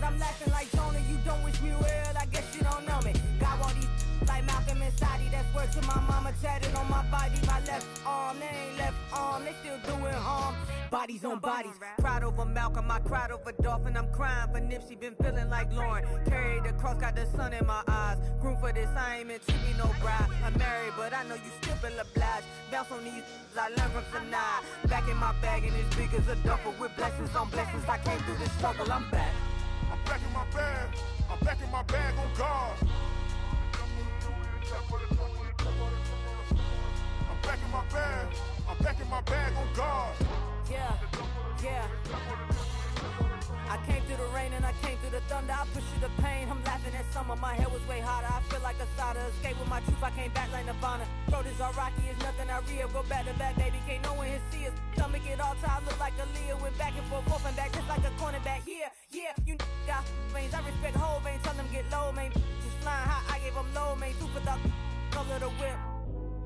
I'm laughing like Jonah. You don't wish me well, I guess you don't know me. Got all these like Malcolm and Sadie. That's word to my mama, tatted on my body. My left arm, they ain't left arm, they still doing harm. Bodies on bodies, cried over Malcolm, I cried over Dolphin. I'm crying for Nipsey, been feeling like Lauren. Carried the cross, got the sun in my eyes. Groom for this, I ain't meant to be no bride. I'm married, but I know you still feel obliged. Bounce on these, I learned from Sanaa. Back in my bag, and it's big as a duffel. With blessings on blessings, I came through this struggle, I'm back. I'm back in my bag, I'm back in my bag on guard. I'm back in my bag, I'm back in my bag on guard. Yeah, yeah. I came through the rain and I came through the thunder. I pushed through the pain, I'm laughing at summer. My head was way hotter, I feel like a soda. Escape with my truth, I came back like Nirvana. Throat is all rocky, it's nothing I real. Go back to back, baby, can't no one here see us. Stomach it all tied, look like a Leah. Went back and forth and back, just like a cornerback. Yeah, yeah, you got veins, I respect whole veins. Tell them get low, man. Just flying high, I gave them low, man. Super the color the whip.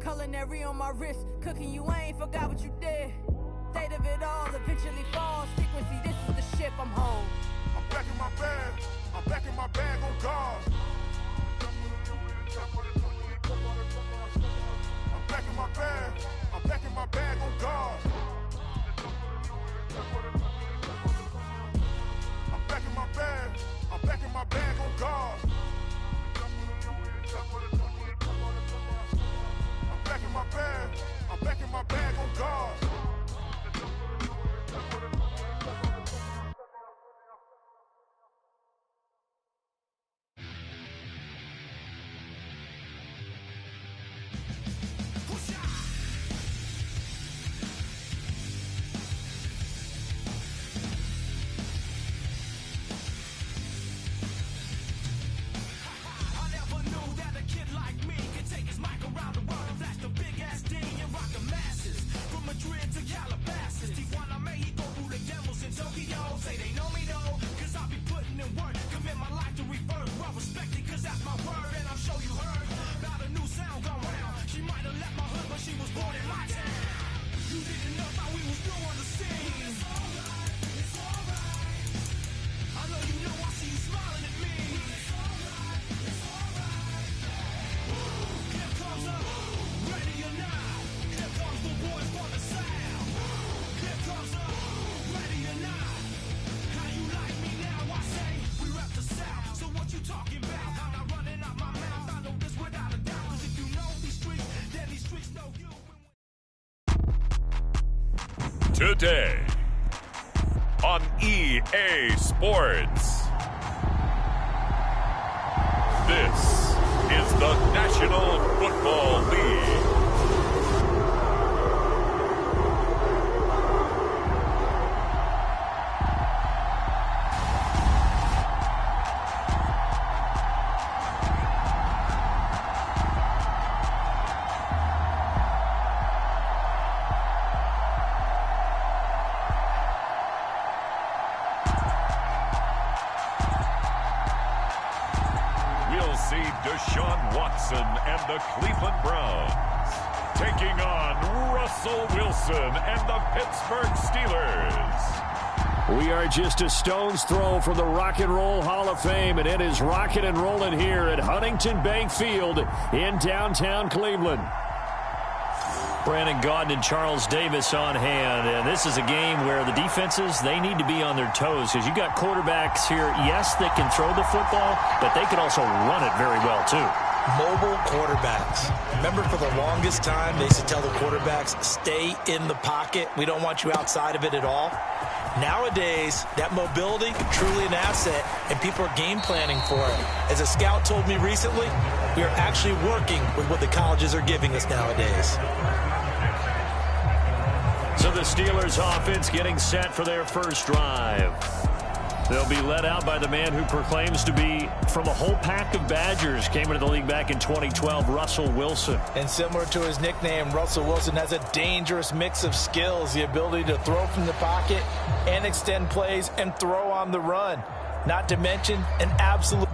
Culinary on my wrist, cooking you, I ain't forgot what you did. State of it all, eventually falls. Frequency, this is the ship, I'm home. I'm back in my bag, I'm back in my bag on guard. I'm back in my bag, I'm back in my bag on guard. I'm back in my bag, I'm back in my bag on guard. I'm back in my bag, I'm back in my bag on guard. Today on EA Sports. This is the National Football League. And the Cleveland Browns taking on Russell Wilson and the Pittsburgh Steelers. We are just a stone's throw from the Rock and Roll Hall of Fame, and it is rocking and rolling here at Huntington Bank Field in downtown Cleveland. Brandon Gaudin and Charles Davis on hand, and this is a game where the defenses, they need to be on their toes because you got quarterbacks here, yes, that can throw the football, but they can also run it very well too. Mobile quarterbacks. Remember, for the longest time, they used to tell the quarterbacks, stay in the pocket. We don't want you outside of it at all. Nowadays, that mobility, truly an asset, and people are game planning for it. As a scout told me recently, we are actually working with what the colleges are giving us nowadays. So the Steelers offense getting set for their first drive. They'll be led out by the man who proclaims to be from a whole pack of Badgers. Came into the league back in 2012, Russell Wilson. And similar to his nickname, Russell Wilson has a dangerous mix of skills. The ability to throw from the pocket and extend plays and throw on the run. Not to mention an absolute...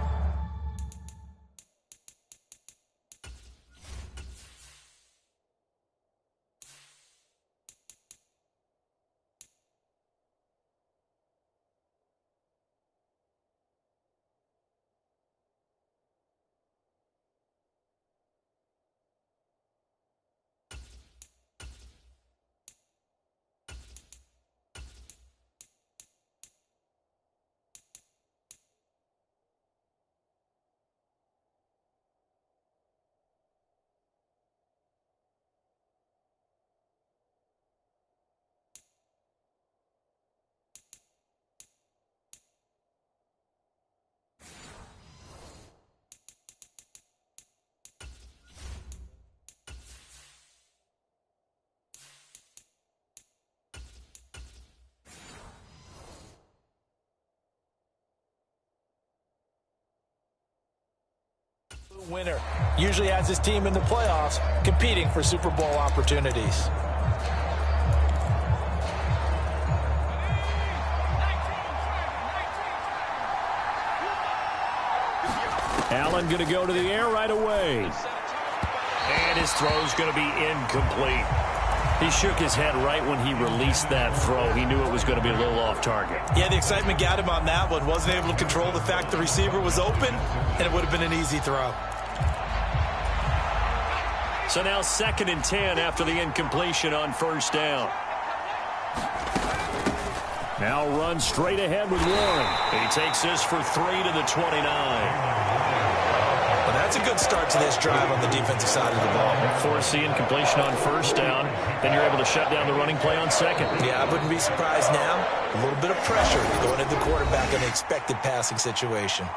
Winner usually has his team in the playoffs competing for Super Bowl opportunities. Allen going to go to the air right away. And his throw's going to be incomplete. He shook his head right when he released that throw. He knew it was going to be a little off target. Yeah, the excitement got him on that one. Wasn't able to control the fact the receiver was open, and it would have been an easy throw. So now 2nd and 10 after the incompletion on 1st down. Now run straight ahead with Warren. He takes this for 3 to the 29. Well, that's a good start to this drive on the defensive side of the ball. Force the incompletion on 1st down. Then you're able to shut down the running play on 2nd. Yeah, I wouldn't be surprised now. A little bit of pressure going at the quarterback in the expected passing situation.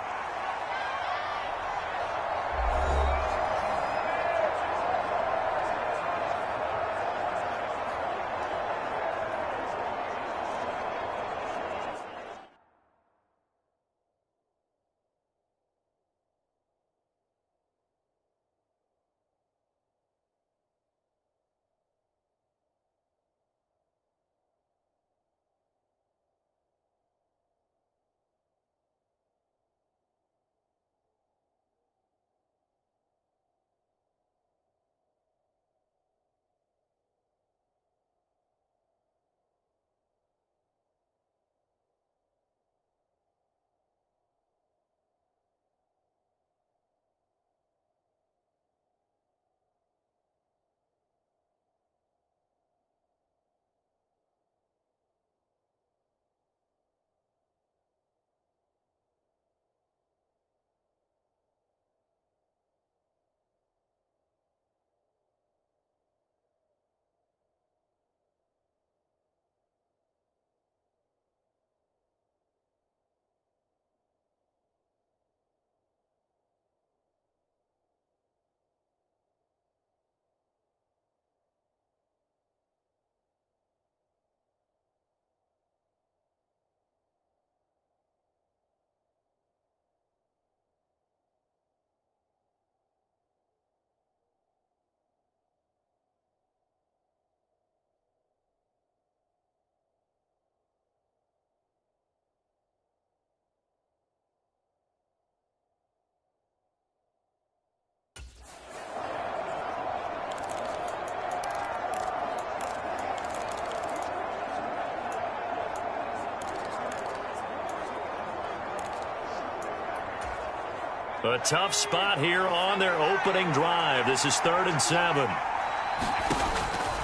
A tough spot here on their opening drive. This is 3rd and 7.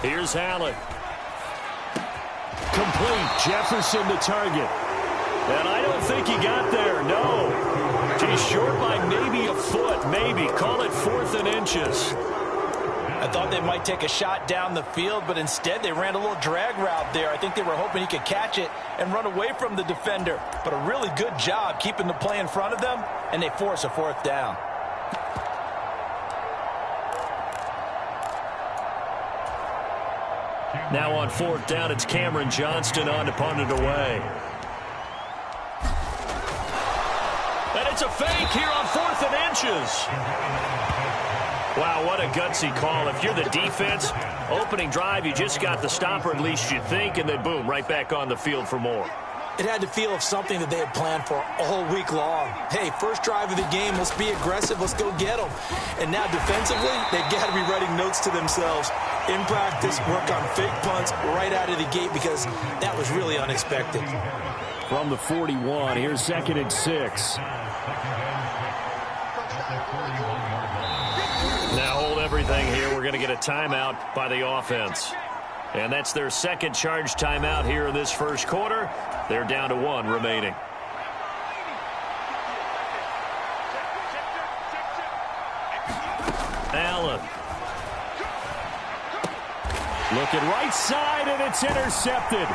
Here's Allen. Complete. Jefferson the target. And I don't think he got there. No. He's short by maybe a foot. Maybe. Call it 4th and inches. I thought they might take a shot down the field, but instead they ran a little drag route there. I think they were hoping he could catch it and run away from the defender. But a really good job keeping the play in front of them, and they force a 4th down. Now on 4th down, it's Cameron Johnston on to punt it away. And it's a fake here on 4th and inches. Wow, what a gutsy call. If you're the defense, opening drive, you just got the stop, or at least you think, and then boom, right back on the field for more. It had to feel of something that they had planned for all week long. Hey, first drive of the game, let's be aggressive, let's go get them. And now defensively, they've got to be writing notes to themselves. In practice, work on fake punts right out of the gate because that was really unexpected. From the 41, here's 2nd and 6. Now hold everything here. We're going to get a timeout by the offense. And that's their 2nd charge timeout here in this 1st quarter. They're down to 1 remaining. Allen. Looking right side, and it's intercepted.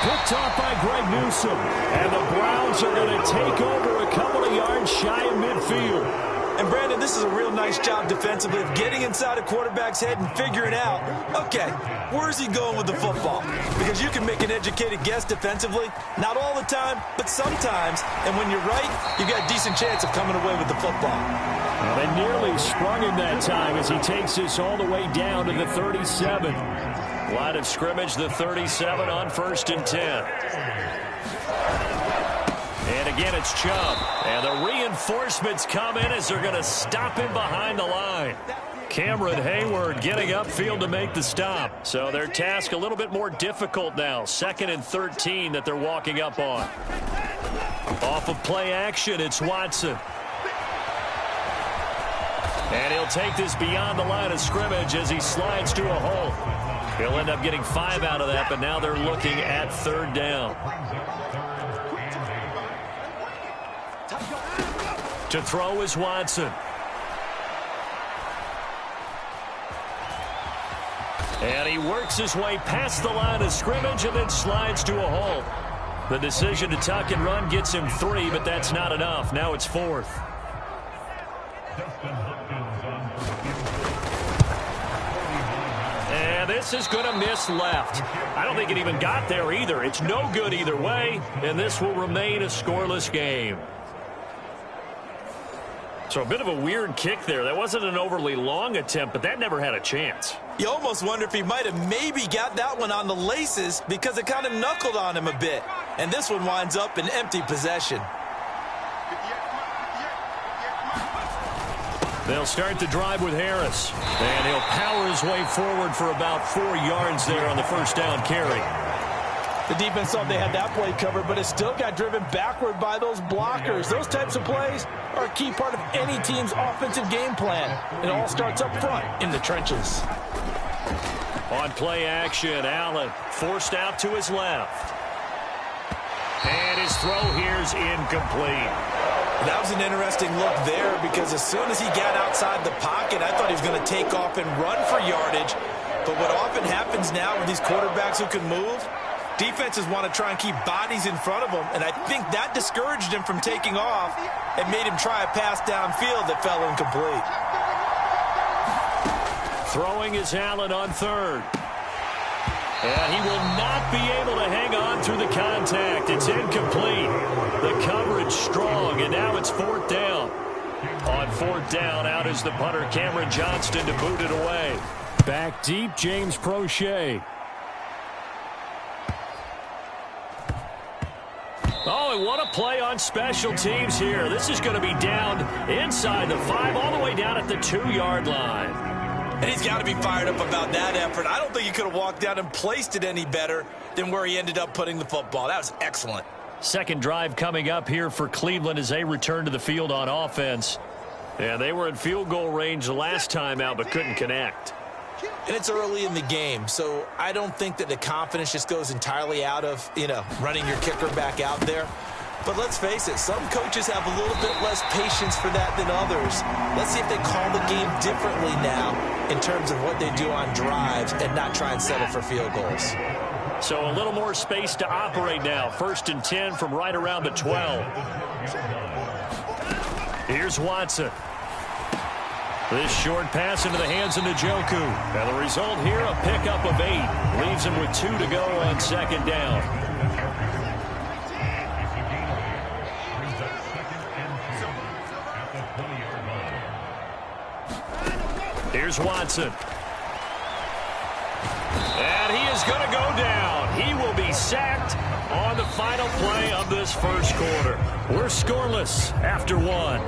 Picked off by Greg Newsome. And the Browns are going to take over a couple of yards shy of midfield. And, Brandon, this is a real nice job defensively of getting inside a quarterback's head and figuring out, okay, where's he going with the football? Because you can make an educated guess defensively, not all the time, but sometimes. And when you're right, you got a decent chance of coming away with the football. Well, they nearly sprung him that time as he takes this all the way down to the 37. Line of scrimmage, the 37 on 1st and 10. And again, it's Chubb. And the reinforcements come in as they're going to stop him behind the line. Cameron Hayward getting upfield to make the stop. So their task a little bit more difficult now. 2nd and 13 that they're walking up on. Off of play action, it's Watson. And he'll take this beyond the line of scrimmage as he slides to a hole. He'll end up getting 5 out of that, but now they're looking at 3rd down. To throw is Watson. And he works his way past the line of scrimmage and then slides to a hole. The decision to tuck and run gets him 3, but that's not enough. Now it's 4th. And this is going to miss left. I don't think it even got there either. It's no good either way, and this will remain a scoreless game. So a bit of a weird kick there. That wasn't an overly long attempt, but that never had a chance. You almost wonder if he might have maybe got that one on the laces because it kind of knuckled on him a bit. And this one winds up in empty possession. They'll start the drive with Harris. And he'll power his way forward for about 4 yards there on the 1st down carry. The defense thought they had that play covered, but it still got driven backward by those blockers. Those types of plays are a key part of any team's offensive game plan. It all starts up front in the trenches. On play action, Allen forced out to his left. And his throw here's incomplete. That was an interesting look there because as soon as he got outside the pocket, I thought he was going to take off and run for yardage. But what often happens now with these quarterbacks who can move, defenses want to try and keep bodies in front of them, and I think that discouraged him from taking off and made him try a pass downfield that fell incomplete. Throwing is Allen on 3rd. And he will not be able to hang on through the contact. It's incomplete. The coverage strong, and now it's 4th down. On 4th down, out is the punter, Cameron Johnston, to boot it away. Back deep, James Prochet. Oh, and what a play on special teams here. This is going to be down inside the 5, all the way down at the 2-yard line. And he's got to be fired up about that effort. I don't think he could have walked down and placed it any better than where he ended up putting the football. That was excellent. 2nd drive coming up here for Cleveland as they return to the field on offense. Yeah, they were in field goal range the last time out but couldn't connect. And it's early in the game, so I don't think that the confidence just goes entirely out of, running your kicker back out there. But let's face it, some coaches have a little bit less patience for that than others. Let's see if they call the game differently now in terms of what they do on drives and not try and settle for field goals. So a little more space to operate now. 1st and 10 from right around the 12. Here's Watson. This short pass into the hands of Njoku. And the result here, a pickup of 8. Leaves him with 2 to go on 2nd down. Here's Watson. And he is going to go down. He will be sacked on the final play of this 1st quarter. We're scoreless after 1.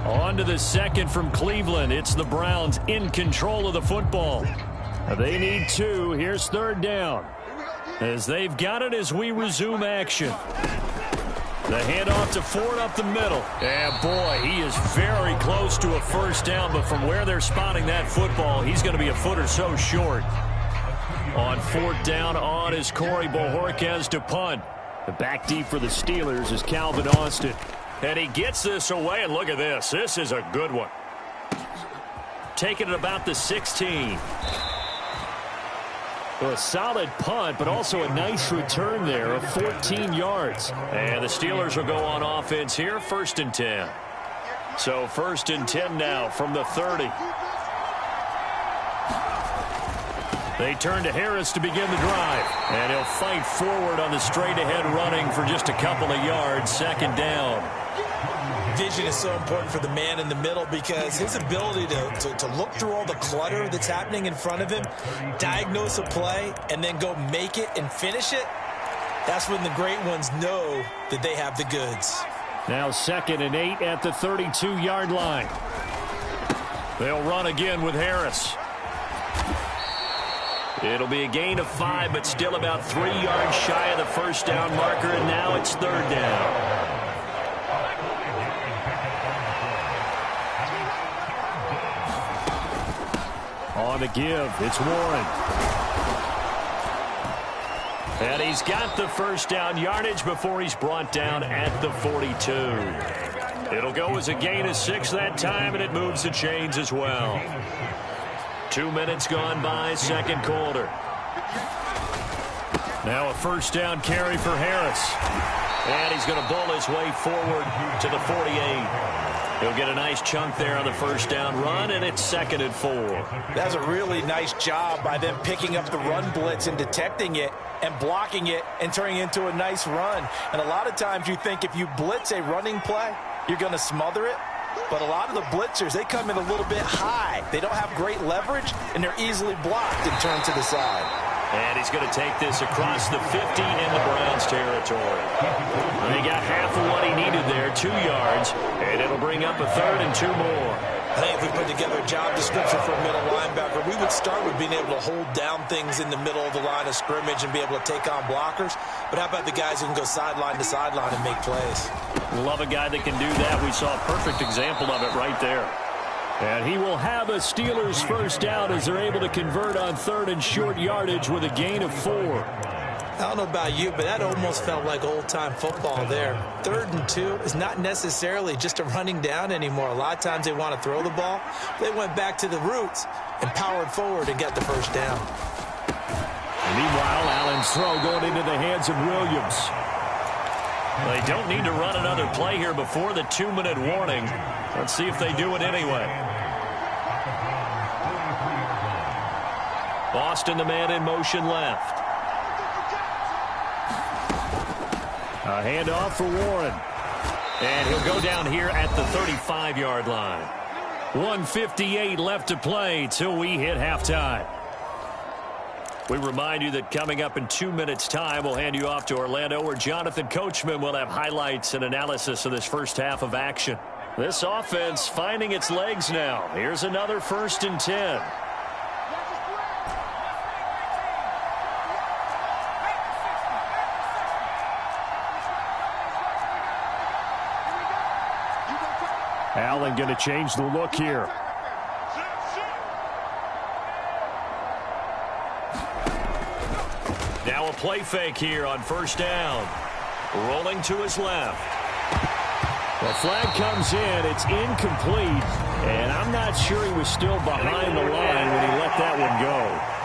On to the 2nd from Cleveland. It's the Browns in control of the football. They need 2. Here's 3rd down. As they've got it as we resume action. The handoff to Ford up the middle. And boy, he is very close to a 1st down, but from where they're spotting that football, he's going to be a foot or so short. On 4th down, on is Corey Bojorquez to punt. The back deep for the Steelers is Calvin Austin. And he gets this away, and look at this. This is a good one. Taking it about the 16. Well, a solid punt, but also a nice return there of 14 yards. And the Steelers will go on offense here, 1st and 10. So 1st and 10 now from the 30. They turn to Harris to begin the drive. And he'll fight forward on the straight-ahead running for just a couple of yards. Second down. Vision is so important for the man in the middle because his ability to look through all the clutter that's happening in front of him, diagnose a play, and then go make it and finish it, that's when the great ones know that they have the goods. Now 2nd and 8 at the 32-yard line. They'll run again with Harris. It'll be a gain of 5, but still about 3 yards shy of the first down marker, and now it's 3rd down. On the give, it's Warren. And he's got the first down yardage before he's brought down at the 42. It'll go as a gain of 6 that time, and it moves the chains as well. 2 minutes gone by, second quarter. Now a first down carry for Harris. And he's going to bull his way forward to the 48. He'll get a nice chunk there on the first down run, and it's 2nd and 4. That's a really nice job by them picking up the run blitz and detecting it and blocking it and turning it into a nice run. And a lot of times you think if you blitz a running play, you're going to smother it. But a lot of the blitzers, they come in a little bit high. They don't have great leverage, and they're easily blocked and turned to the side. And he's going to take this across the 50 in the Browns' territory. And he got half of what he needed there, 2 yards, and it'll bring up a 3rd and 2 more. I think if we put together a job description for a middle linebacker, we would start with being able to hold down things in the middle of the line of scrimmage and be able to take on blockers. But how about the guys who can go sideline to sideline and make plays? Love a guy that can do that. We saw a perfect example of it right there. And he will have a Steelers first down as they're able to convert on 3rd and short yardage with a gain of 4. I don't know about you, but that almost felt like old-time football there. 3rd and 2 is not necessarily just a running down anymore. A lot of times they want to throw the ball. They went back to the roots and powered forward and got the first down. Meanwhile, Allen's throw going into the hands of Williams. They don't need to run another play here before the 2-minute warning. Let's see if they do it anyway. Boston, the man in motion left. A handoff for Warren. And he'll go down here at the 35-yard line. 1:58 left to play till we hit halftime. We remind you that coming up in 2 minutes' time, we'll hand you off to Orlando, where Jonathan Coachman will have highlights and analysis of this first half of action. This offense finding its legs now. Here's another 1st and 10. Allen going to change the look here. Now a play fake here on first down. Rolling to his left. The flag comes in. It's incomplete. And I'm not sure he was still behind the line when he let that one go.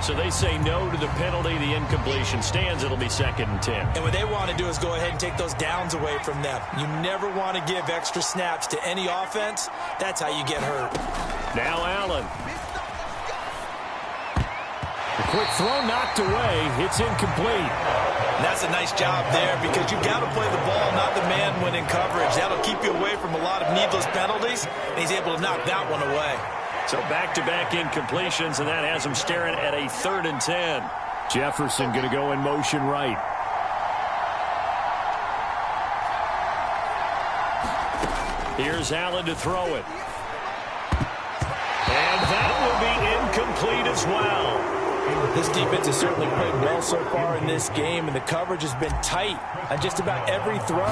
So they say no to the penalty. The incompletion stands. It'll be 2nd and 10. And what they want to do is go ahead and take those downs away from them. You never want to give extra snaps to any offense. That's how you get hurt. Now Allen. A quick throw knocked away. It's incomplete. And that's a nice job there because you've got to play the ball, not the man when in coverage. That'll keep you away from a lot of needless penalties, and he's able to knock that one away. So back-to-back incompletions, and that has him staring at a 3rd and 10. Jefferson going to go in motion right. Here's Allen to throw it. And that will be incomplete as well. This defense has certainly played well so far in this game, and the coverage has been tight on just about every throw.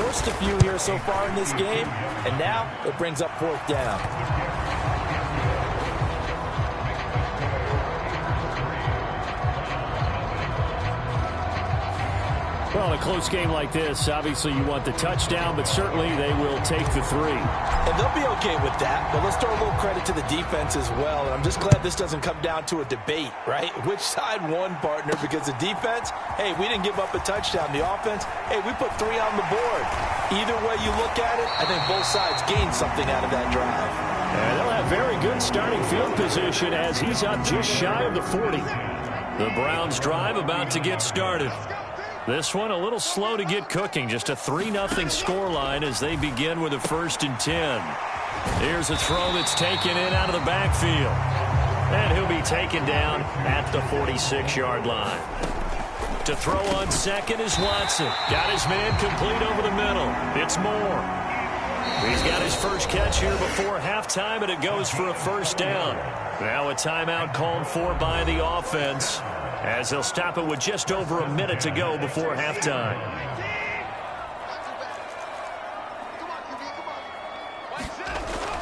Forced a few here so far in this game, and now it brings up 4th down. Well, in a close game like this, obviously you want the touchdown, but certainly they will take the 3. And they'll be okay with that, but let's throw a little credit to the defense as well. And I'm just glad this doesn't come down to a debate, right? Which side won, partner? Because the defense, hey, we didn't give up a touchdown. The offense, hey, we put 3 on the board. Either way you look at it, I think both sides gained something out of that drive. And they'll have very good starting field position as he's up just shy of the 40. The Browns drive about to get started. This one a little slow to get cooking. Just a 3-0 scoreline as they begin with a 1st and 10. Here's a throw that's taken in out of the backfield. And he'll be taken down at the 46-yard line. To throw on second is Watson. Got his man complete over the middle. It's Moore. He's got his first catch here before halftime, and it goes for a 1st down. Now a timeout called for by the offense, as they'll stop it with just over a minute to go before halftime.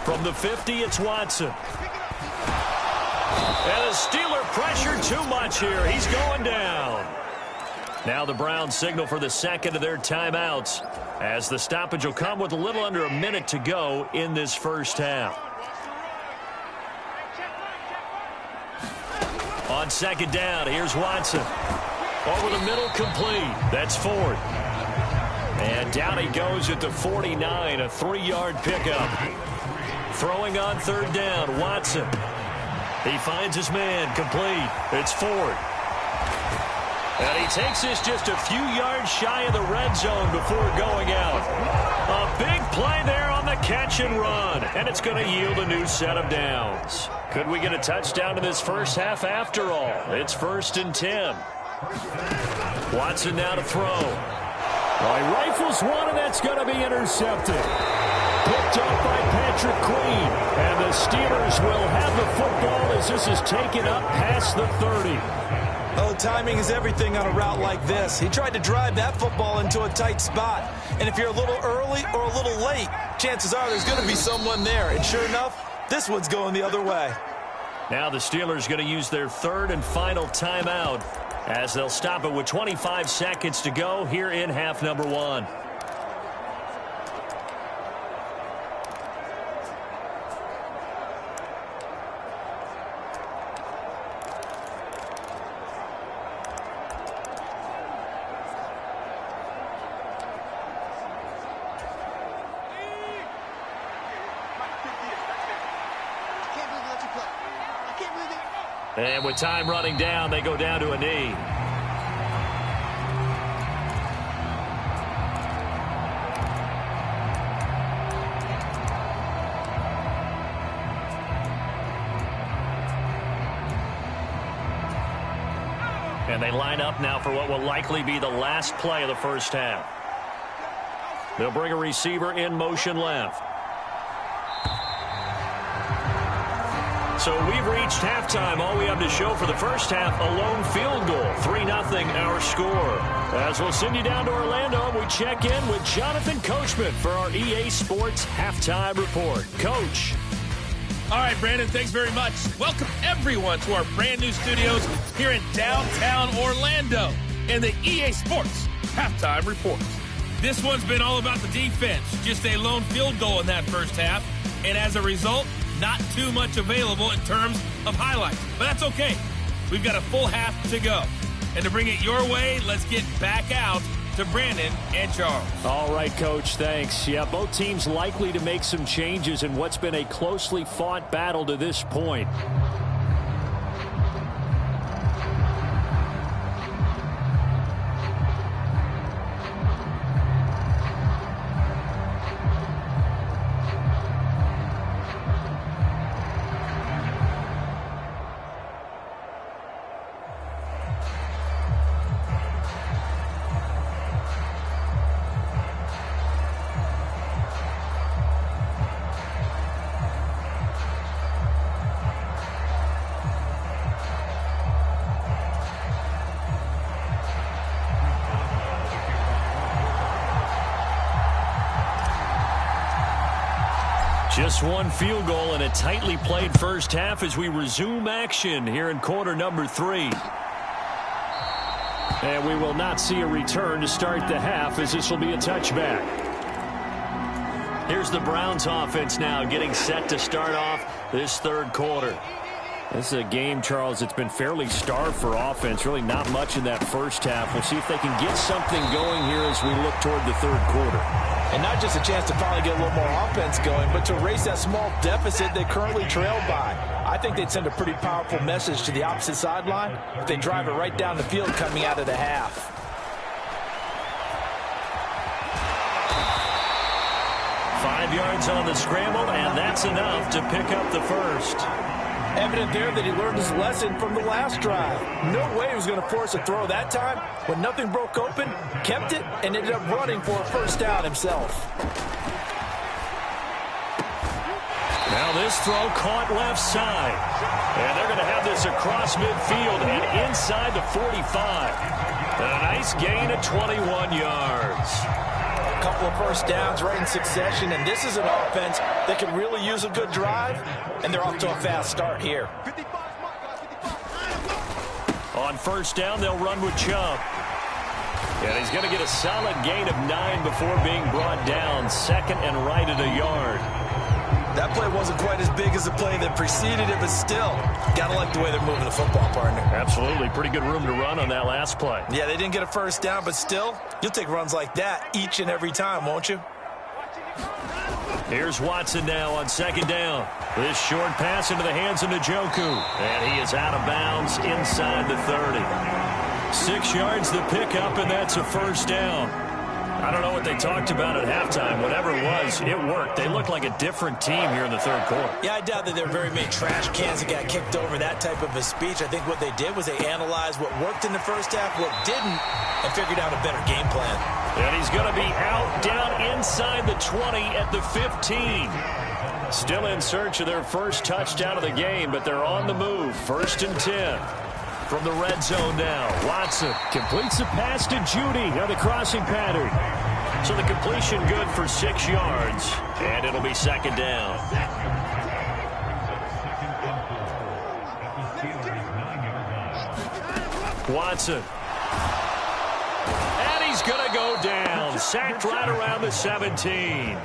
From the 50, it's Watson. And the Steeler pressure too much here. He's going down. Now the Browns signal for the second of their timeouts, as the stoppage will come with a little under a minute to go in this first half. On second down, here's Watson. Over the middle, complete. That's Ford. And down he goes at the 49, a 3-yard pickup. Throwing on 3rd down, Watson. He finds his man, complete. It's Ford. And he takes this just a few yards shy of the red zone before going out. A big play there on the catch and run. And it's going to yield a new set of downs. Could we get a touchdown in this first half after all? It's 1st and 10. Watson now to throw. Well, he rifles one, and that's going to be intercepted. Picked up by Patrick Queen. And the Steelers will have the football as this is taken up past the 30. Oh, timing is everything on a route like this. He tried to drive that football into a tight spot. And if you're a little early or a little late, chances are there's going to be someone there. And sure enough, this one's going the other way. Now the Steelers going to use their 3rd and final timeout, as they'll stop it with 25 seconds to go here in half number 1. And with time running down, they go down to a knee. And they line up now for what will likely be the last play of the first half. They'll bring a receiver in motion left. So we've reached halftime. All we have to show for the first half, a lone field goal. 3-0 our score. As we'll send you down to Orlando, and we check in with Jonathan Coachman for our EA Sports Halftime Report. Coach. All right, Brandon, thanks very much. Welcome, everyone, to our brand new studios here in downtown Orlando in the EA Sports Halftime Report. This one's been all about the defense. Just a lone field goal in that first half. And as a result, not too much available in terms of highlights. But that's okay. We've got a full half to go. And to bring it your way, let's get back out to Brandon and Charles. All right, Coach, thanks. Yeah, both teams likely to make some changes in what's been a closely fought battle to this point. Just one field goal in a tightly played first half as we resume action here in quarter number 3. And we will not see a return to start the half, as this will be a touchback. Here's the Browns offense now getting set to start off this third quarter. This is a game, Charles, it's been fairly starved for offense. Really not much in that first half. We'll see if they can get something going here as we look toward the third quarter. And not just a chance to finally get a little more offense going, but to erase that small deficit they currently trailed by. I think they'd send a pretty powerful message to the opposite sideline if they drive it right down the field coming out of the half. 5 yards on the scramble, and that's enough to pick up the first. Evident there that he learned his lesson from the last drive. No way he was going to force a throw that time. When nothing broke open, kept it, and ended up running for a first down himself. Now this throw caught left side. And they're going to have this across midfield and inside the 45. And a nice gain of 21 yards. A couple of first downs right in succession, and this is an offense that can really use a good drive, and they're off to a fast start here. On first down, they'll run with Chubb. And he's going to get a solid gain of 9 before being brought down. Second and right at a yard. That play wasn't quite as big as the play that preceded it, but still, gotta like the way they're moving the football, partner. Absolutely. Pretty good room to run on that last play. Yeah, they didn't get a first down, but still, you'll take runs like that each and every time, won't you? Here's Watson now on second down. This short pass into the hands of Njoku. And he is out of bounds inside the 30. 6 yards the pickup, and that's a first down. I don't know what they talked about at halftime. Whatever it was, it worked. They look like a different team here in the third quarter. Yeah, I doubt that there were very many trash cans that got kicked over that type of a speech. I think what they did was they analyzed what worked in the first half, what didn't, and figured out a better game plan. And he's going to be out down inside the 20 at the 15. Still in search of their first touchdown of the game, but they're on the move. First and 10. From the red zone now, Watson completes the pass to Judy on the crossing pattern. So the completion good for 6 yards, and it'll be second down. Watson. And he's going to go down. Sacked right around the 17.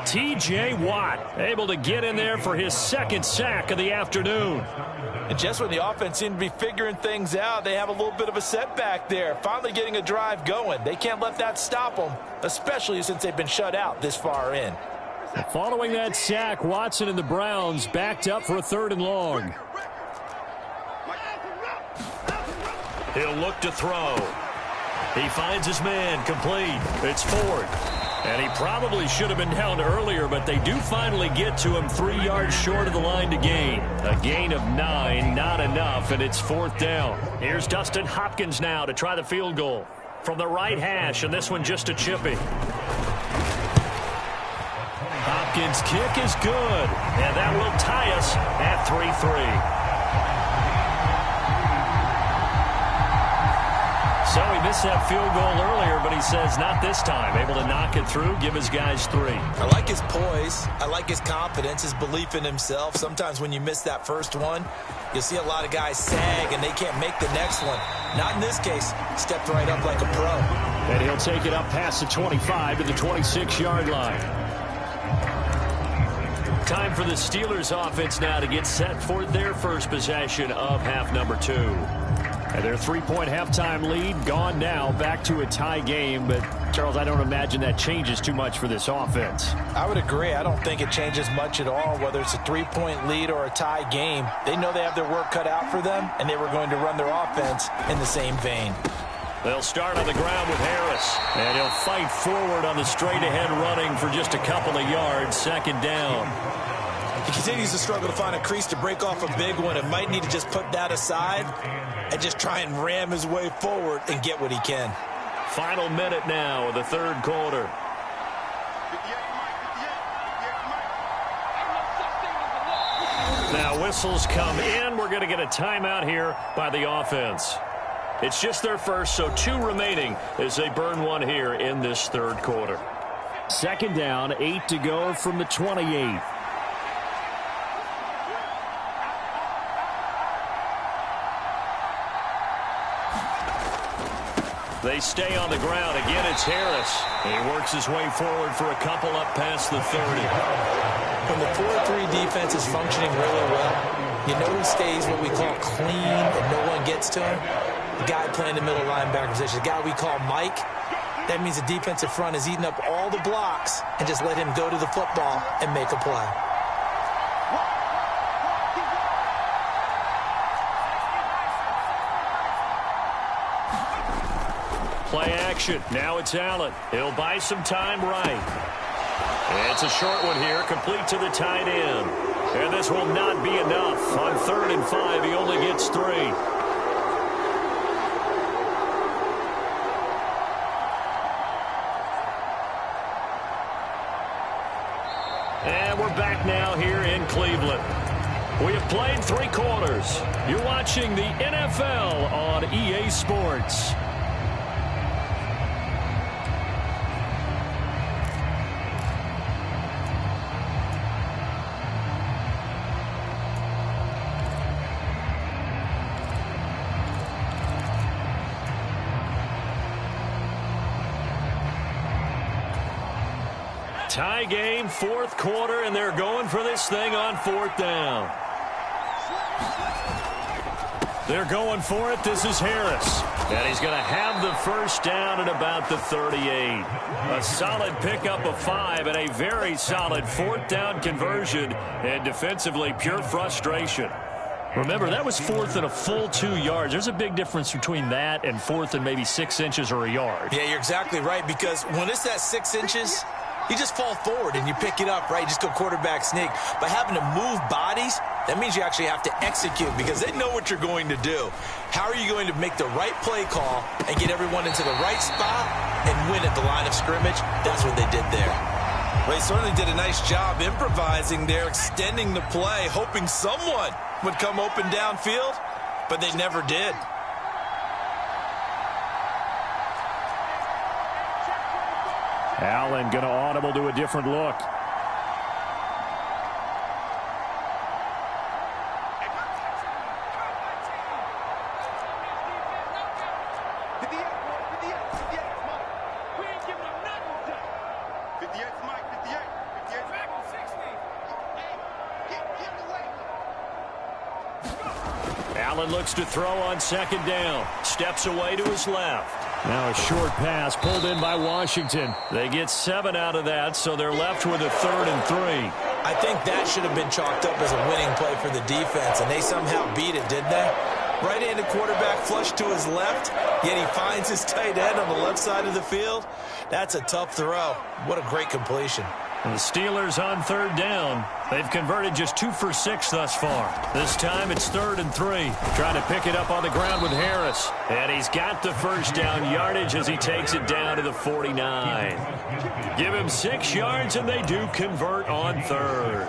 T.J. Watt able to get in there for his second sack of the afternoon. And just when the offense seemed to be figuring things out, they have a little bit of a setback there. Finally getting a drive going. They can't let that stop them, especially since they've been shut out this far in. Following that sack, Watson and the Browns backed up for a third and long. He'll look to throw. He finds his man complete. It's Ford. And he probably should have been down earlier, but they do finally get to him 3 yards short of the line to gain. A gain of 9, not enough, and it's fourth down. Here's Dustin Hopkins now to try the field goal. From the right hash, and this one just a chippy. Hopkins' kick is good, and that will tie us at 3-3. So he missed that field goal earlier, but he says not this time. Able to knock it through, give his guys 3. I like his poise. I like his confidence, his belief in himself. Sometimes when you miss that first one, you'll see a lot of guys sag and they can't make the next one. Not in this case. Stepped right up like a pro. And he'll take it up past the 25 to the 26-yard line. Time for the Steelers offense now to get set for their first possession of half number 2. And their 3-point halftime lead gone now, back to a tie game. But, Charles, I don't imagine that changes too much for this offense. I would agree. I don't think it changes much at all, whether it's a 3-point lead or a tie game. They know they have their work cut out for them, and they were going to run their offense in the same vein. They'll start on the ground with Harris. And he'll fight forward on the straight-ahead running for just a couple of yards. Second down. He continues to struggle to find a crease to break off a big one. It might need to just put that aside and just try and ram his way forward and get what he can. Final minute now of the third quarter. Now whistles come in. We're going to get a timeout here by the offense. It's just their first, so 2 remaining as they burn one here in this third quarter. Second down, 8 to go from the 28. They stay on the ground. Again, it's Harris. He works his way forward for a couple up past the 30. When the 4-3 defense is functioning really well, you know who stays what we call clean and no one gets to him? The guy playing the middle linebacker position, the guy we call Mike. That means the defensive front is eating up all the blocks and just let him go to the football and make a play. Play action. Now it's Allen. He'll buy some time right. It's a short one here, complete to the tight end. And this will not be enough. On 3rd and 5, he only gets 3. And we're back now here in Cleveland. We have played 3 quarters. You're watching the NFL on EA Sports. Tie game, 4th quarter, and they're going for this thing on 4th down. They're going for it. This is Harris. And he's going to have the first down at about the 38. A solid pickup of 5 and a very solid 4th down conversion. And defensively, pure frustration. Remember, that was 4th and a full 2 yards. There's a big difference between that and 4th and maybe 6 inches or a yard. Yeah, you're exactly right, because when it's that 6 inches, you just fall forward and you pick it up, right? You just go quarterback sneak. By having to move bodies, that means you actually have to execute because they know what you're going to do. How are you going to make the right play call and get everyone into the right spot and win at the line of scrimmage? That's what they did there. Well, he certainly did a nice job improvising there, extending the play, hoping someone would come open downfield, but they never did. Allen going to audible to a different look. Allen looks to throw on 2nd down. Steps away to his left. Now a short pass pulled in by Washington. They get 7 out of that, so they're left with a 3rd and 3. I think that should have been chalked up as a winning play for the defense, and they somehow beat it, didn't they? Right-handed quarterback flush to his left, yet he finds his tight end on the left side of the field. That's a tough throw. What a great completion. And the Steelers on 3rd down. They've converted just 2 for 6 thus far. This time it's 3rd and 3. Trying to pick it up on the ground with Harris. And he's got the first down yardage as he takes it down to the 49. Give him 6 yards and they do convert on 3rd.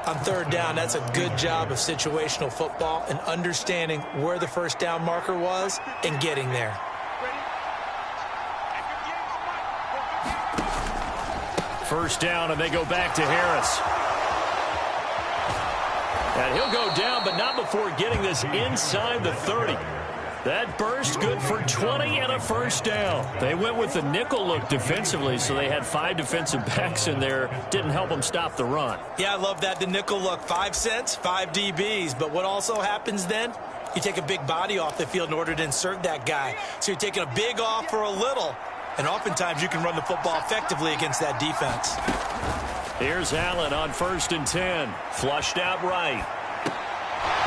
On 3rd down, that's a good job of situational football and understanding where the first down marker was and getting there. First down, and they go back to Harris. And he'll go down, but not before getting this inside the 30. That burst good for 20 and a first down. They went with the nickel look defensively, so they had 5 defensive backs in there. Didn't help them stop the run. Yeah, I love that, the nickel look. 5 cents, 5 DBs. But what also happens then? You take a big body off the field in order to insert that guy. So you're taking a big off for a little. And oftentimes you can run the football effectively against that defense. Here's Allen on 1st and 10. Flushed out right.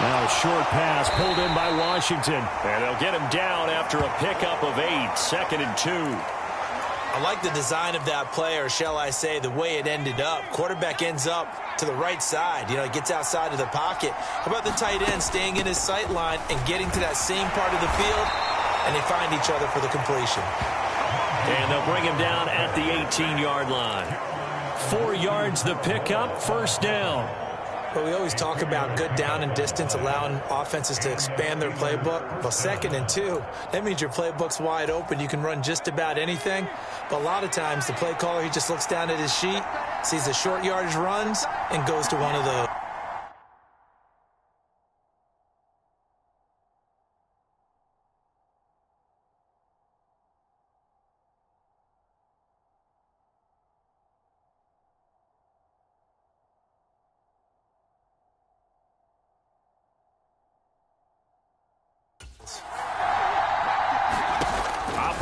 Now a short pass pulled in by Washington. And they'll get him down after a pickup of 8. 2nd and 2. I like the design of that play, or shall I say the way it ended up. Quarterback ends up to the right side. You know, he gets outside of the pocket. How about the tight end staying in his sight line and getting to that same part of the field? And they find each other for the completion. And they'll bring him down at the 18-yard line. 4 yards the pickup, first down. Well, we always talk about good down and distance, allowing offenses to expand their playbook. Well, 2nd and 2, that means your playbook's wide open. You can run just about anything. But a lot of times, the play caller, he just looks down at his sheet, sees the short yardage runs, and goes to one of those.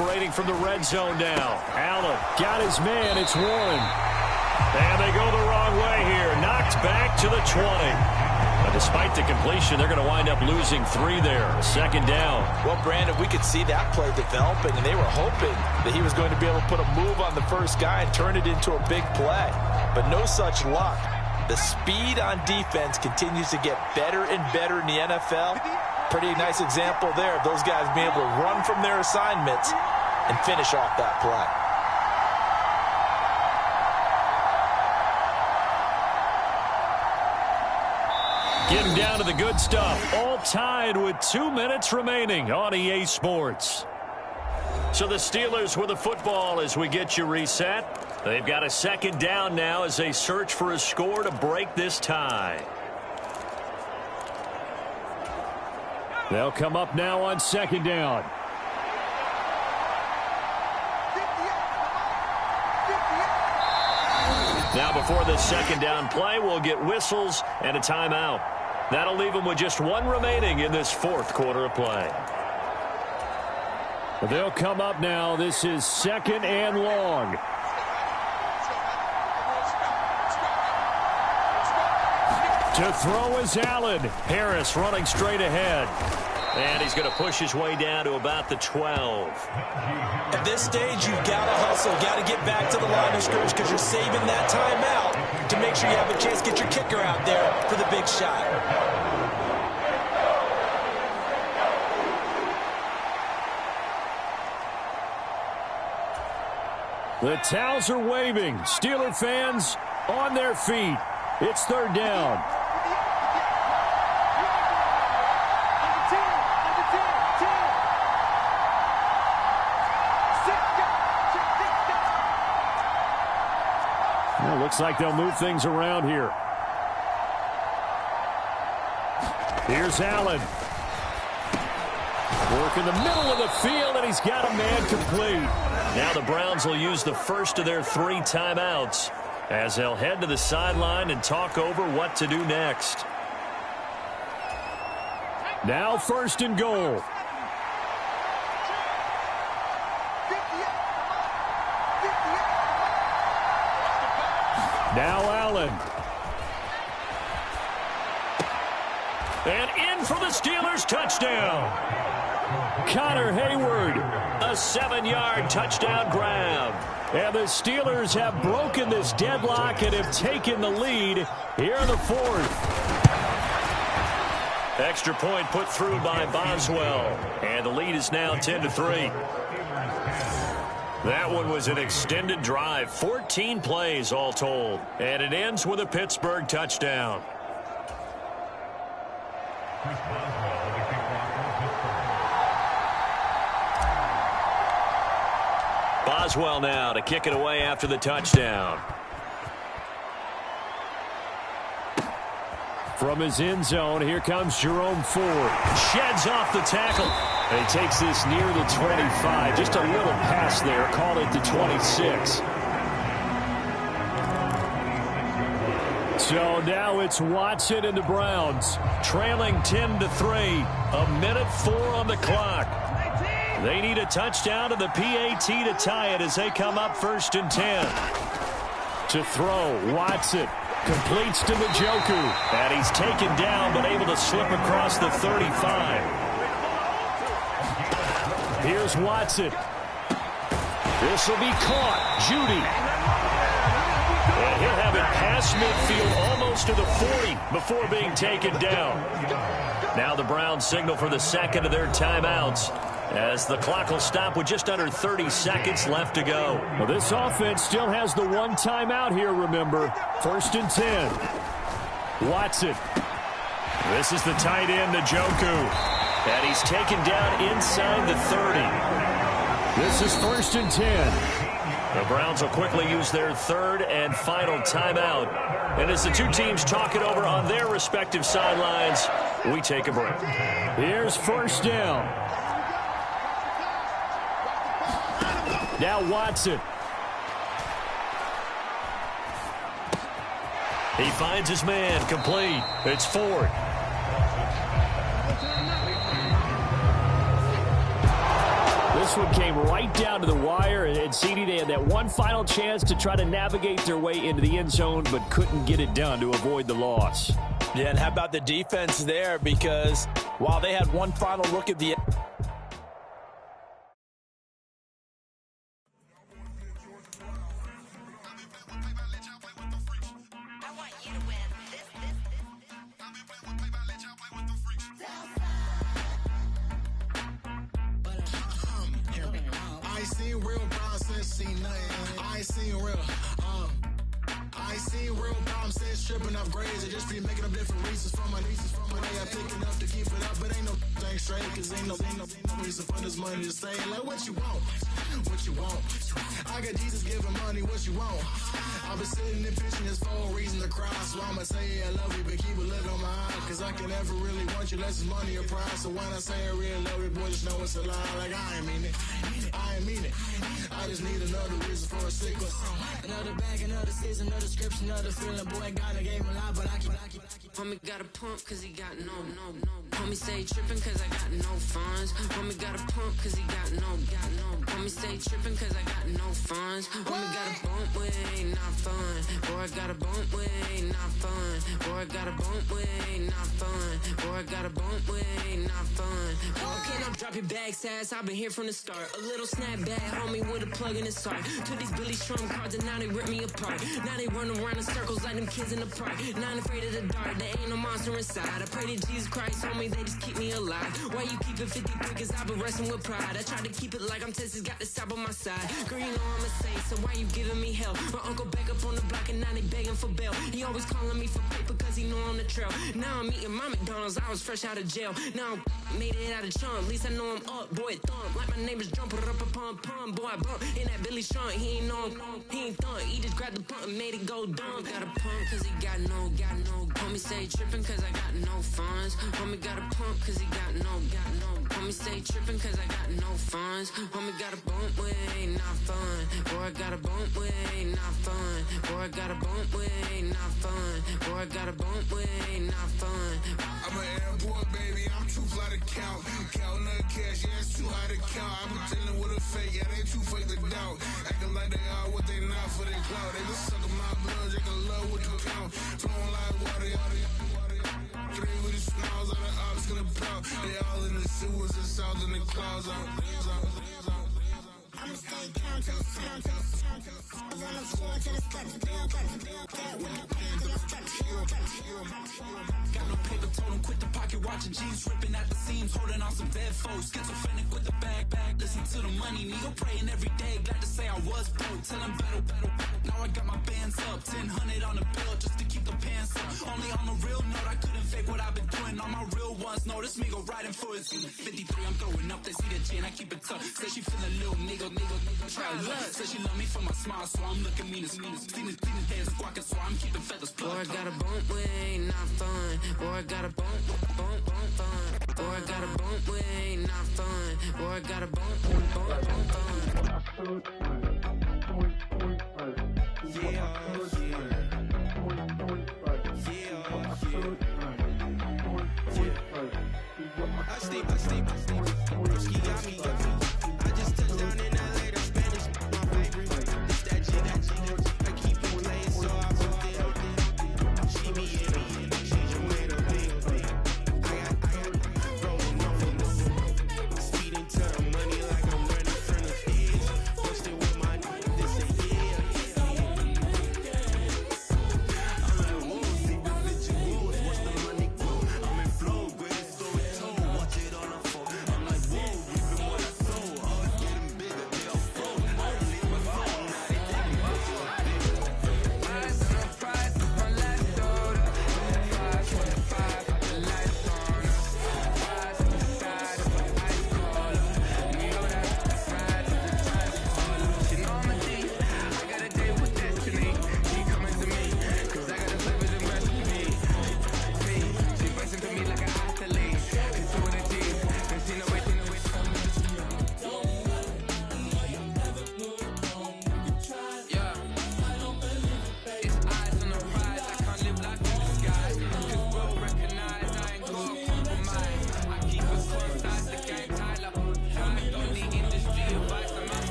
operating from the red zone now. Allen got his man. It's Warren. And they go the wrong way here. Knocked back to the 20. But despite the completion, they're going to wind up losing 3 there. Second down. Well, Brandon, we could see that play developing, and they were hoping that he was going to be able to put a move on the first guy and turn it into a big play. But no such luck. The speed on defense continues to get better and better in the NFL. Pretty nice example there of those guys being able to run from their assignments and finish off that play. Getting down to the good stuff. All tied with 2 minutes remaining on EA Sports. So the Steelers with the football as we get you reset. They've got a second down now as they search for a score to break this tie. They'll come up now on second down. Now before this second down play, we'll get whistles and a timeout. That'll leave them with just 1 remaining in this fourth quarter of play. They'll come up now. This is second and long. To throw is Allen. Harris running straight ahead. And he's going to push his way down to about the 12. At this stage, you've got to hustle. Got to get back to the line of scrimmage because you're saving that timeout to make sure you have a chance to get your kicker out there for the big shot. The towels are waving. Steeler fans on their feet. It's third down. Well, looks like they'll move things around here. Here's Allen. Work in the middle of the field, and he's got a man complete. Now the Browns will use the first of their 3 timeouts as they'll head to the sideline and talk over what to do next. Now first and goal. Now Allen. And in for the Steelers touchdown. Connor Hayward, a 7-yard touchdown grab. And the Steelers have broken this deadlock and have taken the lead here in the fourth. Extra point put through by Boswell. And the lead is now 10-3. That one was an extended drive, 14 plays all told. And it ends with a Pittsburgh touchdown. Boswell now to kick it away after the touchdown. From his end zone, here comes Jerome Ford. Sheds off the tackle. And he takes this near the 25. Just a little pass there. Call it the 26. So now it's Watson and the Browns trailing 10-3. 1:04 on the clock. They need a touchdown to the PAT to tie it as they come up first and 10. To throw, Watson completes to Njoku. And he's taken down but able to slip across the 35. Here's Watson. This will be caught. Judy. And he'll have it past midfield almost to the 40 before being taken down. Now the Browns signal for the second of their timeouts as the clock will stop with just under 30 seconds left to go. Well, this offense still has the 1 timeout here, remember. First and 10. Watson. This is the tight end, Njoku. And he's taken down inside the 30. This is first and 10. The Browns will quickly use their third and final timeout. And as the two teams talk it over on their respective sidelines, we take a break. Here's first down. Now Watson. He finds his man complete. It's Ford. This this one came right down to the wire, and CD, they had that one final chance to try to navigate their way into the end zone, but couldn't get it done to avoid the loss. Yeah, and how about the defense there? Because while they had one final look at the I ain't seen real process, seen nothing. I ain't seen real, I ain't seen real problems since stripping upgrades. I just be making up different reasons for my nieces, for my way I pick it up to keep it up. But ain't no thing straight, cause ain't no reason for this money to stay. Like what you want, what you want. I got Jesus giving money, what you want. I've been sitting and pitching this for a reason to cry. So I'ma say I love you, but keep a look on my eye. Cause I can never really want you unless it's money or pride. So when I say I really love you, boy, just know it's a lie. Like I ain't mean it, I ain't mean it. I just need another reason for a sequence. Another bag, another season, another description, another feeling. Boy, got a game a lot, but I keep. Homie got a pump cause he got no. Homie stay trippin' cause I got no funds. Homie got a pump cause he got no. Homie stay trippin' cause I got no funds. Homie got a bump with ain't not fun. Boy, I got a bump with ain't not fun. Boy, I got a bump with ain't not fun. Boy, I got a bump with ain't not fun. Okay, now drop your bag, sass. I've been here from the start. A little snapback, homie, with a plug in his heart. Took these Billy Strum cards and now they rip me apart. Now they run around in circles like them kids in the park. Not afraid of the dark, there ain't no monster inside. I pray to Jesus Christ, homie, they just keep me alive. Why you keep it 53? Cause I've been wrestling with pride. I try to keep it like I'm Texas, got the South on my side. Girl, you know I'm a saint, so why you giving me hell? My uncle back up on the block and now they begging for bail. He always calling me for paper cause he know I'm the trail. Now I'm eating my McDonald's, I was fresh out of jail. Now I made it out of chunk, at least I know I'm up. Boy, thump, like my neighbors jumping up a pump. Boy, I bump in that Billy Strong, he ain't know he ain't thump. He just grabbed the pump and made it go dumb. Got a pump cause he got no. Homie stay trippin' cause I got no funds. Homie got a pump cause he got no. Homie stay trippin' cause I got no funds. Homie got a bump with ain't not fun. Boy, I got a bump with ain't not fun. Boy, I got a bump with ain't not fun. Boy, I got a bump with ain't not fun. I'm an airport baby, I'm too fly to count. Counting the cash, yeah, it's too high to count. I've been dealing with a fake, yeah, they too fake to doubt. Acting like they are what they not for their clout. They just suckin' my blood, they can love what you count. Flowing like water. Three with the smiles on the ops gonna pout. They all in the sewers and south in the clouds. I'ma stay down to the sound, to the sound, to the sound. On the floor to the steps, got no paper, told him quit the pocket, watching jeans ripping at the seams, holding on some dead foes. Schizophrenic with the bag, listen to the money, nigga praying every day. Glad to say I was broke, tell him battle. Now I got my bands up, 1000 on the bill just to keep the pants up. Only on the real note, I couldn't fake what I've been doing. All my real ones know this nigga riding for his 53. I'm throwing up, they see the G and I keep it tough. Say she feeling little nigga, try look. Say she love me for my smile, so I'm looking mean as Seen his hands squawking, so I'm keeping feathers plugged. Boy, I got a bump with ain't not fun. Boy, I got a bump fun. Boy, I got a bump with ain't not fun. Boy, I got a bump fun. I sleep. Broski got me. I just touched down in LA, the Spanish, my favorite. This that G. I keep it playing, so I put it. She be in me, she's your way to big. I got rolling on the speeding to the money like I'm running from the feds. Busted with my this a year. I'm like, whoa, see the bitch goes. What's the money go? I'm in flow, greatest story told. Watch it on the phone. I'm like, whoa, even what I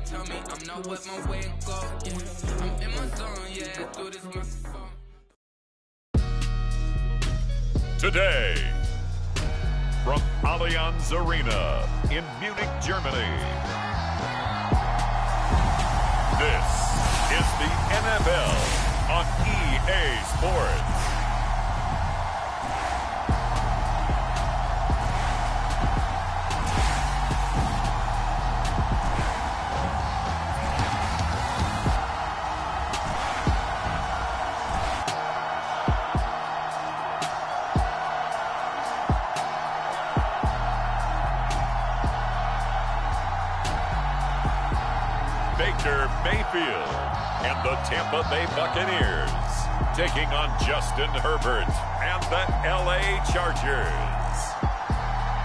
tell me I'm not what my way go. Yeah, I'm in my zone, yeah, do this my phone. Today, from Allianz Arena in Munich, Germany, this is the NFL on EA Sports. Baker Mayfield and the Tampa Bay Buccaneers taking on Justin Herbert and the LA Chargers.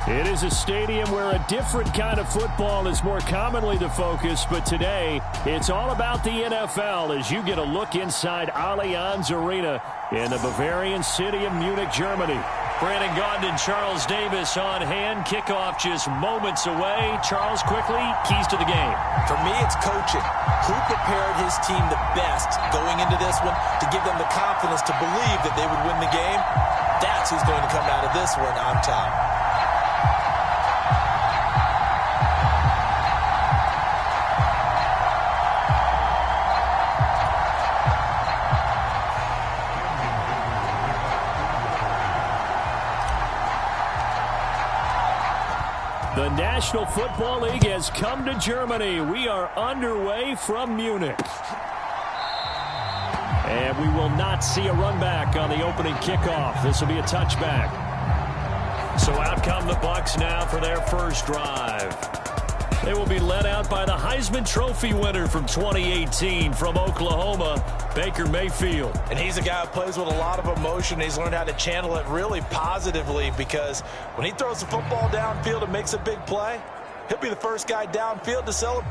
It is a stadium where a different kind of football is more commonly the focus, but today it's all about the NFL as you get a look inside Allianz Arena in the Bavarian city of Munich, Germany. Brandon Gaudin and Charles Davis on hand. Kickoff just moments away. Charles, quickly, keys to the game. For me, it's coaching. Who prepared his team the best going into this one to give them the confidence to believe that they would win the game? That's who's going to come out of this one on top. The National Football League has come to Germany. We are underway from Munich. And we will not see a run back on the opening kickoff. This will be a touchback. So out come the Bucs now for their first drive. They will be led out by the Heisman Trophy winner from 2018 from Oklahoma, Baker Mayfield. And he's a guy who plays with a lot of emotion. He's learned how to channel it really positively because when he throws the football downfield and makes a big play, he'll be the first guy downfield to celebrate.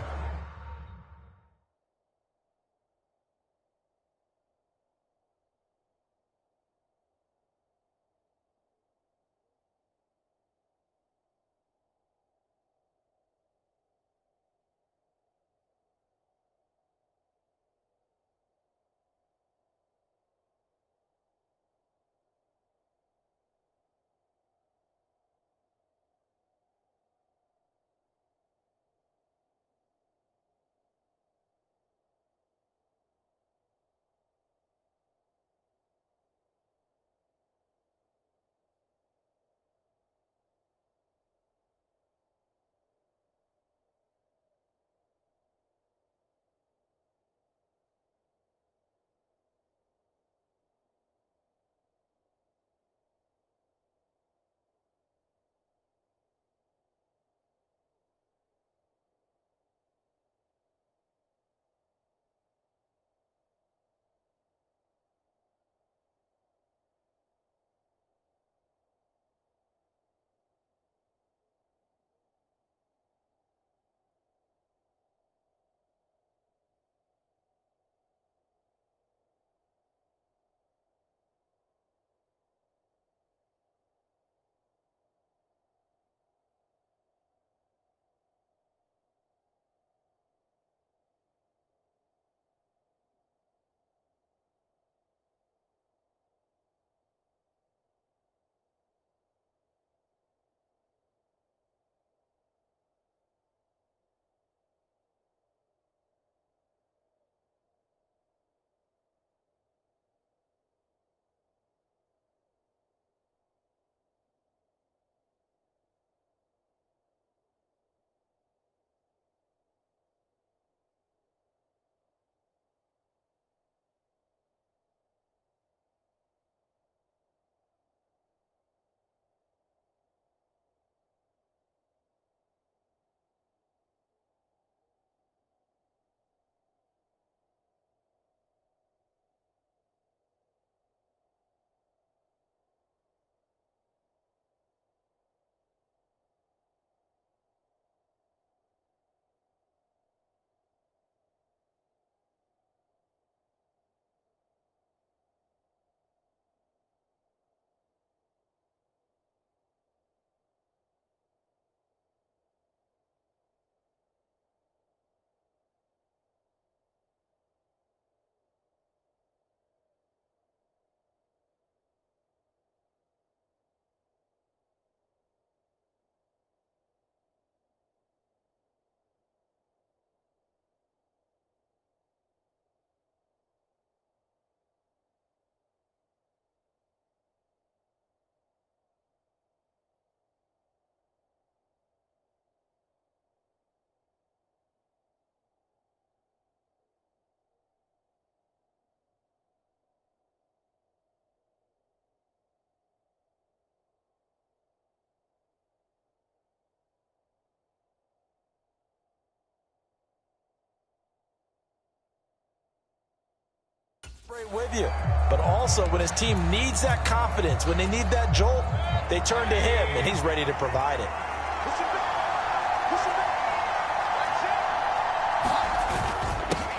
Right with you. But also, when his team needs that confidence, when they need that jolt, they turn to him, and he's ready to provide it.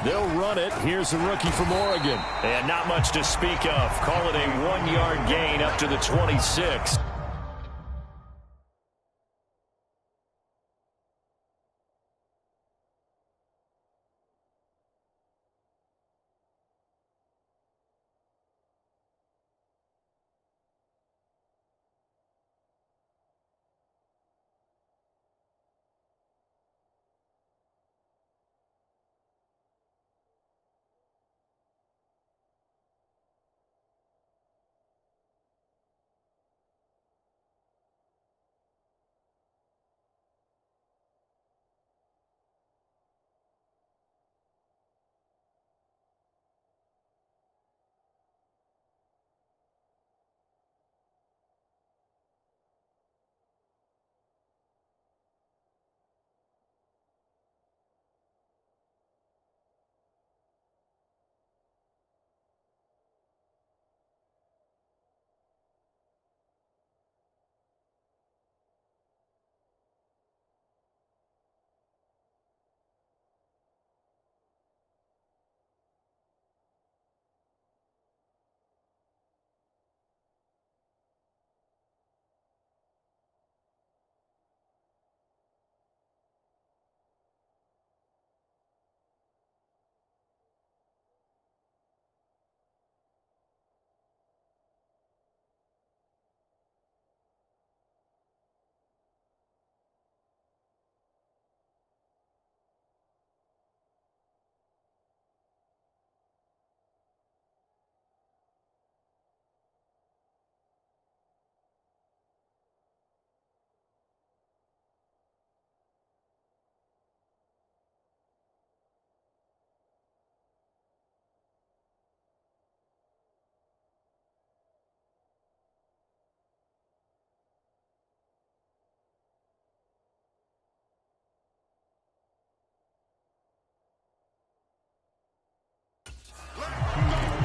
They'll run it. Here's the rookie from Oregon. And not much to speak of. Call it a 1-yard gain up to the 26.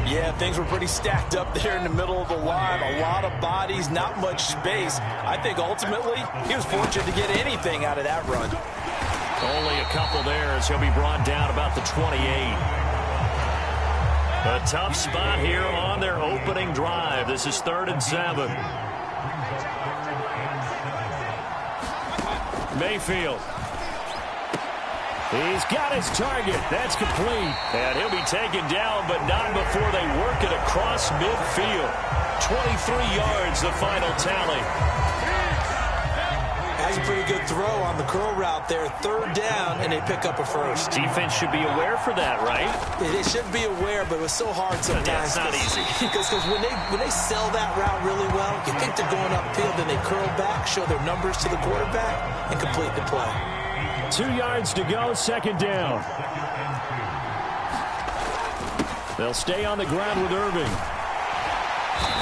Yeah, things were pretty stacked up there in the middle of the line. A lot of bodies, not much space. I think ultimately he was fortunate to get anything out of that run. Only a couple there as he'll be brought down about the 28. A tough spot here on their opening drive. This is 3rd and 7. Mayfield. He's got his target. That's complete. And he'll be taken down, but not before they work it across midfield. 23 yards, the final tally. That's a pretty good throw on the curl route there. 3rd down, and they pick up a first. Defense should be aware for that, right? They should be aware, but it was so hard sometimes. Yeah, it's not easy. Because when they sell that route really well, you think they're going upfield, then they curl back, show their numbers to the quarterback, and complete the play. 2 yards to go, 2nd down. They'll stay on the ground with Irving.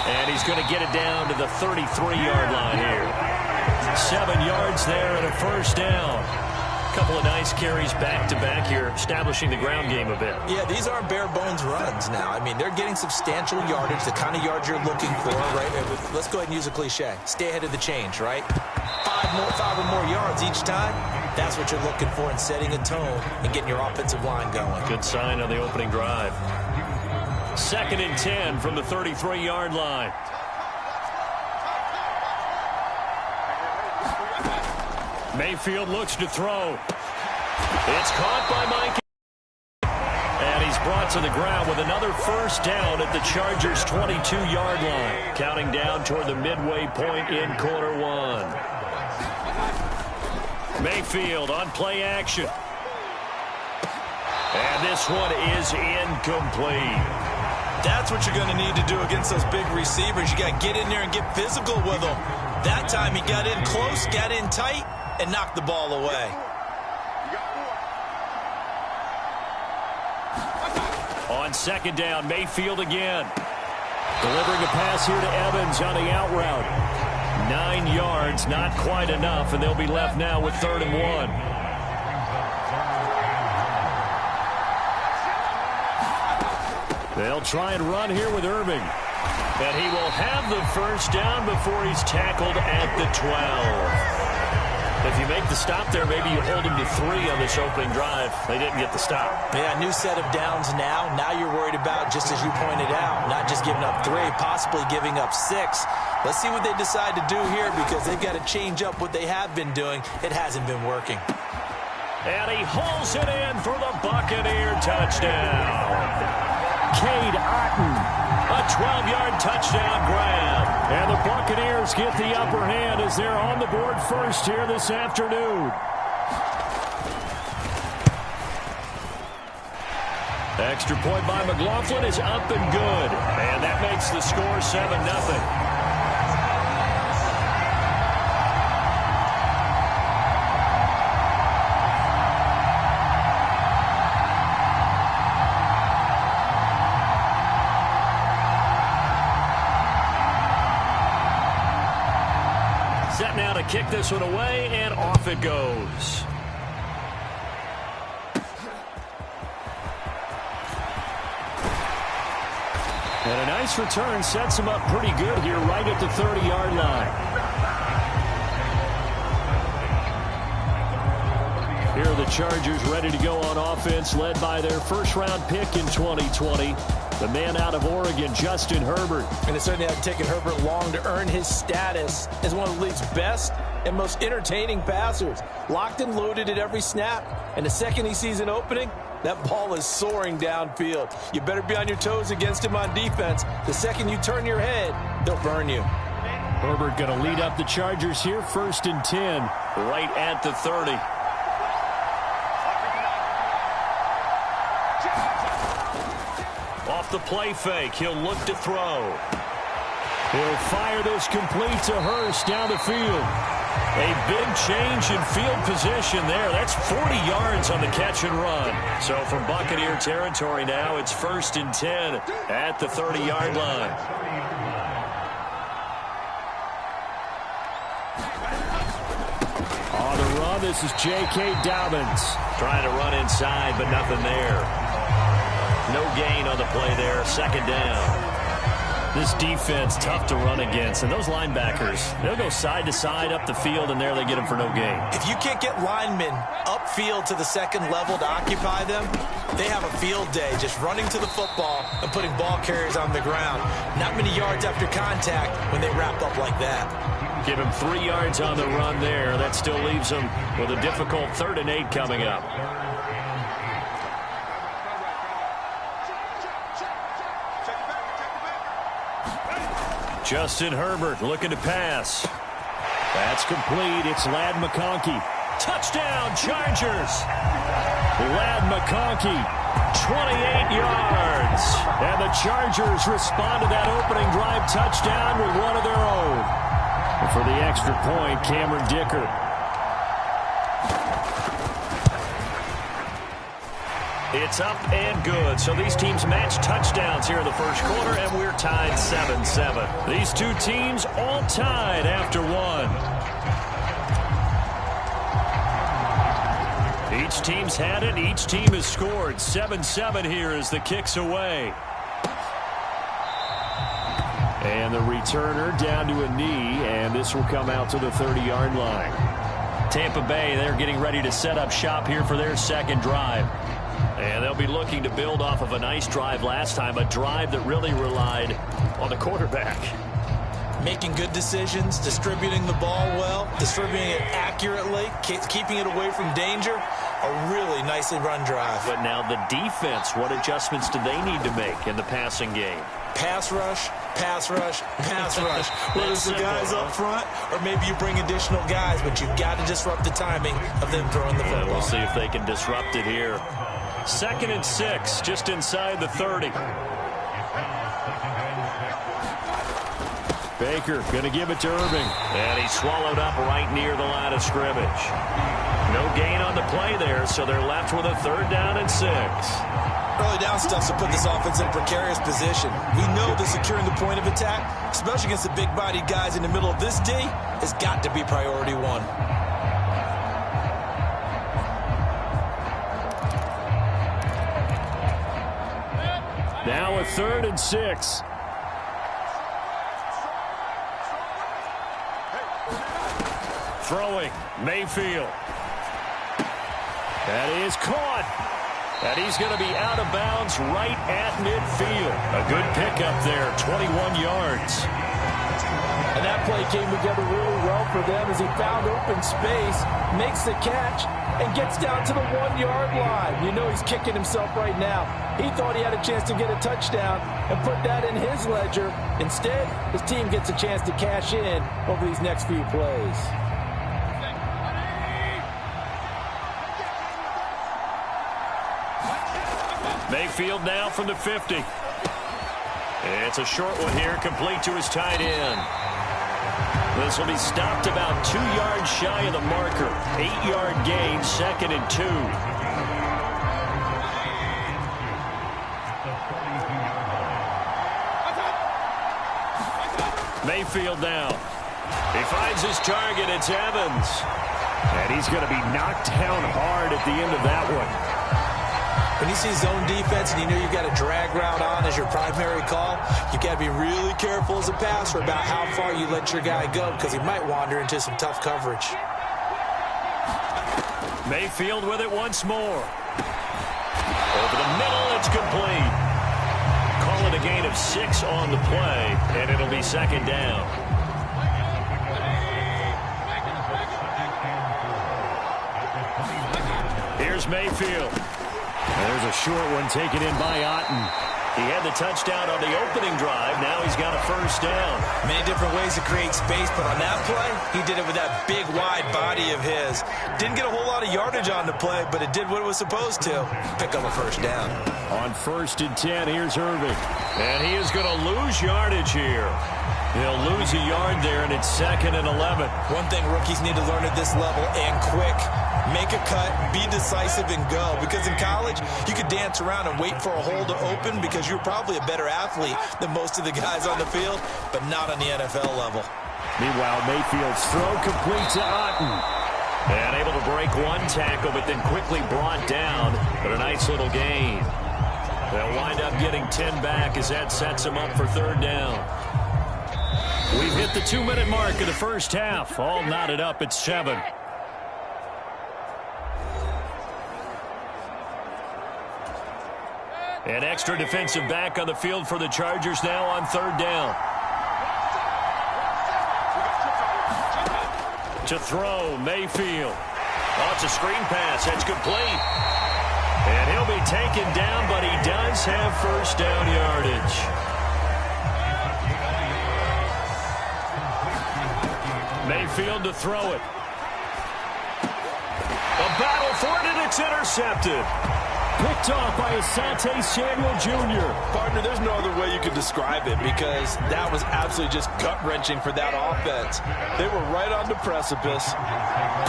And he's going to get it down to the 33-yard line here. 7 yards there and a first down. Couple of nice carries back-to-back here, establishing the ground game a bit. Yeah, these aren't bare-bones runs now. I mean, they're getting substantial yardage, the kind of yards you're looking for, right? Let's go ahead and use a cliche. Stay ahead of the change, right? 5 or more yards each time. That's what you're looking for in setting a tone and getting your offensive line going. Good sign on the opening drive. 2nd and 10 from the 33-yard line. Mayfield looks to throw. It's caught by Mike. And he's brought to the ground with another first down at the Chargers' 22-yard line. Counting down toward the midway point in quarter 1. Mayfield on play action. And this one is incomplete. That's what you're going to need to do against those big receivers. You got to get in there and get physical with them. That time he got in close, got in tight, and knocked the ball away. On 2nd down, Mayfield again. Delivering a pass here to Evans on the out route. 9 yards, not quite enough, and they'll be left now with 3rd and 1. They'll try and run here with Irving. And he will have the first down before he's tackled at the 12. If you make the stop there, maybe you hold him to 3 on this opening drive. They didn't get the stop. Yeah, new set of downs now. Now you're worried about, just as you pointed out, not just giving up 3, possibly giving up 6. Let's see what they decide to do here, because they've got to change up what they have been doing. It hasn't been working. And he hauls it in for the Buccaneer touchdown. Cade Otton. A 12-yard touchdown grab. And the Buccaneers get the upper hand as they're on the board first here this afternoon. Extra point by McLaughlin is up and good. And that makes the score 7-0. Now to kick this one away, and off it goes. And a nice return sets him up pretty good here right at the 30-yard line. Here are the Chargers ready to go on offense, led by their first-round pick in 2020. The man out of Oregon, Justin Herbert. And it certainly hasn't taken Herbert long to earn his status as one of the league's best and most entertaining passers. Locked and loaded at every snap. And the second he sees an opening, that ball is soaring downfield. You better be on your toes against him on defense. The second you turn your head, they'll burn you. Herbert going to lead up the Chargers here, 1st and 10, right at the 30. Off the play fake, he'll look to throw. He'll fire this complete to Hurst down the field. A big change in field position there. That's 40 yards on the catch and run. So from Buccaneer territory now, it's 1st and 10 at the 30-yard line. On the run, this is J.K. Dobbins. Trying to run inside, but nothing there. No gain on the play there, 2nd down. This defense, tough to run against. And those linebackers, they'll go side to side up the field, and there they get them for no gain. If you can't get linemen upfield to the 2nd level to occupy them, they have a field day just running to the football and putting ball carriers on the ground. Not many yards after contact when they wrap up like that. Give him 3 yards on the run there. That still leaves him with a difficult 3rd and 8 coming up. Justin Herbert looking to pass. That's complete. It's Ladd McConkey. Touchdown, Chargers. Ladd McConkey, 28 yards. And the Chargers respond to that opening drive touchdown with one of their own. And for the extra point, Cameron Dicker. It's up and good. So these teams match touchdowns here in the first quarter, and we're tied 7-7. These two teams all tied after one. Each team's had it. Each team has scored. 7-7 here as the kick's away. And the returner down to a knee, and this will come out to the 30-yard line. Tampa Bay, they're getting ready to set up shop here for their second drive. And they'll be looking to build off of a nice drive last time, a drive that really relied on the quarterback. Making good decisions, distributing the ball well, distributing it accurately, keeping it away from danger. A really nicely run drive. But now the defense, what adjustments do they need to make in the passing game? Pass rush, pass rush, pass rush. Whether it's the guys up front or maybe you bring additional guys, but you've got to disrupt the timing of them throwing the football. We'll see if they can disrupt it here. 2nd and 6, just inside the 30. Baker going to give it to Irving. And he's swallowed up right near the line of scrimmage. No gain on the play there, so they're left with a 3rd down and 6. Early down stuff to put this offense in a precarious position. We know that securing the point of attack, especially against the big-bodied guys in the middle of this D, has got to be priority one. Now a 3rd and 6. Throwing, Mayfield. That is caught. And he's going to be out of bounds right at midfield. A good pickup there, 21 yards. And that play came together really well for them as he found open space, makes the catch, and gets down to the 1-yard line. You know he's kicking himself right now. He thought he had a chance to get a touchdown and put that in his ledger. Instead, his team gets a chance to cash in over these next few plays. Mayfield now from the 50. It's a short one here, complete to his tight end. This will be stopped about 2 yards shy of the marker. 8-yard gain, 2nd and 2. Mayfield now. He finds his target. It's Evans. And he's going to be knocked down hard at the end of that one. When you see zone defense and you know you've got a drag route on as your primary call, you've got to be really careful as a passer about how far you let your guy go because he might wander into some tough coverage. Mayfield with it once more. Over the middle, it's complete. Call it a gain of 6 on the play, and it'll be 2nd down. Here's Mayfield. There's a short one taken in by Otten. He had the touchdown on the opening drive. Now he's got a 1st down. Many different ways to create space, but on that play, he did it with that big, wide body of his. Didn't get a whole lot of yardage on the play, but it did what it was supposed to. Pick up a 1st down. On 1st and 10, here's Irving. And he is going to lose yardage here. He'll lose a yard there, and it's 2nd and 11. One thing rookies need to learn at this level, and quick. Make a cut, be decisive, and go. Because in college, you could dance around and wait for a hole to open because you're probably a better athlete than most of the guys on the field, but not on the NFL level. Meanwhile, Mayfield's throw complete to Otten. And able to break one tackle, but then quickly brought down. But a nice little gain. They'll wind up getting 10 back as that sets them up for 3rd down. We've hit the 2-minute mark of the first half. All knotted up at 7. An extra defensive back on the field for the Chargers now on 3rd down. To throw, Mayfield. Oh, it's a screen pass. That's complete. And he'll be taken down, but he does have 1st down yardage. Mayfield to throw it. A battle for it, and it's intercepted. Picked off by Asante Samuel Jr. Partner, there's no other way you could describe it because that was absolutely just gut-wrenching for that offense. They were right on the precipice.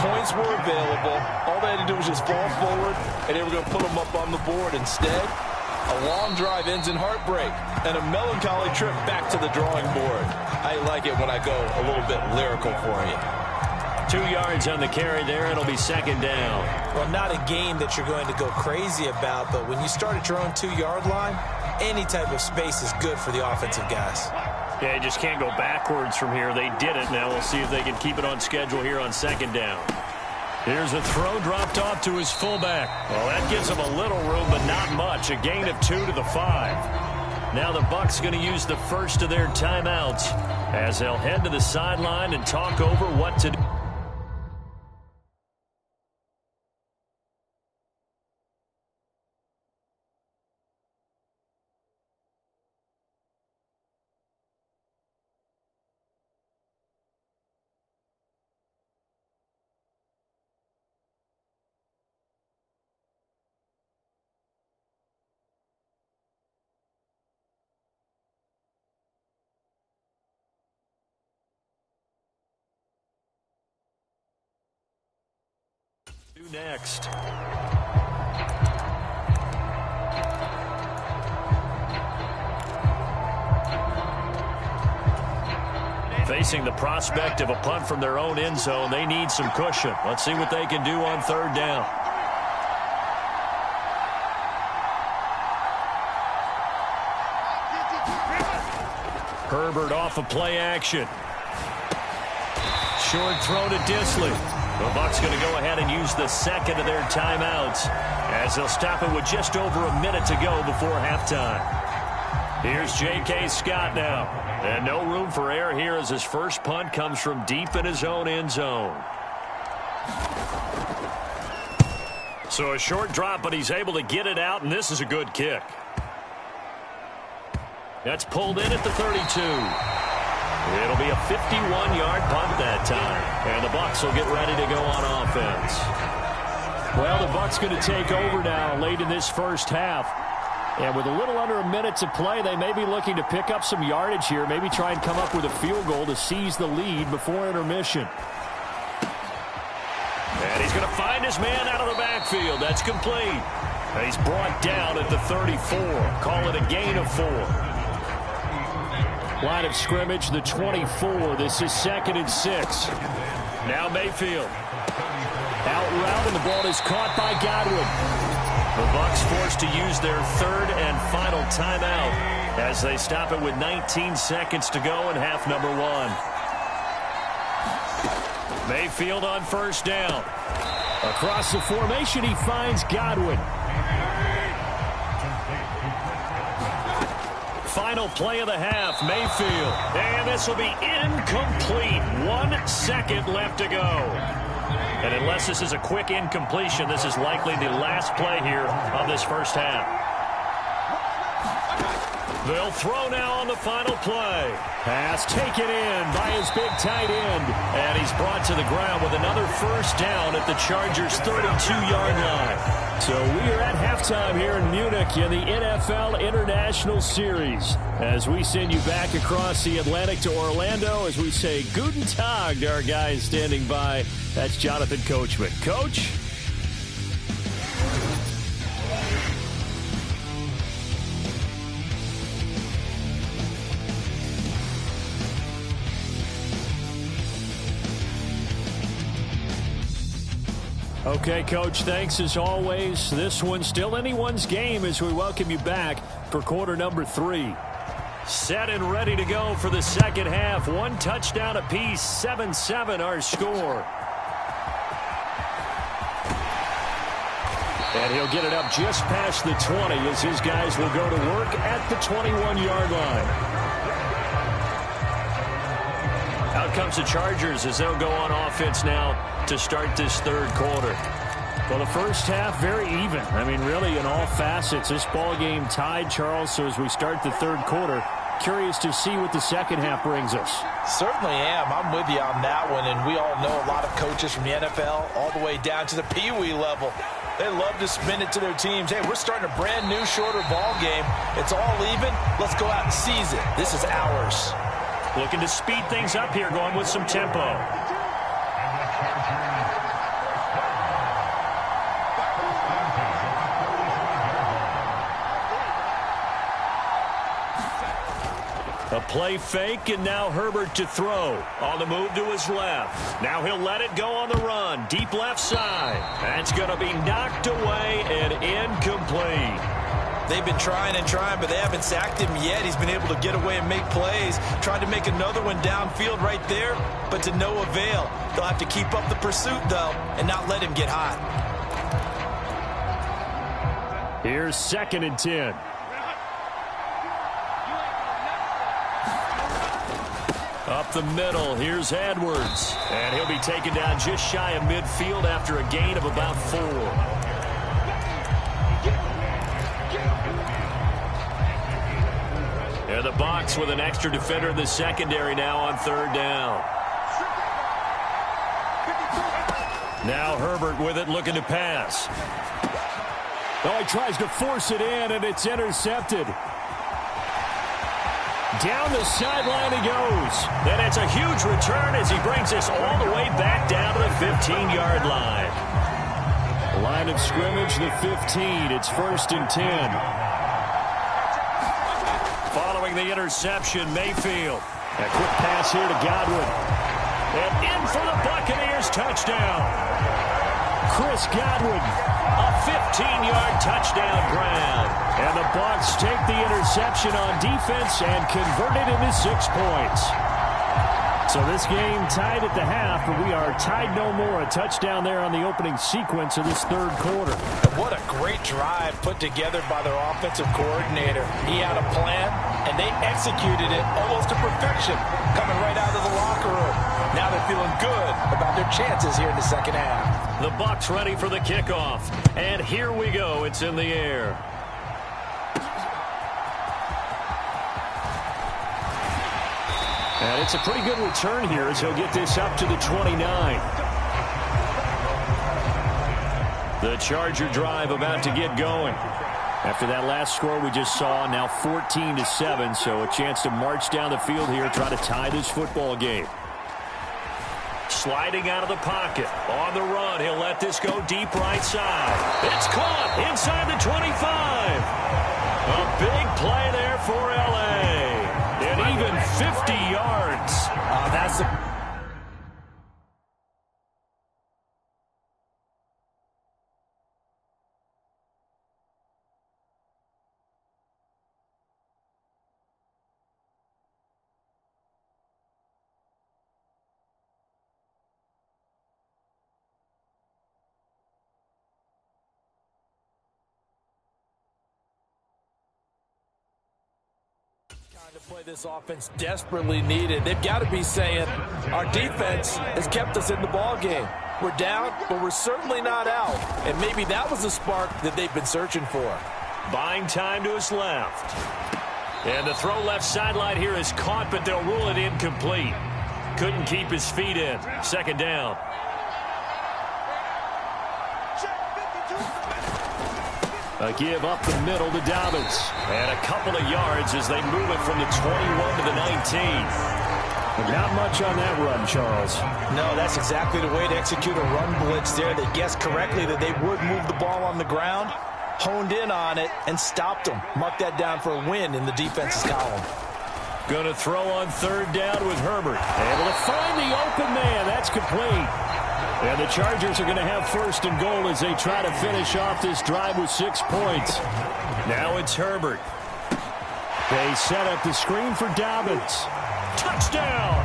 Points were available. All they had to do was just fall forward, and they were going to put them up on the board. Instead, a long drive ends in heartbreak and a melancholy trip back to the drawing board. I like it when I go a little bit lyrical for you. 2 yards on the carry there. It'll be 2nd down. Well, not a game that you're going to go crazy about, but when you start at your own 2-yard line, any type of space is good for the offensive guys. Yeah, you just can't go backwards from here. They did it. Now we'll see if they can keep it on schedule here on 2nd down. Here's a throw dropped off to his fullback. Well, that gives him a little room, but not much. A gain of 2 to the 5. Now the Bucs going to use the first of their timeouts as they'll head to the sideline and talk over what to do. Next. Facing the prospect of a punt from their own end zone, they need some cushion. Let's see what they can do on 3rd down. Herbert off of play action. Short throw to Disley. The Bucs going to go ahead and use the second of their timeouts as they'll stop it with just over a minute to go before halftime. Here's J.K. Scott now. And no room for error here as his first punt comes from deep in his own end zone. So a short drop, but he's able to get it out, and this is a good kick. That's pulled in at the 32. It'll be a 51-yard punt that time, and the Bucs will get ready to go on offense. Well, the Bucs going to take over now late in this first half. And with a little under a minute to play, they may be looking to pick up some yardage here, maybe try and come up with a field goal to seize the lead before intermission. And he's going to find his man out of the backfield. That's complete. And he's brought down at the 34. Call it a gain of 4. Line of scrimmage, the 24. This is 2nd and 6. Now Mayfield. Out route, and the ball is caught by Godwin. The Bucs forced to use their third and final timeout as they stop it with 19 seconds to go in half number 1. Mayfield on first down. Across the formation, he finds Godwin. Final play of the half, Mayfield. And this will be incomplete. 1 second left to go. And unless this is a quick incompletion, this is likely the last play here of this first half. They'll throw now on the final play. Pass taken in by his big tight end. And he's brought to the ground with another first down at the Chargers' 32-yard line. So we are at halftime here in Munich in the NFL International Series. As we send you back across the Atlantic to Orlando, as we say Guten Tag to our guys standing by. That's Jonathan Coachman. Coach? Okay, Coach, thanks as always. This one's still anyone's game as we welcome you back for quarter number 3. Set and ready to go for the second half. 1 touchdown apiece, 7-7 our score. And he'll get it up just past the 20 as his guys will go to work at the 21-yard line. Out comes the Chargers as they'll go on offense now to start this third quarter. Well, the first half, very even. I mean, really, in all facets, this ball game tied, Charles. So as we start the third quarter, curious to see what the second half brings us. Certainly am. I'm with you on that one. And we all know a lot of coaches from the NFL all the way down to the Pee-wee level. They love to spin it to their teams. Hey, we're starting a brand new, shorter ball game. It's all even. Let's go out and seize it. This is ours. Looking to speed things up here, going with some tempo. A play fake, and now Herbert to throw. On the move to his left. Now he'll let it go on the run. Deep left side. That's going to be knocked away and incomplete. They've been trying and trying, but they haven't sacked him yet. He's been able to get away and make plays. Tried to make another one downfield right there, but to no avail. They'll have to keep up the pursuit, though, and not let him get hot. Here's 2nd and 10. Up the middle, here's Edwards. And he'll be taken down just shy of midfield after a gain of about 4. And the Bucs with an extra defender in the secondary now on third down. Now Herbert with it, looking to pass. Oh, he tries to force it in, and it's intercepted. Down the sideline he goes. And it's a huge return as he brings this all the way back down to the 15-yard line. Line of scrimmage, the 15. It's 1st and 10. Following the interception, Mayfield. A quick pass here to Godwin. And in for the Buccaneers touchdown. Chris Godwin. A 15-yard touchdown grab. And the Bucs take the interception on defense and convert it into 6 points. So this game tied at the half, but we are tied no more. A touchdown there on the opening sequence of this third quarter. And what a great drive put together by their offensive coordinator. He had a plan, and they executed it almost to perfection, coming right out of the locker room. Now they're feeling good about their chances here in the second half. The Bucs ready for the kickoff. And here we go. It's in the air. And it's a pretty good return here as he'll get this up to the 29. The Charger drive about to get going. After that last score we just saw, now 14-7, so a chance to march down the field here, try to tie this football game. Sliding out of the pocket. On the run, he'll let this go deep right side. It's caught inside the 25. A big play there for L.A. And even 50 yards. That's the... to play this offense desperately needed. They've got to be saying, our defense has kept us in the ball game. We're down, but we're certainly not out. And maybe that was the spark that they've been searching for. Buying time to his left. And the throw left sideline here is caught, but they'll rule it incomplete. Couldn't keep his feet in. Second down. A give up the middle to Dobbins. And a couple of yards as they move it from the 21 to the 19. But not much on that run, Charles. No, that's exactly the way to execute a run blitz there. They guessed correctly that they would move the ball on the ground, honed in on it, and stopped them. Mark that down for a win in the defense's column. Going to throw on third down with Herbert. Able to find the open man. That's complete. And the Chargers are going to have first and goal as they try to finish off this drive with 6 points. Now it's Herbert. They set up the screen for Dobbins. Touchdown!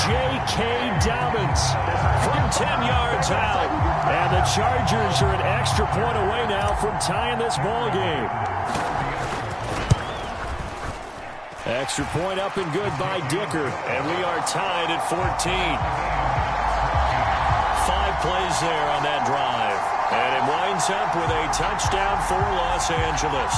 J.K. Dobbins from 10 yards out. And the Chargers are an extra point away now from tying this ball game. Extra point up and good by Dicker. And we are tied at 14. 5 plays there on that drive. And it winds up with a touchdown for Los Angeles.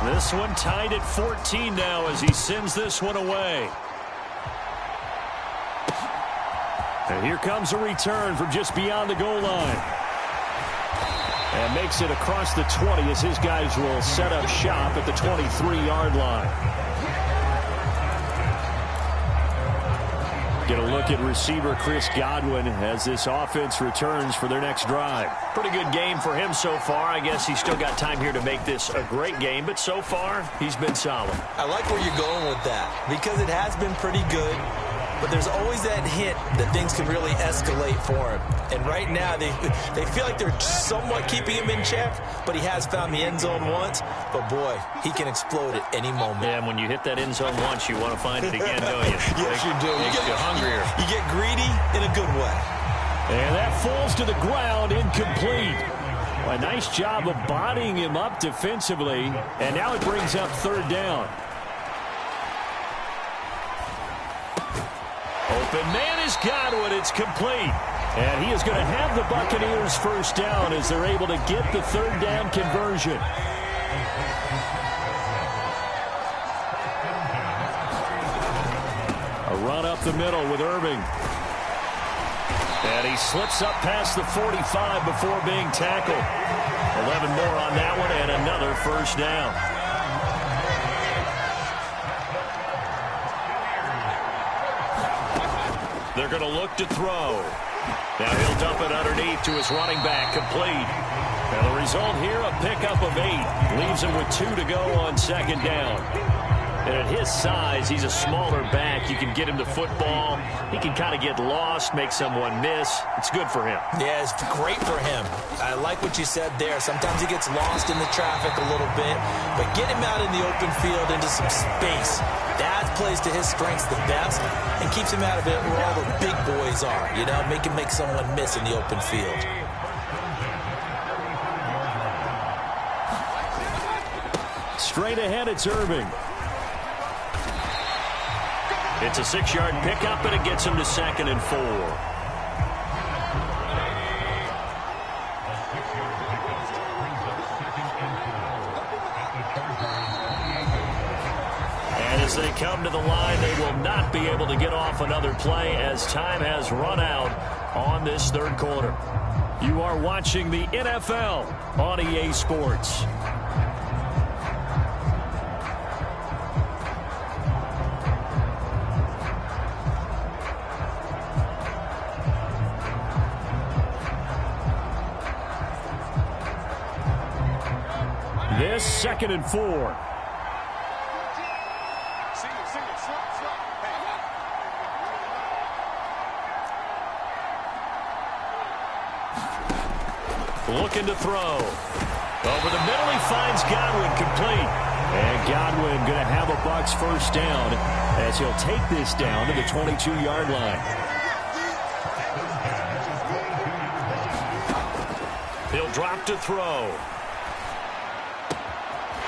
This one tied at 14 now as he sends this one away. And here comes a return from just beyond the goal line. And makes it across the 20 as his guys will set up shop at the 23-yard line. Get a look at receiver Chris Godwin as this offense returns for their next drive. Pretty good game for him so far. I guess he's still got time here to make this a great game, but so far he's been solid. I like where you're going with that because it has been pretty good, but there's always that hint that things can really escalate for him. And right now they feel like they're somewhat keeping him in check, but he has found the end zone once. But boy, he can explode at any moment. Yeah, and when you hit that end zone once, you want to find it again, don't you? Yes, you do. Makes you hungrier. You get greedy in a good way. And that falls to the ground, incomplete. Well, a nice job of bodying him up defensively, and now it brings up third down. Open man is Godwin. It's complete. And he is going to have the Buccaneers first down as they're able to get the third down conversion. A run up the middle with Irving. And he slips up past the 45 before being tackled. 11 more on that one and another first down. They're going to look to throw. Now he'll dump it underneath to his running back, complete. And the result here, a pickup of 8. Leaves him with 2 to go on second down. And at his size, he's a smaller back. You can get him the football. He can kind of get lost, make someone miss. It's good for him. Yeah, it's great for him. I like what you said there. Sometimes he gets lost in the traffic a little bit, but get him out in the open field into some space. That plays to his strengths the best and keeps him out of it where all the big boys are. You know, make him make someone miss in the open field. Straight ahead, it's Irving. It's a 6-yard pickup, and it gets him to 2nd and 4. And as they come to the line, they will not be able to get off another play as time has run out on this third quarter. You are watching the NFL on EA Sports. This 2nd and 4. Looking to throw. Over the middle, he finds Godwin complete. And Godwin going to have a Bucs first down as he'll take this down to the 22-yard line. He'll drop to throw.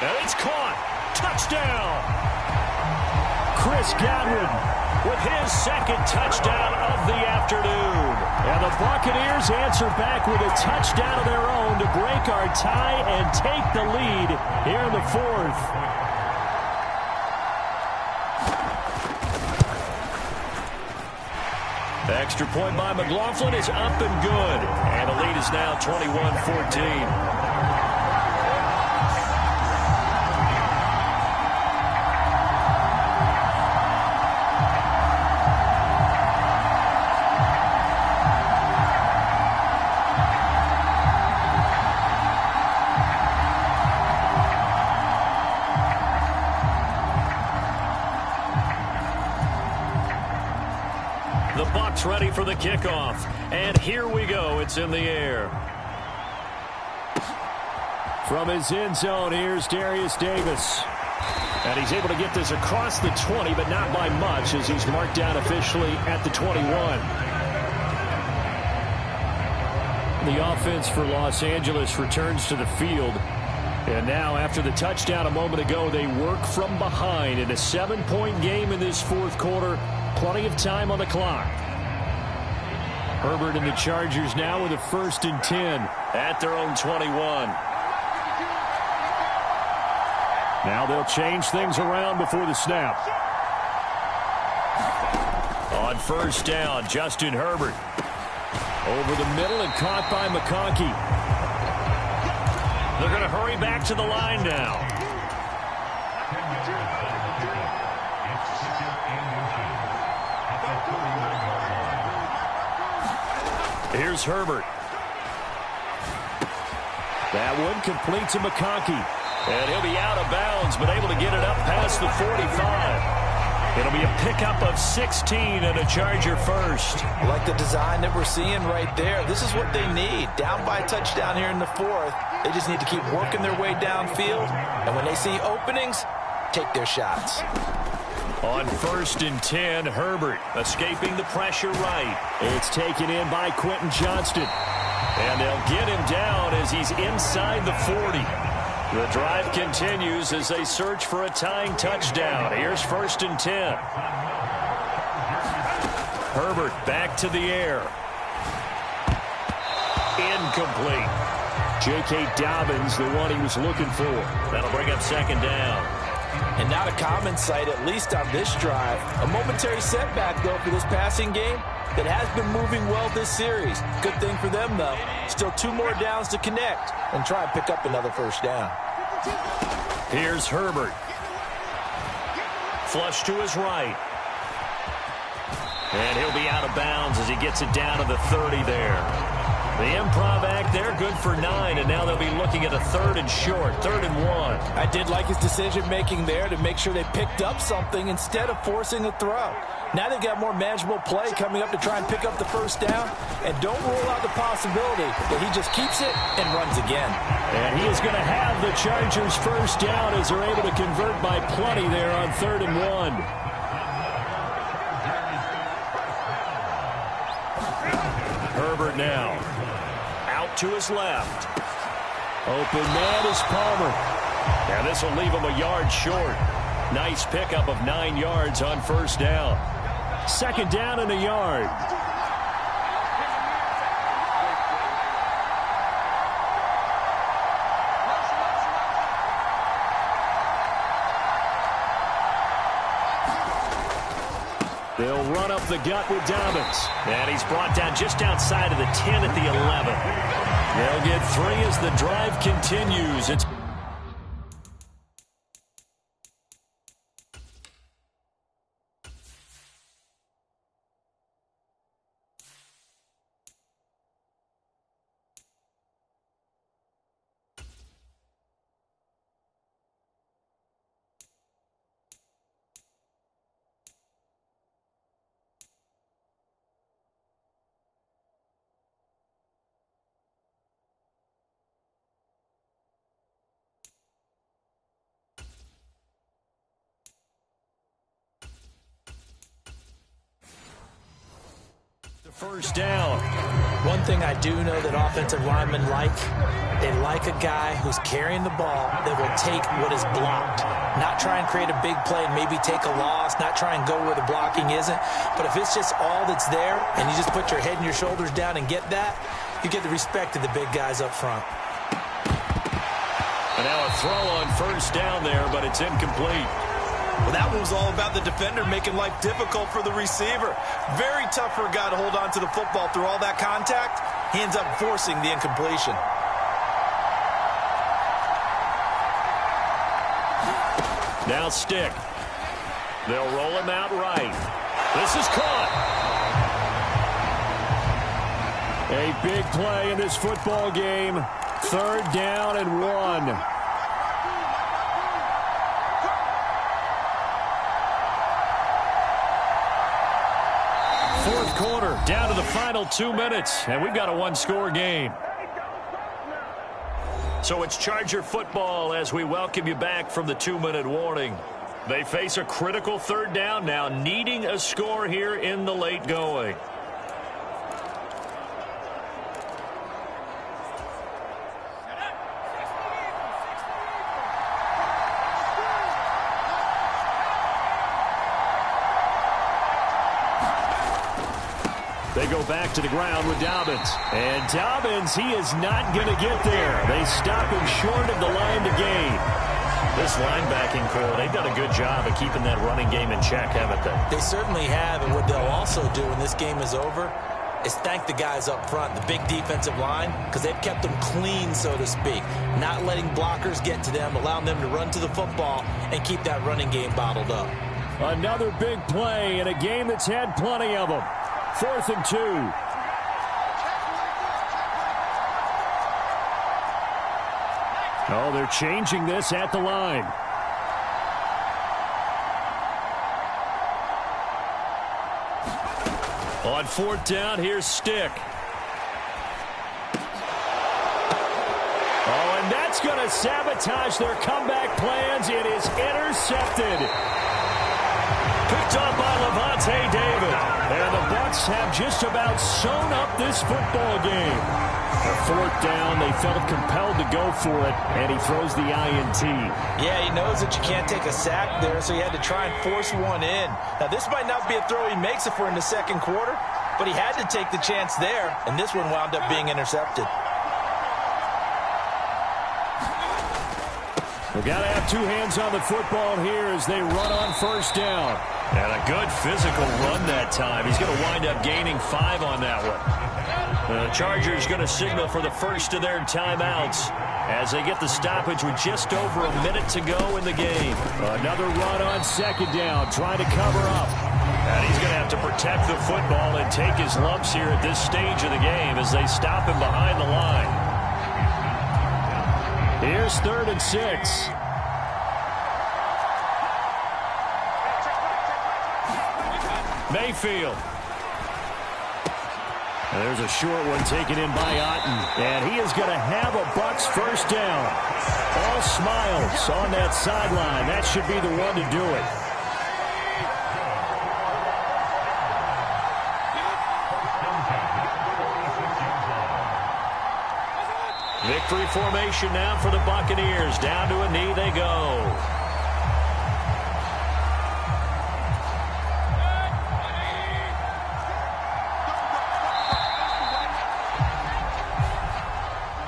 And it's caught. Touchdown. Chris Godwin with his 2nd touchdown of the afternoon. And the Buccaneers answer back with a touchdown of their own to break our tie and take the lead here in the 4th. The extra point by McLaughlin is up and good. And the lead is now 21-14. Ready for the kickoff. And here we go. It's in the air. From his end zone, here's Darius Davis. And he's able to get this across the 20, but not by much as he's marked down officially at the 21. The offense for Los Angeles returns to the field. And now, after the touchdown a moment ago, they work from behind in a 7-point game in this 4th quarter. Plenty of time on the clock. Herbert and the Chargers now with a 1st and 10 at their own 21. Now they'll change things around before the snap. On 1st down, Justin Herbert. Over the middle and caught by McConkey. They're going to hurry back to the line now. Here's Herbert. That one complete to McConkey. And he'll be out of bounds, but able to get it up past the 45. It'll be a pickup of 16 and a Charger first. I like the design that we're seeing right there. This is what they need. Down by a touchdown here in the 4th. They just need to keep working their way downfield. And when they see openings, take their shots. On 1st and 10, Herbert escaping the pressure right. It's taken in by Quentin Johnston. And they'll get him down as he's inside the 40. The drive continues as they search for a tying touchdown. Here's 1st and 10. Herbert back to the air. Incomplete. J.K. Dobbins, the one he was looking for. That'll bring up 2nd down. And not a common sight, at least on this drive. A momentary setback, though, for this passing game that has been moving well this series. Good thing for them, though. Still 2 more downs to connect and try and pick up another 1st down. Here's Herbert. Flush to his right. And he'll be out of bounds as he gets it down to the 30 there. The improv act there, good for 9, and now they'll be looking at a 3rd and short, 3rd and 1. I did like his decision-making there to make sure they picked up something instead of forcing a throw. Now they've got more manageable play coming up to try and pick up the first down, and don't rule out the possibility that he just keeps it and runs again. And he is going to have the Chargers first down as they're able to convert by plenty there on 3rd and 1. Herbert now. Out to his left. Open man is Palmer. Now this will leave him a yard short. Nice pickup of 9 yards on first down. 2nd down and a yard. They'll run up the gut with Dobbins. And he's brought down just outside of the 10 at the 11. They'll get 3 as the drive continues. It's first down. One thing I do know that offensive linemen like, they like a guy who's carrying the ball that will take what is blocked. Not try and create a big play and maybe take a loss, not try and go where the blocking isn't. But if it's just all that's there and you just put your head and your shoulders down and get that, you get the respect of the big guys up front. And now a throw on first down there, but it's incomplete. Well, that one was all about the defender making life difficult for the receiver. Very tough for a guy to hold on to the football through all that contact. He ends up forcing the incompletion. Now stick. They'll roll him out right. This is caught. A big play in this football game. 3rd down and 1. Fourth quarter, down to the final 2 minutes, and we've got a 1-score game. So it's Charger football as we welcome you back from the 2-minute warning. They face a critical 3rd down now, needing a score here in the late going. They go back to the ground with Dobbins. And Dobbins, he is not going to get there. They stop him short of the line to gain. This linebacking core, they've done a good job of keeping that running game in check, haven't they? They certainly have, and what they'll also do when this game is over is thank the guys up front, the big defensive line, because they've kept them clean, so to speak. Not letting blockers get to them, allowing them to run to the football and keep that running game bottled up. Another big play in a game that's had plenty of them. 4th and 2. Oh, they're changing this at the line. On 4th down, here's Stick. Oh, and that's going to sabotage their comeback plans. It is intercepted. Picked up by Levante David. And the Bucs have just about sewn up this football game. A 4th down, they felt compelled to go for it, and he throws the INT. Yeah, he knows that you can't take a sack there, so he had to try and force one in. Now, this might not be a throw he makes if we're in the 2nd quarter, but he had to take the chance there, and this one wound up being intercepted. We've got to have 2 hands on the football here as they run on first down. And a good physical run that time. He's going to wind up gaining 5 on that one. The Chargers going to signal for the first of their timeouts as they get the stoppage with just over a minute to go in the game. Another run on 2nd down, trying to cover up. And he's going to have to protect the football and take his lumps here at this stage of the game as they stop him behind the line. Here's 3rd and 6. Mayfield. And there's a short one taken in by Otten. And he is going to have a Bucs first down. All smiles on that sideline. That should be the one to do it. Victory formation now for the Buccaneers. Down to a knee they go.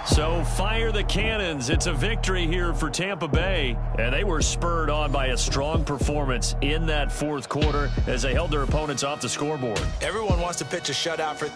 So fire the cannons. It's a victory here for Tampa Bay. And they were spurred on by a strong performance in that 4th quarter as they held their opponents off the scoreboard. Everyone wants to pitch a shutout for...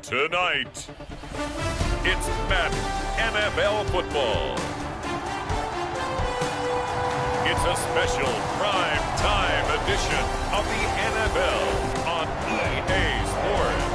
Tonight, it's Madden NFL football. It's a special prime time edition of the NFL on EA Sports.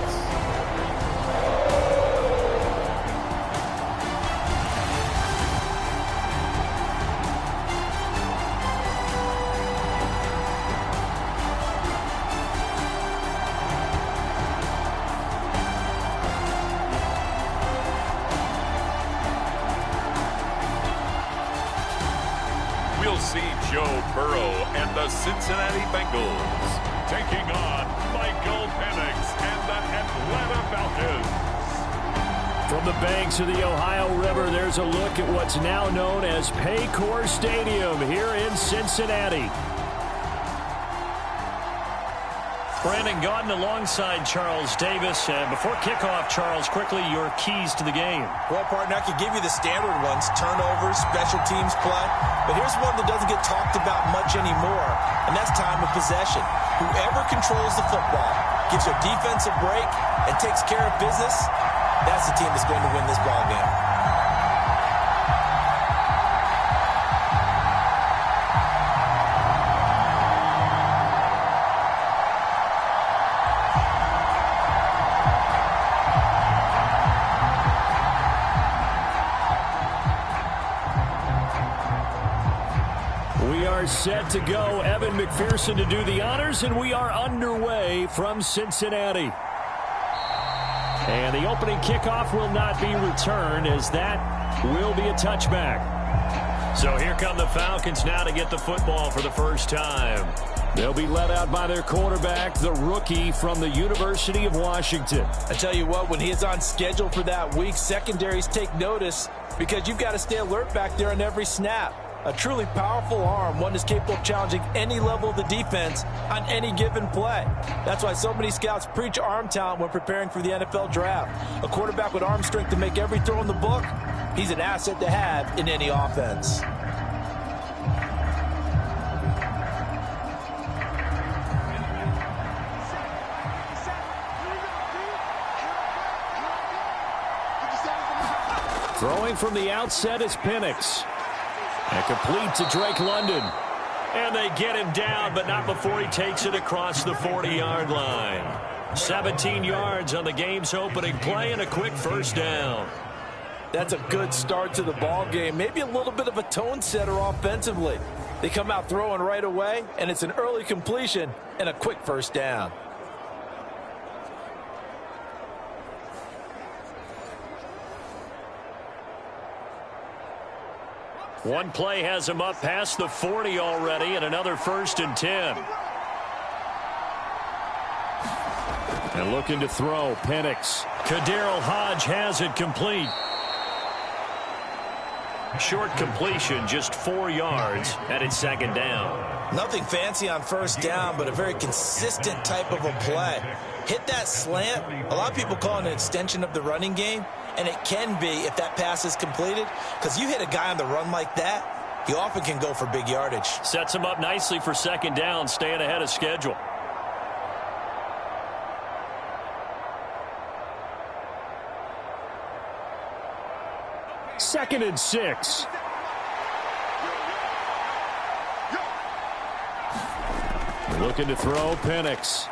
We'll see Joe Burrow and the Cincinnati Bengals taking on Michael Penix and the Atlanta Falcons. From the banks of the Ohio River, there's a look at what's now known as Paycor Stadium here in Cincinnati. Brandon Gaudin alongside Charles Davis. Before kickoff, Charles, quickly your keys to the game. Well, partner, I could give you the standard ones, turnovers, special teams play. But here's one that doesn't get talked about much anymore, and that's time of possession. Whoever controls the football, gives their defense a break, and takes care of business, that's the team that's going to win this ball game. Set to go. Evan McPherson to do the honors, and we are underway from Cincinnati. And the opening kickoff will not be returned, as that will be a touchback. So here come the Falcons now to get the football for the first time. They'll be led out by their quarterback, the rookie from the University of Washington. I tell you what, when he is on schedule for that week, secondaries take notice because you've got to stay alert back there on every snap. A truly powerful arm, one that's capable of challenging any level of the defense on any given play. That's why so many scouts preach arm talent when preparing for the NFL draft. A quarterback with arm strength to make every throw in the book, he's an asset to have in any offense. Throwing from the outset is Penix. And complete to Drake London. And they get him down, but not before he takes it across the 40-yard line. 17 yards on the game's opening play and a quick first down. That's a good start to the ball game. Maybe a little bit of a tone setter offensively. They come out throwing right away, and it's an early completion and a quick first down. One play has him up past the 40 already, and another 1st and 10. And looking to throw, Penix. Kadarrell Hodge has it complete. Short completion, just 4 yards, and it's 2nd down. Nothing fancy on first down, but a very consistent type of a play. Hit that slant. A lot of people call it an extension of the running game, and it can be if that pass is completed, because you hit a guy on the run like that, he often can go for big yardage. Sets him up nicely for 2nd down, staying ahead of schedule. Second and 6. Looking to throw, Penix.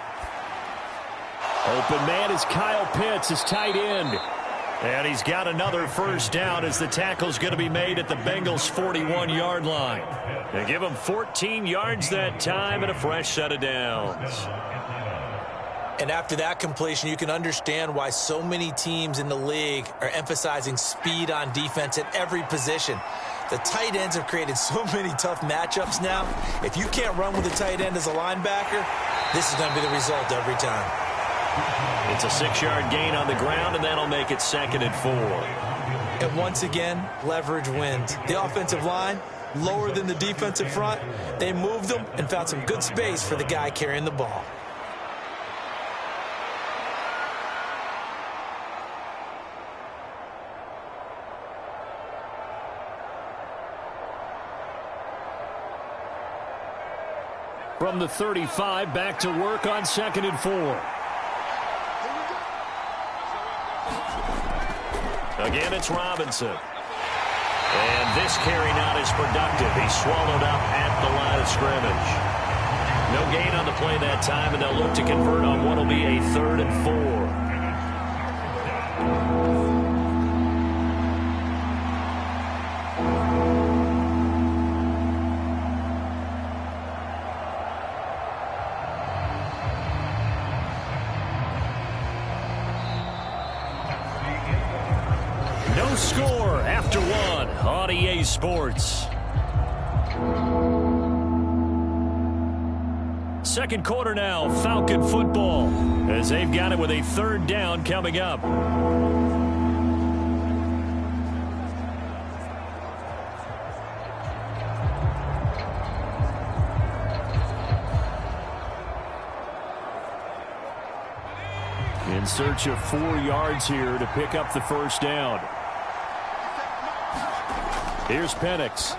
Open man is Kyle Pitts, his tight end. And he's got another first down as the tackle's going to be made at the Bengals' 41-yard line. They give him 14 yards that time and a fresh set of downs. And after that completion, you can understand why so many teams in the league are emphasizing speed on defense at every position. The tight ends have created so many tough matchups now. If you can't run with a tight end as a linebacker, this is going to be the result every time. It's a 6-yard gain on the ground, and that'll make it 2nd and 4. And once again, leverage wins. The offensive line, lower than the defensive front. They moved them and found some good space for the guy carrying the ball. From the 35, back to work on 2nd and 4. Again, it's Robinson. And this carry not as productive. He's swallowed up at the line of scrimmage. No gain on the play that time, and they'll look to convert on what will be a 3rd and 4. No score after 1 on EA Sports. Second quarter now, Falcon football, as they've got it with a 3rd down coming up. In search of 4 yards here to pick up the first down. Here's Penix.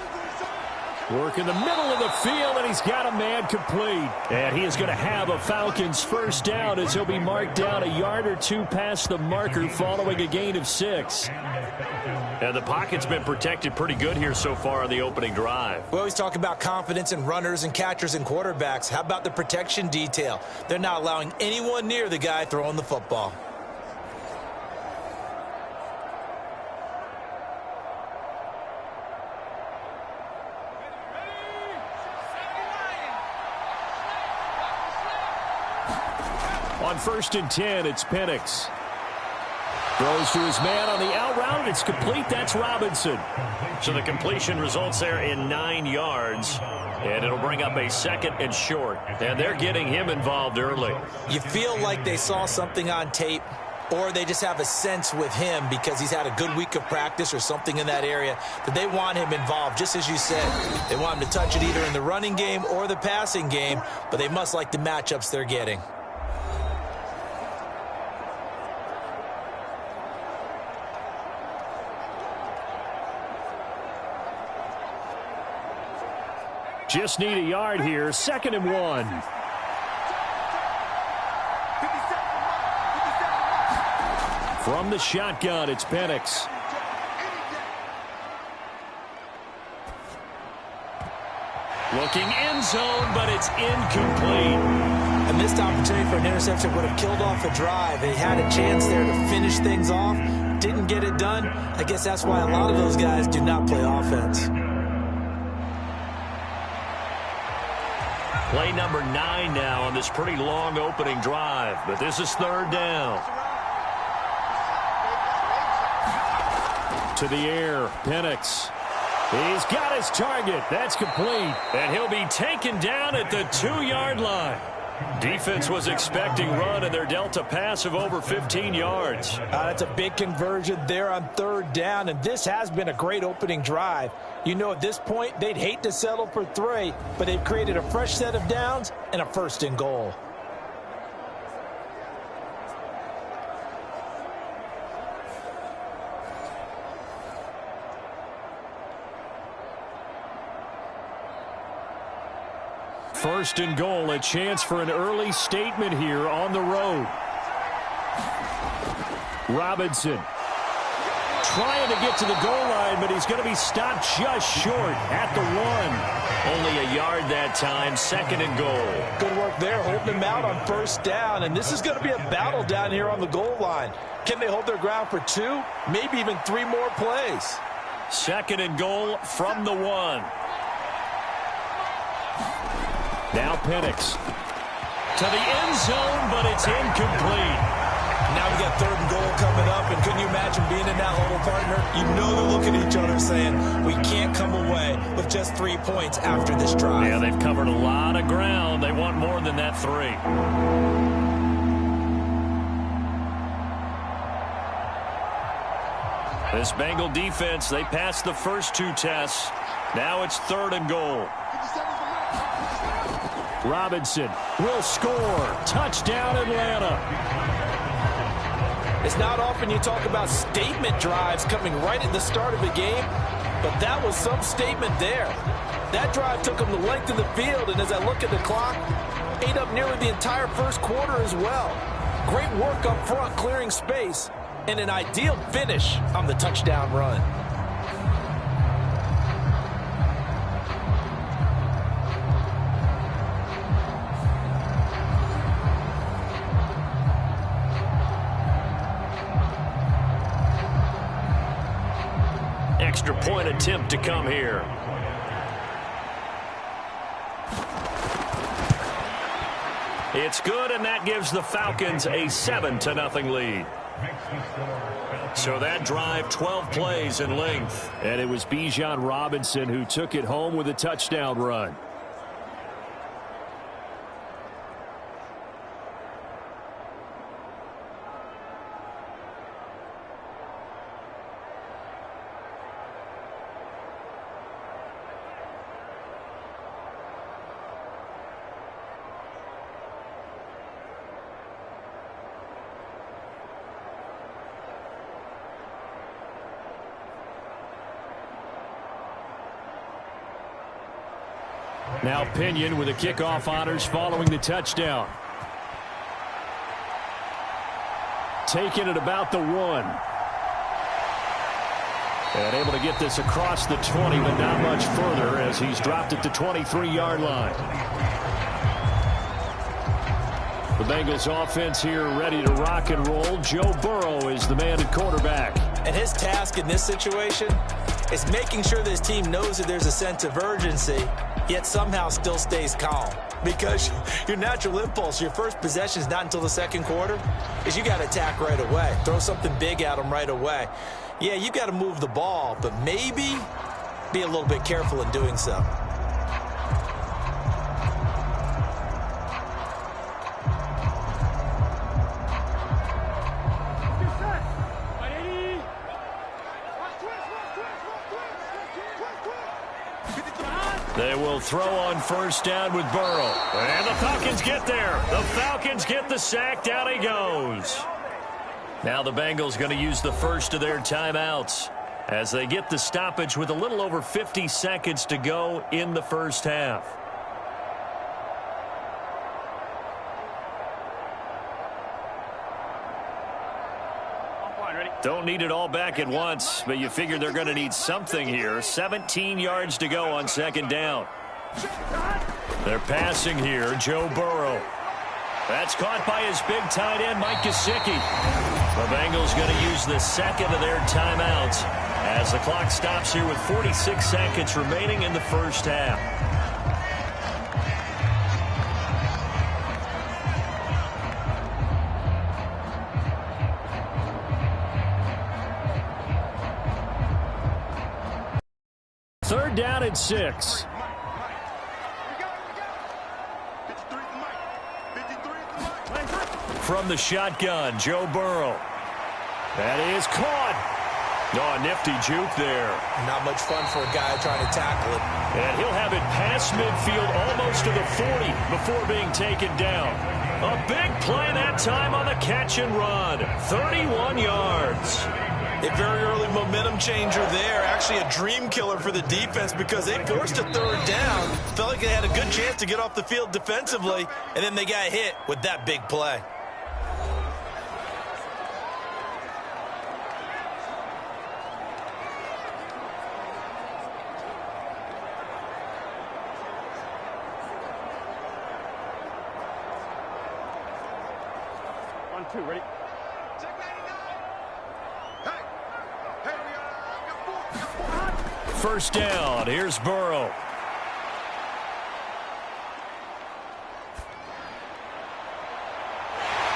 Work in the middle of the field, and he's got a man complete. And he is going to have a Falcons first down as he'll be marked down a yard or 2 past the marker following a gain of 6. And the pocket's been protected pretty good here so far on the opening drive. We always talk about confidence in runners and catchers and quarterbacks. How about the protection detail? They're not allowing anyone near the guy throwing the football. On 1st and 10, it's Penix. Throws to his man on the out route, and it's complete. That's Robinson. So the completion results there in 9 yards. And it'll bring up a 2nd and short. And they're getting him involved early. You feel like they saw something on tape, or they just have a sense with him because he's had a good week of practice or something in that area that they want him involved. Just as you said, they want him to touch it either in the running game or the passing game, but they must like the matchups they're getting. Just need a yard here. 2nd and 1. From the shotgun, it's Penix. Looking end zone, but it's incomplete. A missed opportunity for an interception would have killed off a drive. They had a chance there to finish things off. Didn't get it done. I guess that's why a lot of those guys do not play offense. Play number 9 now on this pretty long opening drive, but this is 3rd down. To the air, Penix. He's got his target. That's complete. And he'll be taken down at the 2-yard line. Defense was expecting run, and they're dealt a pass of over 15 yards. That's a big conversion there on 3rd down, and this has been a great opening drive. You know, at this point, they'd hate to settle for 3, but they've created a fresh set of downs and a 1st and goal. First and goal, a chance for an early statement here on the road. Robinson trying to get to the goal line, but he's going to be stopped just short at the 1. Only a yard that time, 2nd and goal. Good work there, holding him out on 1st down, and this is going to be a battle down here on the goal line. Can they hold their ground for 2, maybe even 3 more plays? 2nd and goal from the 1. Now Penix to the end zone, but it's incomplete. Now we got 3rd and goal coming up, and couldn't you imagine being in that huddle, partner? You know they're looking at each other saying, we can't come away with just 3 points after this drive. Yeah, they've covered a lot of ground. They want more than that 3. This Bengal defense, they passed the first 2 tests. Now it's 3rd and goal. Robinson will score. Touchdown, Atlanta. It's not often you talk about statement drives coming right at the start of a game, but that was some statement there. That drive took them the length of the field, and as I look at the clock, ate up nearly the entire 1st quarter as well. Great work up front, clearing space, and an ideal finish on the touchdown run. Extra point attempt to come here. It's good, and that gives the Falcons a 7-0 lead. So that drive, 12 plays in length. And it was Bijan Robinson who took it home with a touchdown run. Now Pinion with the kickoff honors following the touchdown. Taking it about the 1. And able to get this across the 20, but not much further as he's dropped it to 23-yard line. The Bengals offense here ready to rock and roll. Joe Burrow is the man at quarterback. And his task in this situation is making sure this team knows that there's a sense of urgency yet somehow still stays calm. Because your natural impulse, your first possession is not until the second quarter, is you got to attack right away. Throw something big at them right away. Yeah, you got to move the ball, but maybe be a little bit careful in doing so. They will throw on first down with Burrow. And the Falcons get there. The Falcons get the sack. Down he goes. Now the Bengals going to use the first of their timeouts as they get the stoppage with a little over 50 seconds to go in the first half. Don't need it all back at once, but you figure they're going to need something here. 17 yards to go on second down. They're passing here, Joe Burrow. That's caught by his big tight end, Mike Gesicki. The Bengals going to use the second of their timeouts as the clock stops here with 46 seconds remaining in the first half. Third down and 6. From the shotgun, Joe Burrow. That is caught. Oh, nifty juke there. Not much fun for a guy trying to tackle it. And he'll have it past midfield almost to the 40 before being taken down. A big play that time on the catch and run. 31 yards. A very early momentum changer there. Actually a dream killer for the defense because they forced a third down. Felt like they had a good chance to get off the field defensively, and then they got hit with that big play. On 2, ready? First down. Here's Burrow.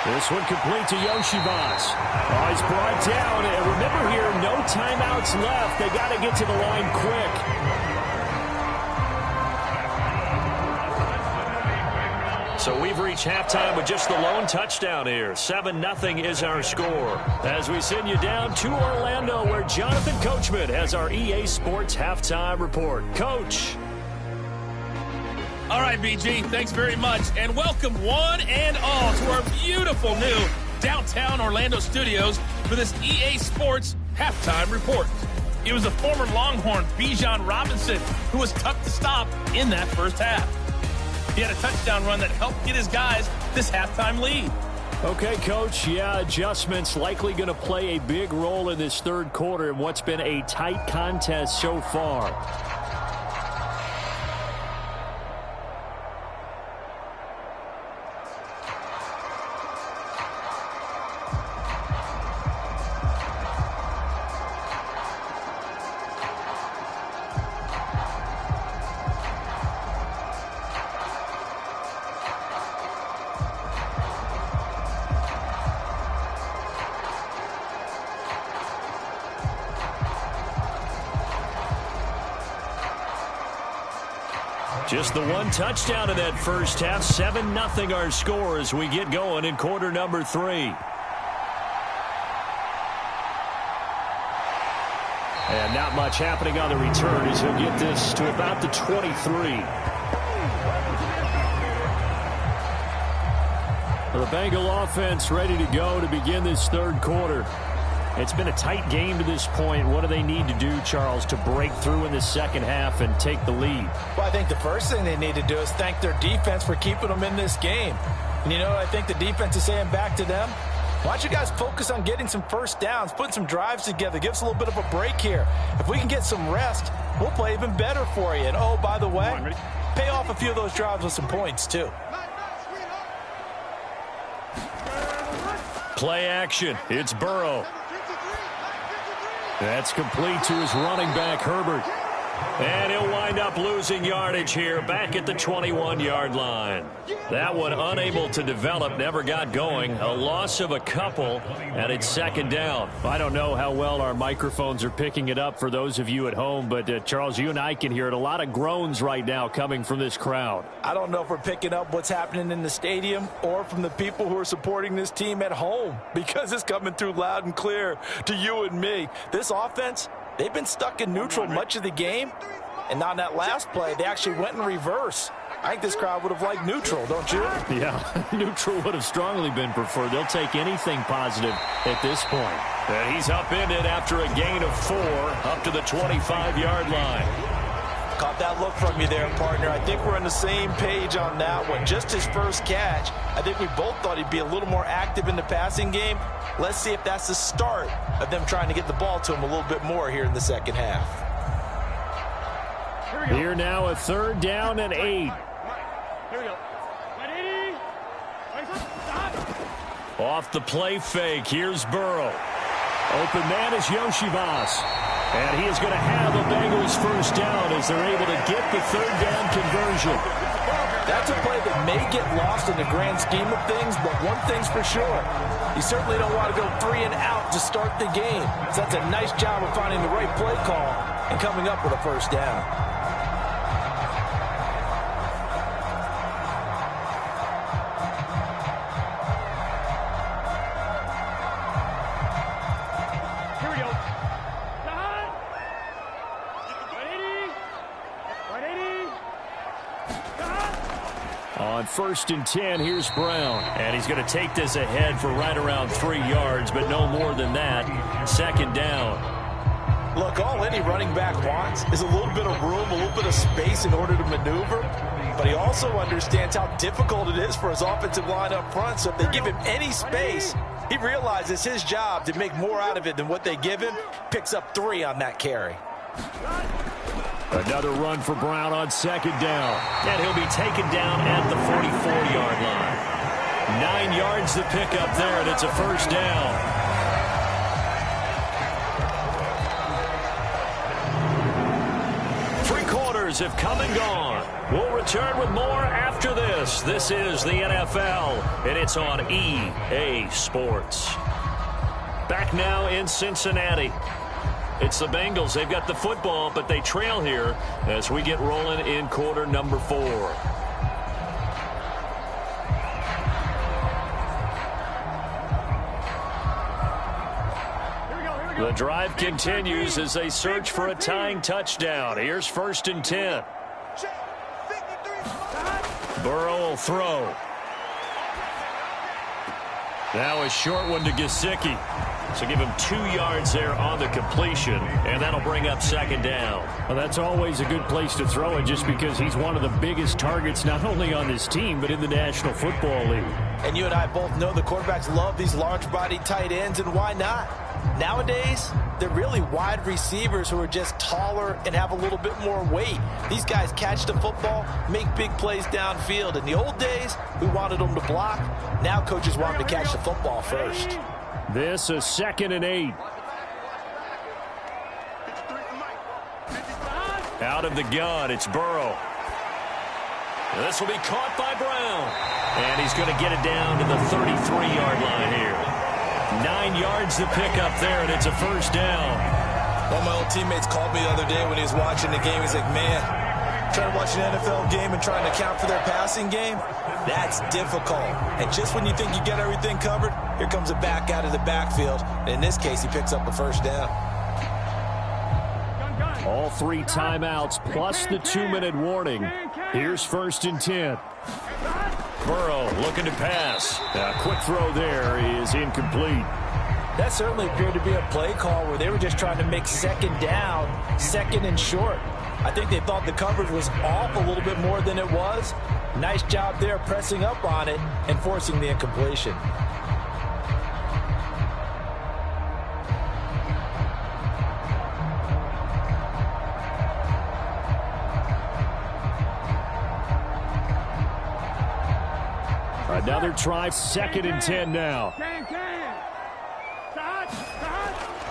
This one complete to Yoshibas. Oh, he's brought down. And remember here, no timeouts left. They got to get to the line quick. So we've reached halftime with just the lone touchdown here. 7-0 is our score. As we send you down to Orlando, where Jonathan Coachman has our EA Sports halftime report. Coach. All right, BG, thanks very much. And welcome one and all to our beautiful new downtown Orlando studios for this EA Sports halftime report. It was a former Longhorn, Bijan Robinson, who was tough to stop in that first half. He had a touchdown run that helped get his guys this halftime lead. Okay, Coach. Yeah, adjustments likely going to play a big role in this third quarter in what's been a tight contest so far. Just the one touchdown in that first half. 7-0 our score as we get going in quarter number 3. And not much happening on the return as he'll get this to about the 23. The Bengal offense ready to go to begin this third quarter. It's been a tight game to this point. What do they need to do, Charles, to break through in the second half and take the lead? Well, I think the first thing they need to do is thank their defense for keeping them in this game. And you know what I think the defense is saying back to them? Why don't you guys focus on getting some first downs, putting some drives together, give us a little bit of a break here. If we can get some rest, we'll play even better for you. And, oh, by the way, pay off a few of those drives with some points, too. Play action. It's Burrow. That's complete to his running back, Herbert. And he'll wind up losing yardage here back at the 21-yard line. That one unable to develop, never got going. A loss of a couple, and it's second down. I don't know how well our microphones are picking it up for those of you at home, but Charles, you and I can hear it. A lot of groans right now coming from this crowd. I don't know if we're picking up what's happening in the stadium or from the people who are supporting this team at home, because it's coming through loud and clear to you and me. This offense, they've been stuck in neutral much of the game, and on that last play, they actually went in reverse. I think this crowd would have liked neutral, don't you? Yeah, neutral would have strongly been preferred. They'll take anything positive at this point. And he's upended after a gain of 4 up to the 25-yard line. Caught that look from you there, partner. I think we're on the same page on that one. Just his first catch, I think we both thought he'd be a little more active in the passing game. Let's see if that's the start of them trying to get the ball to him a little bit more here in the second half. Here now a 3rd down and 8. Here we go. Ready? Off the play fake, here's Burrow. Open man is Yoshibas. And he is going to have a Bengals first down as they're able to get the 3rd down conversion. That's a play that may get lost in the grand scheme of things, but one thing's for sure. You certainly don't want to go 3 and out to start the game. So that's a nice job of finding the right play call and coming up with a first down. On 1st and 10, here's Brown. And he's going to take this ahead for right around 3 yards, but no more than that. 2nd down. Look, all any running back wants is a little bit of room, a little bit of space in order to maneuver. But he also understands how difficult it is for his offensive line up front. So if they give him any space, he realizes his job to make more out of it than what they give him. Picks up 3 on that carry. Another run for Brown on 2nd down. And he'll be taken down at the 44-yard line. 9 yards to pick up there, and it's a first down. Have come and gone. We'll return with more after this. This is the NFL, and it's on EA Sports. Back now in Cincinnati. It's the Bengals. They've got the football, but they trail here as we get rolling in quarter number 4. The drive continues as they search for a tying touchdown. Here's 1st and 10. Burrow will throw. Now a short one to Gesicki. So give him 2 yards there on the completion, and that'll bring up 2nd down. Well, that's always a good place to throw it just because he's one of the biggest targets not only on this team but in the National Football League. And you and I both know the quarterbacks love these large-bodied tight ends, and why not? Nowadays, they're really wide receivers who are just taller and have a little bit more weight. These guys catch the football, make big plays downfield. In the old days, we wanted them to block. Now coaches want them to catch the football first. This is 2nd and 8. Out of the gun, it's Burrow. This will be caught by Brown. And he's going to get it down to the 33-yard line here. 9 yards to pick up there, and it's a first down. One of my old teammates called me the other day when he was watching the game. He's like, man, trying to watch an NFL game and trying to account for their passing game, that's difficult. And just when you think you get everything covered, here comes a back out of the backfield. And in this case, he picks up a first down. All 3 timeouts plus the 2-minute warning. Here's 1st and 10. Burrow looking to pass. A quick throw there is incomplete. That certainly appeared to be a play call where they were just trying to make 2nd down, 2nd and short. I think they thought the coverage was off a little bit more than it was. Nice job there pressing up on it and forcing the incompletion. Another try, 2nd and 10 now.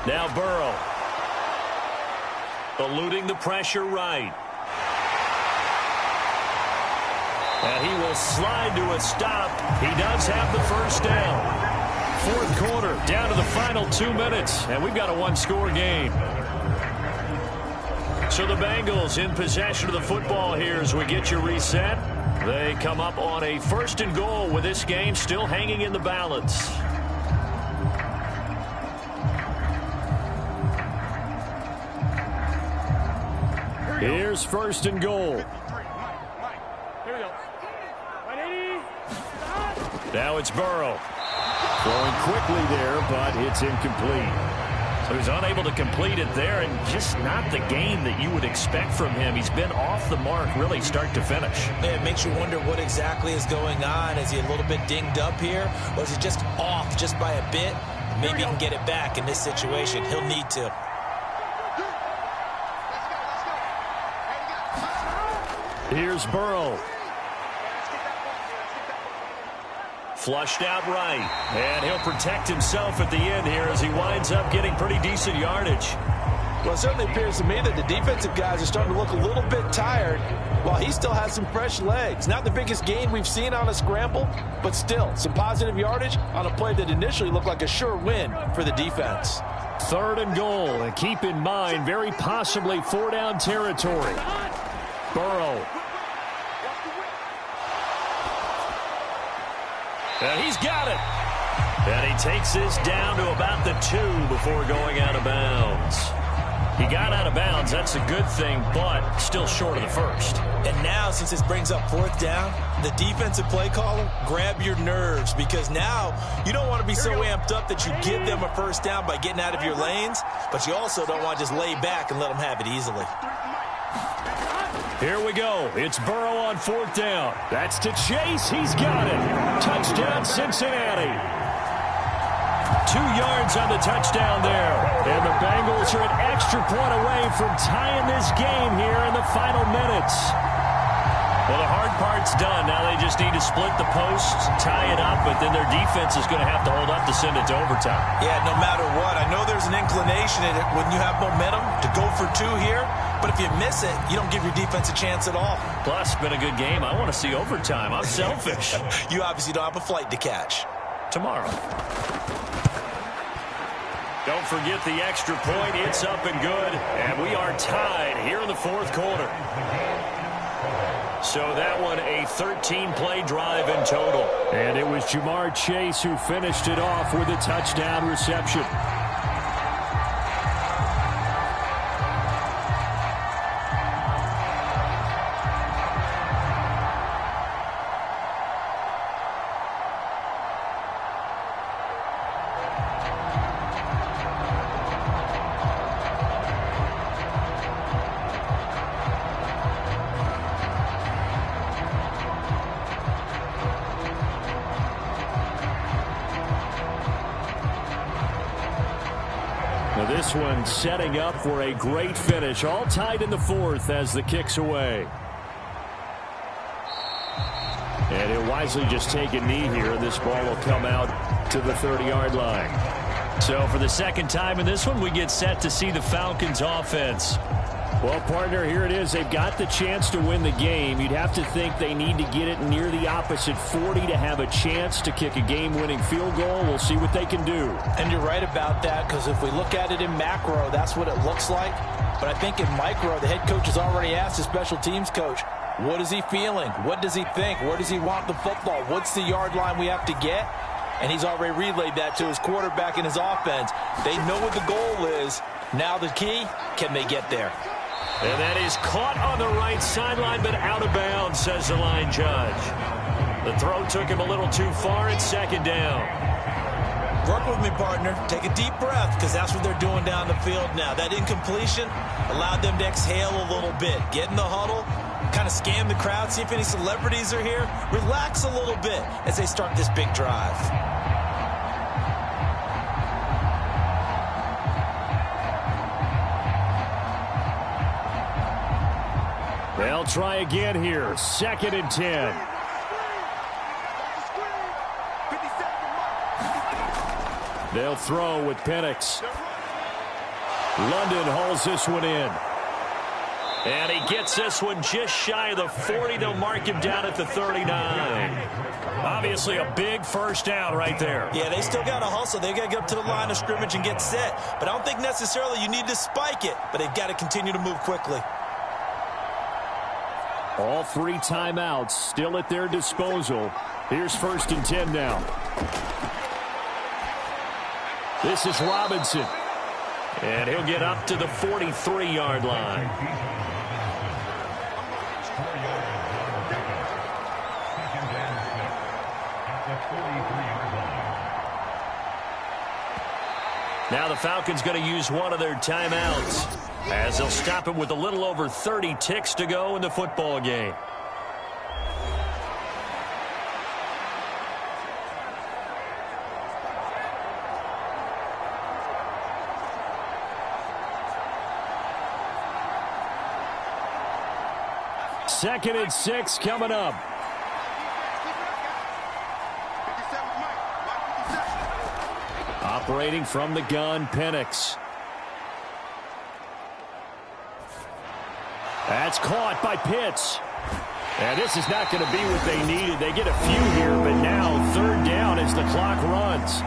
Now Burrow. Eluding the pressure right. And he will slide to a stop. He does have the first down. Fourth quarter, down to the final 2 minutes, and we've got a one-score game. So the Bengals in possession of the football here as we get you reset. They come up on a 1st and goal with this game still hanging in the balance. Here's 1st and goal. Here we go. 180. Now it's Burrow. Throwing quickly there, but it's incomplete. So he's unable to complete it there, and just not the game that you would expect from him. He's been off the mark really start to finish. It makes you wonder what exactly is going on. Is he a little bit dinged up here, or is he just off just by a bit? Maybe he can get it back in this situation. He'll need to. Here's Burrow. Flushed out right, and he'll protect himself at the end here as he winds up getting pretty decent yardage. Well, it certainly appears to me that the defensive guys are starting to look a little bit tired while he still has some fresh legs. Not the biggest gain we've seen on a scramble, but still some positive yardage on a play that initially looked like a sure win for the defense. 3rd and goal, and keep in mind, very possibly 4-down territory. Burrow. And he's got it. And he takes this down to about the 2 before going out of bounds. He got out of bounds. That's a good thing, but still short of the 1st. And now, since this brings up 4th down, the defensive play caller, grab your nerves, because now you don't want to be so amped up that you give them a 1st down by getting out of your lanes, but you also don't want to just lay back and let them have it easily. Here we go. It's Burrow on 4th down. That's to Chase. He's got it. Touchdown, Cincinnati. 2 yards on the touchdown there. And the Bengals are an extra point away from tying this game here in the final minutes. Well, the hard part's done. Now they just need to split the posts, tie it up, but then their defense is going to have to hold up to send it to overtime. Yeah, no matter what. I know there's an inclination in it when you have momentum to go for 2 here, but if you miss it, you don't give your defense a chance at all. Plus, it's been a good game. I want to see overtime. I'm selfish. You obviously don't have a flight to catch. Tomorrow. Don't forget the extra point. It's up and good, and we are tied here in the 4th quarter. So that one a 13-play drive in total. And it was Jamar Chase who finished it off with a touchdown reception. This one setting up for a great finish. All tied in the 4th as the kick's away. And he'll wisely just take a knee here. This ball will come out to the 30-yard line. So for the 2nd time in this one, we get set to see the Falcons offense. Well, partner, here it is. They've got the chance to win the game. You'd have to think they need to get it near the opposite 40 to have a chance to kick a game-winning field goal. We'll see what they can do. And you're right about that, because if we look at it in macro, that's what it looks like. But I think in micro, the head coach has already asked the special teams coach, what is he feeling? What does he think? Where does he want the football? What's the yard line we have to get? And he's already relayed that to his quarterback and his offense. They know what the goal is. Now the key, can they get there? And that is caught on the right sideline, but out of bounds, says the line judge. The throw took him a little too far. It's 2nd down. Work with me, partner. Take a deep breath, because that's what they're doing down the field now. That incompletion allowed them to exhale a little bit. Get in the huddle, kind of scan the crowd, see if any celebrities are here. Relax a little bit as they start this big drive. They'll try again here. 2nd and 10. They'll throw with Penix. London hauls this one in. And he gets this one just shy of the 40. They'll mark him down at the 39. Obviously a big first down right there. Yeah, they still got to hustle. They got to get up to the line of scrimmage and get set. But I don't think necessarily you need to spike it, but they've got to continue to move quickly. All 3 timeouts still at their disposal. Here's 1st and 10 now. This is Robinson. And he'll get up to the 43-yard line. Now the Falcons going to use one of their timeouts as they'll stop it with a little over 30 ticks to go in the football game. Second and 6 coming up. Operating from the gun, Penix. That's caught by Pitts. And this is not going to be what they needed. They get a few here, but now 3rd down as the clock runs.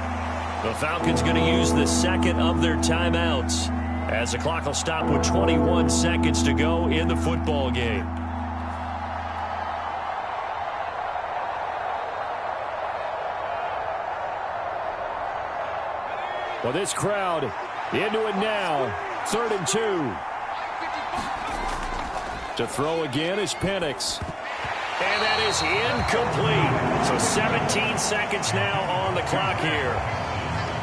The Falcons going to use the second of their timeouts as the clock will stop with 21 seconds to go in the football game. Well, this crowd into it now. 3rd and 2. To throw again is Penix. And that is incomplete. So 17 seconds now on the clock here.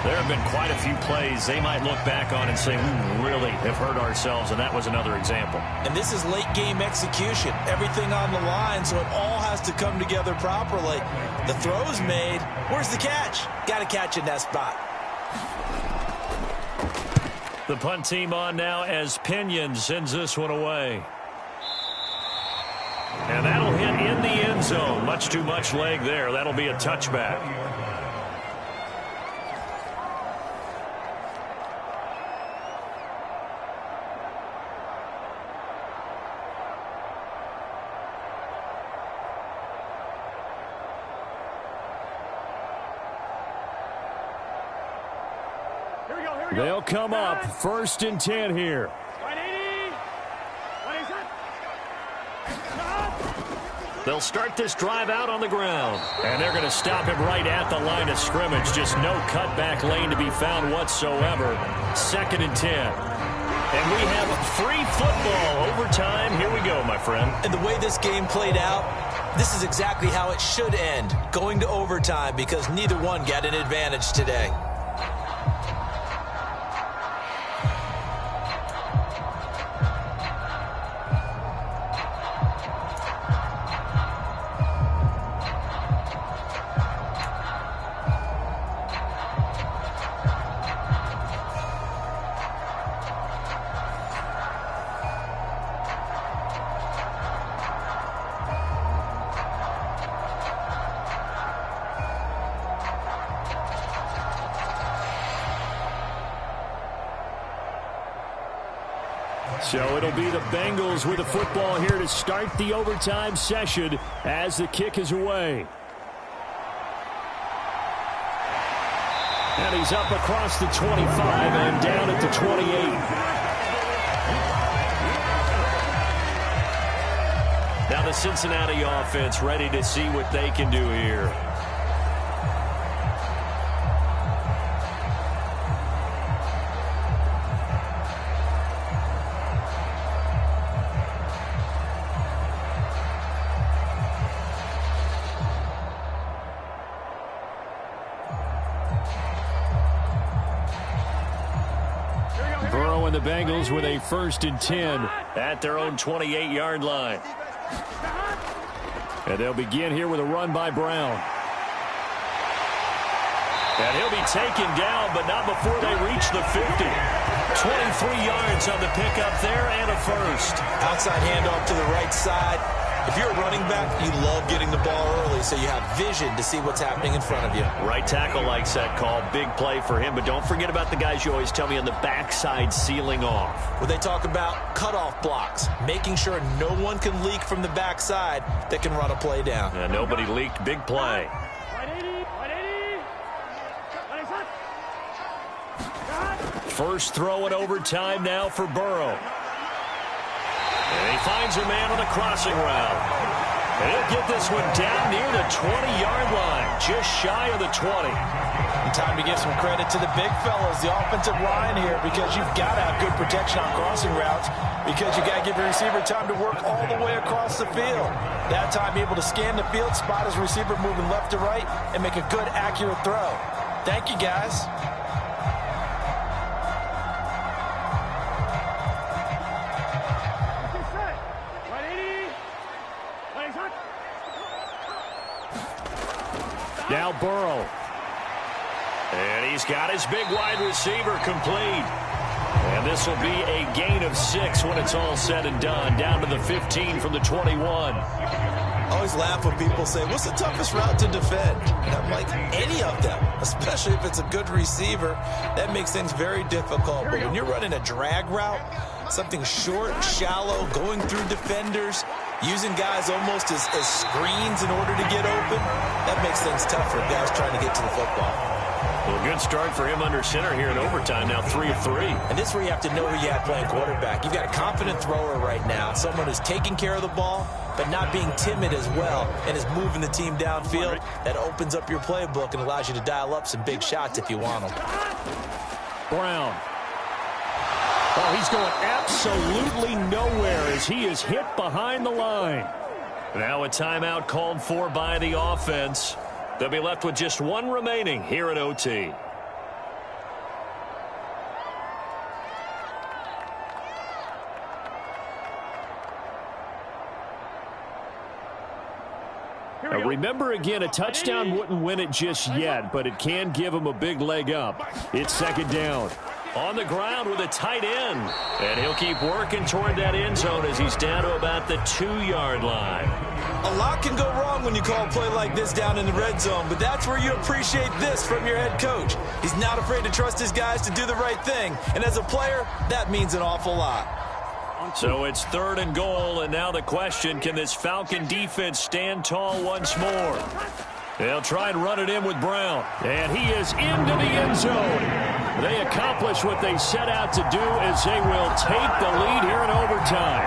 There have been quite a few plays they might look back on and say, we really have hurt ourselves, and that was another example. And this is late game execution. Everything on the line, so it all has to come together properly. The throw's made. Where's the catch? Got to catch in that spot. The punt team on now as Pinion sends this one away. And that'll hit in the end zone. Much too much leg there. That'll be a touchback. They'll come up 1st and 10 here. They'll start this drive out on the ground. And they're going to stop him right at the line of scrimmage. Just no cutback lane to be found whatsoever. 2nd and 10. And we have free football overtime. Here we go, my friend. And the way this game played out, this is exactly how it should end. Going to overtime because neither one got an advantage today. So it'll be the Bengals with the football here to start the overtime session as the kick is away. And he's up across the 25 and down at the 28. Now the Cincinnati offense ready to see what they can do here. The Bengals with a 1st and 10 at their own 28-yard line. And they'll begin here with a run by Brown. And he'll be taken down, but not before they reach the 50. 23 yards on the pickup there and a first. Outside handoff to the right side. If you're a running back, you love getting the ball early so you have vision to see what's happening in front of you. Right tackle likes that call. Big play for him. But don't forget about the guys you always tell me on the backside sealing off. Where they talk about cutoff blocks, making sure no one can leak from the backside that can run a play down. Yeah, nobody leaked. Big play. First throw in overtime now for Burrow. And he finds a man on the crossing route. And he'll get this one down near the 20-yard line, just shy of the 20. And time to give some credit to the big fellas, the offensive line here, because you've got to have good protection on crossing routes, because you got to give your receiver time to work all the way across the field. That time able to scan the field, spot his receiver moving left to right, and make a good, accurate throw. Thank you, guys. Now Burrow. And he's got his big wide receiver complete. And this will be a gain of 6 when it's all said and done. Down to the 15 from the 21. I always laugh when people say, what's the toughest route to defend? And I'm like, any of them, especially if it's a good receiver. That makes things very difficult. But when you're running a drag route, something short, shallow, going through defenders, using guys almost as screens in order to get open, that makes things tough for guys trying to get to the football. Well, good start for him under center here in overtime, now 3 of 3. And this is where you have to know who you have playing quarterback. You've got a confident thrower right now, someone who's taking care of the ball, but not being timid as well, and is moving the team downfield. That opens up your playbook and allows you to dial up some big shots if you want them. Brown. Oh, he's going absolutely nowhere as he is hit behind the line. Now a timeout called for by the offense. They'll be left with just one remaining here at OT. Now remember again, a touchdown wouldn't win it just yet, but it can give him a big leg up. It's second down. On the ground with a tight end. And he'll keep working toward that end zone as he's down to about the 2-yard line. A lot can go wrong when you call a play like this down in the red zone, but that's where you appreciate this from your head coach. He's not afraid to trust his guys to do the right thing, and as a player, that means an awful lot. So it's 3rd and goal, and now the question, can this Falcon defense stand tall once more? They'll try and run it in with Brown, and he is into the end zone. They accomplish what they set out to do as they will take the lead here in overtime.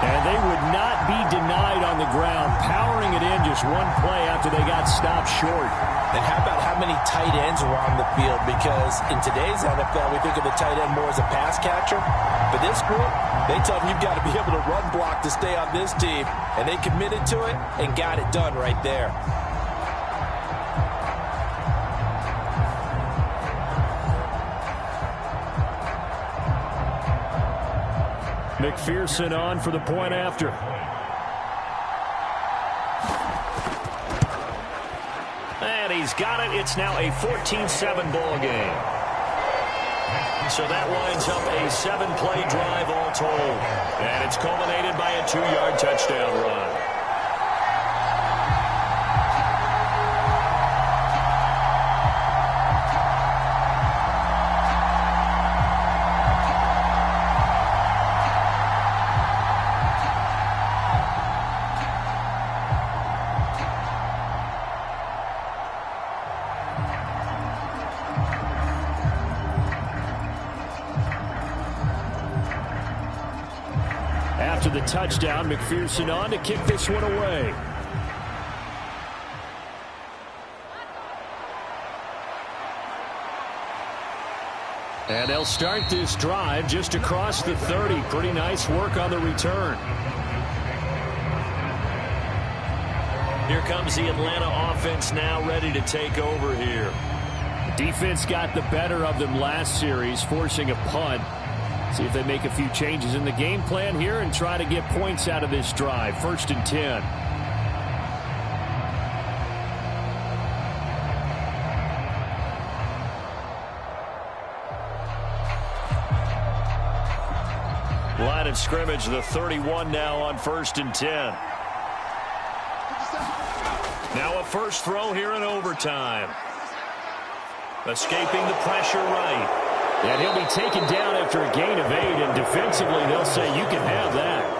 And they would not be denied on the ground, powering it in just one play after they got stopped short. And how about how many tight ends were on the field? Because in today's NFL, we think of the tight end more as a pass catcher. But this group, they tell them you've got to be able to run block to stay on this team. And they committed to it and got it done right there. McPherson on for the point after. And he's got it. It's now a 14-7 ball game. So that winds up a 7-play drive all told. And it's culminated by a 2-yard touchdown run. After the touchdown, McPherson on to kick this one away. And they'll start this drive just across the 30. Pretty nice work on the return. Here comes the Atlanta offense now ready to take over here. Defense got the better of them last series, forcing a punt. See if they make a few changes in the game plan here and try to get points out of this drive. 1st and 10. line of scrimmage, the 31 now on 1st and 10. Now a first throw here in overtime. Escaping the pressure right. And he'll be taken down after a gain of 8, and defensively they'll say you can have that.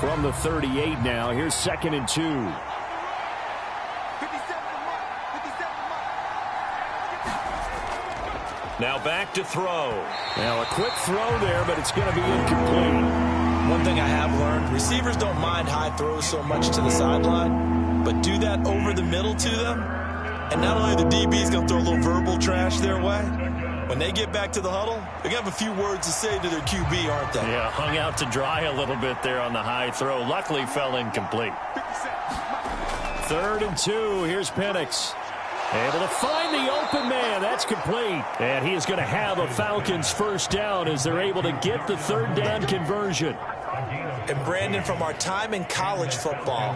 From the 38 now, here's 2nd and 2. Now back to throw. Now a quick throw there, but it's going to be incomplete. One thing I have learned, receivers don't mind high throws so much to the sideline, but do that over the middle to them, and not only the DB's going to throw a little verbal trash their way, when they get back to the huddle, they're going to have a few words to say to their QB, aren't they? Yeah, hung out to dry a little bit there on the high throw. Luckily fell incomplete. 3rd and 2. Here's Penix. Able to find the open man. That's complete. And he is going to have a Falcons first down as they're able to get the 3rd down conversion. And Brandon, from our time in college football,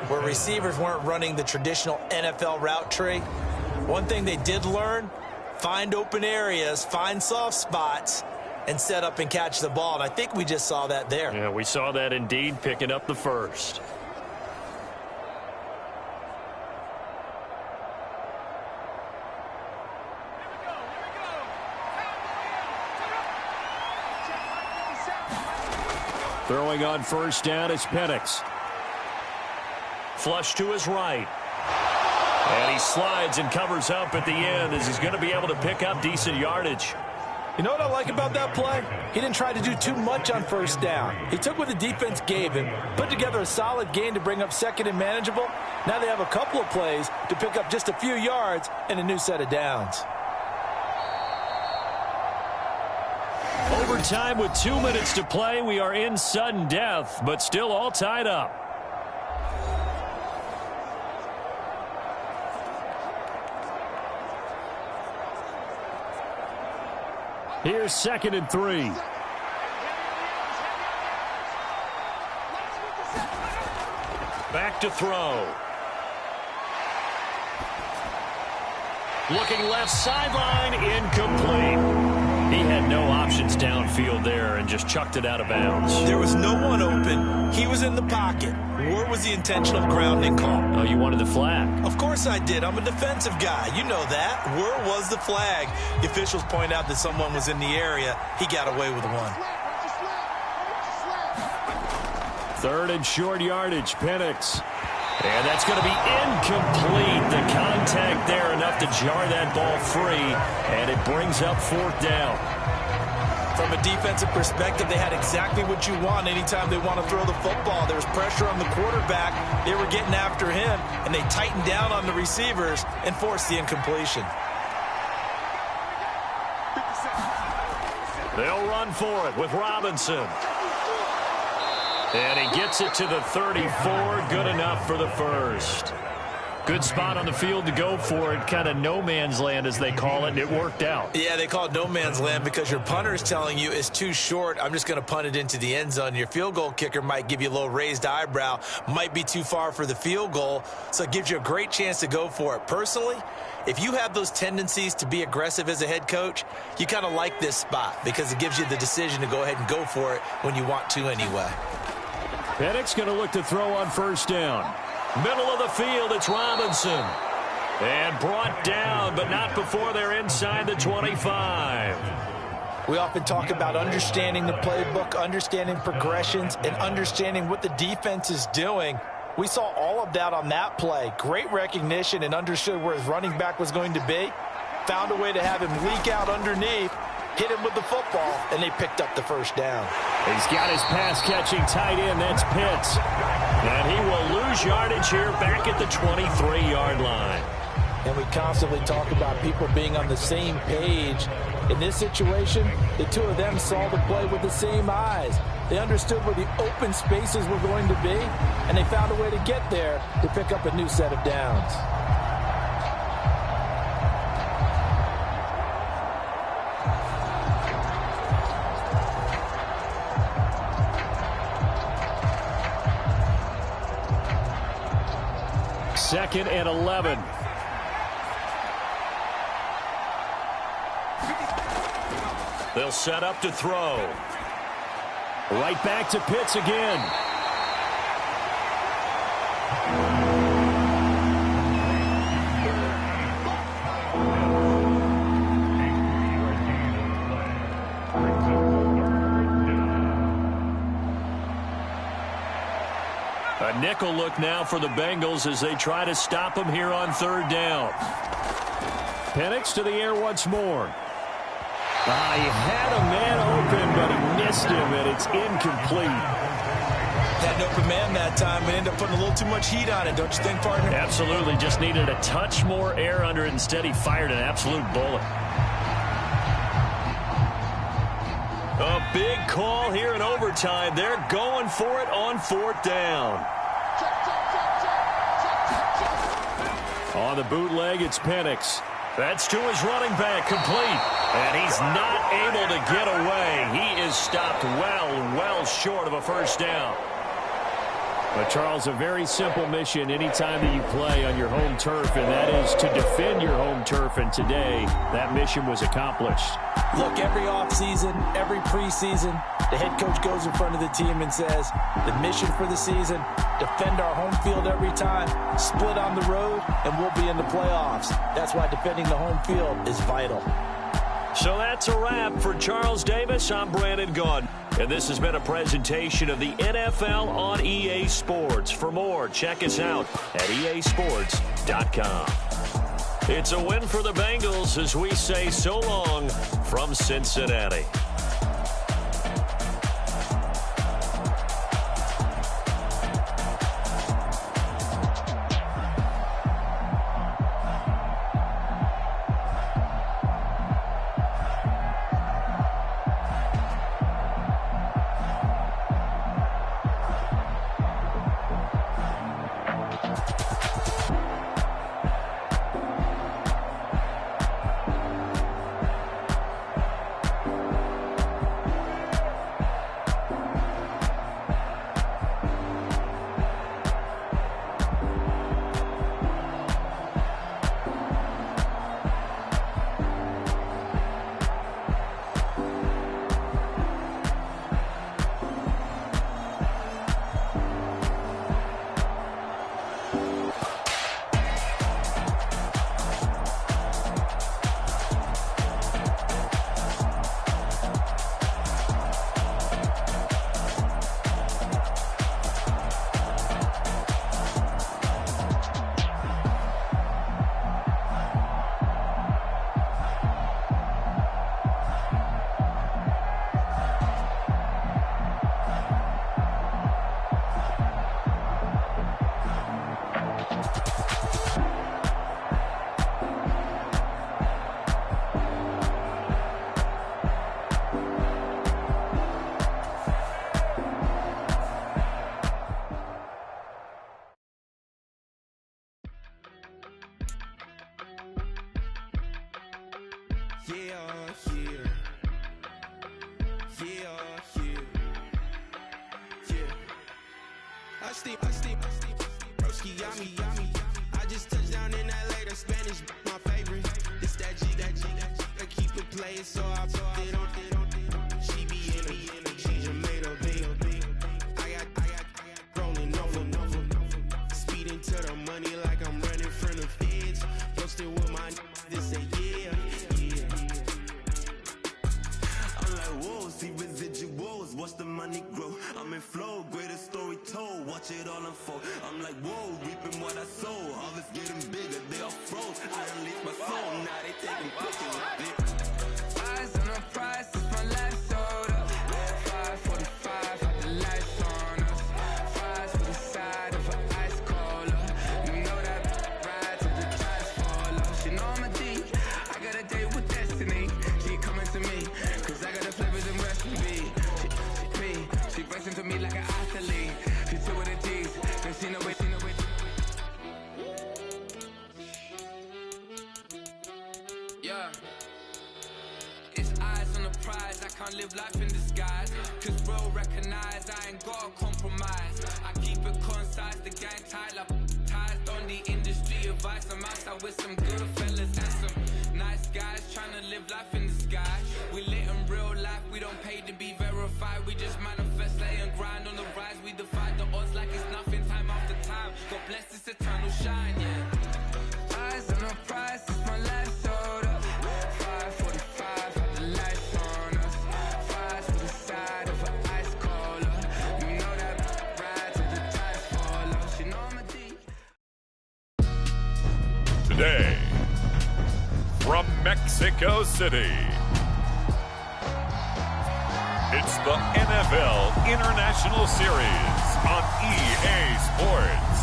where receivers weren't running the traditional NFL route tree, one thing they did learn, find open areas, find soft spots, and set up and catch the ball. And I think we just saw that there. Yeah, we saw that indeed, picking up the first. Throwing on first down is Penix. Flush to his right. And he slides and covers up at the end as he's going to be able to pick up decent yardage. You know what I like about that play? He didn't try to do too much on first down. He took what the defense gave him, put together a solid gain to bring up 2nd and manageable. Now they have a couple of plays to pick up just a few yards and a new set of downs. Overtime with 2 minutes to play. We are in sudden death, but still all tied up. Here's 2nd and 3. Back to throw. Looking left sideline, incomplete. He had no options downfield there and just chucked it out of bounds. There was no one open. He was in the pocket. Where was the intentional grounding call? Oh, you wanted the flag? Of course I did. I'm a defensive guy. You know that. Where was the flag? The officials point out that someone was in the area. He got away with one. 3rd and short yardage, Penix. And that's going to be incomplete. The contact there enough to jar that ball free, and it brings up 4th down. From a defensive perspective, they had exactly what you want anytime they want to throw the football. There was pressure on the quarterback. They were getting after him, and they tightened down on the receivers and forced the incompletion. They'll run for it with Robinson. And he gets it to the 34. Good enough for the first. Good spot on the field to go for it. Kind of no man's land, as they call it, and it worked out. Yeah, they call it no man's land because your punter is telling you it's too short. I'm just going to punt it into the end zone. Your field goal kicker might give you a little raised eyebrow. Might be too far for the field goal, so it gives you a great chance to go for it. Personally, if you have those tendencies to be aggressive as a head coach, you kind of like this spot because it gives you the decision to go ahead and go for it when you want to anyway. Penix going to look to throw on first down. Middle of the field, it's Robinson. And brought down, but not before they're inside the 25. We often talk about understanding the playbook, understanding progressions, and understanding what the defense is doing. We saw all of that on that play. Great recognition and understood where his running back was going to be. Found a way to have him leak out underneath, hit him with the football, and they picked up the first down. He's got his pass-catching tight end. That's Pitts. And he will lose yardage here back at the 23-yard line. And we constantly talk about people being on the same page. In this situation, the two of them saw the play with the same eyes. They understood where the open spaces were going to be, and they found a way to get there to pick up a new set of downs. Second and 11. They'll set up to throw. Right back to Pitts again. A nickel look now for the Bengals as they try to stop him here on third down. Penix to the air once more. He had a man open, but he missed him, and it's incomplete. Had an open man that time, but ended up putting a little too much heat on it, don't you think, partner? Absolutely. Just needed a touch more air under it. Instead, he fired an absolute bullet. A big call here in overtime. They're going for it on fourth down. On the bootleg, it's Penix. That's to his running back, complete. And he's not able to get away. He is stopped well short of a first down. But, Charles, a very simple mission anytime that you play on your home turf, and that is to defend your home turf. And today, that mission was accomplished. Look, every offseason, every preseason, the head coach goes in front of the team and says, the mission for the season, defend our home field every time, split on the road, and we'll be in the playoffs. That's why defending the home field is vital. So that's a wrap for Charles Davis. I'm Brandon Gaudin. And this has been a presentation of the NFL on EA Sports. For more, check us out at easports.com. It's a win for the Bengals as we say so long from Cincinnati. Broski got me. I just touched down in LA, the Spanish, my favorite. This that G. I keep it playing, so I put it on. She be in the she just made a big. I got rolling over. Speeding to the money like I'm running from the feds. Posted with my this say yeah. I'm like, whoa, see residuals, watch the money grow. I'm in flow, greatest story told, watch it all unfold. I'm like, whoa, reaping what I sow. Harvest getting bigger, they all froze. I unleashed my soul, now they taking pictures of it. Eyes on the price, it's my life sold up. 545. recognize I ain't got a compromise. I keep it concise, the gang tied up, ties on the industry advice. I'm outside with some good fellas and some nice guys trying to live life in the sky. We lit in real life, we don't pay to be verified. We just manifest, lay and grind on the rise. We defy the odds like it's nothing, time after time. God bless this eternal shine, yeah. Eyes on the prize, it's my life sold up. 5:45, have the lights on us. Fires to the side of an ice collar. You know that ride till the tide fall off. You know I'm a D. Today, from Mexico City, it's the NFL International Series on EA Sports.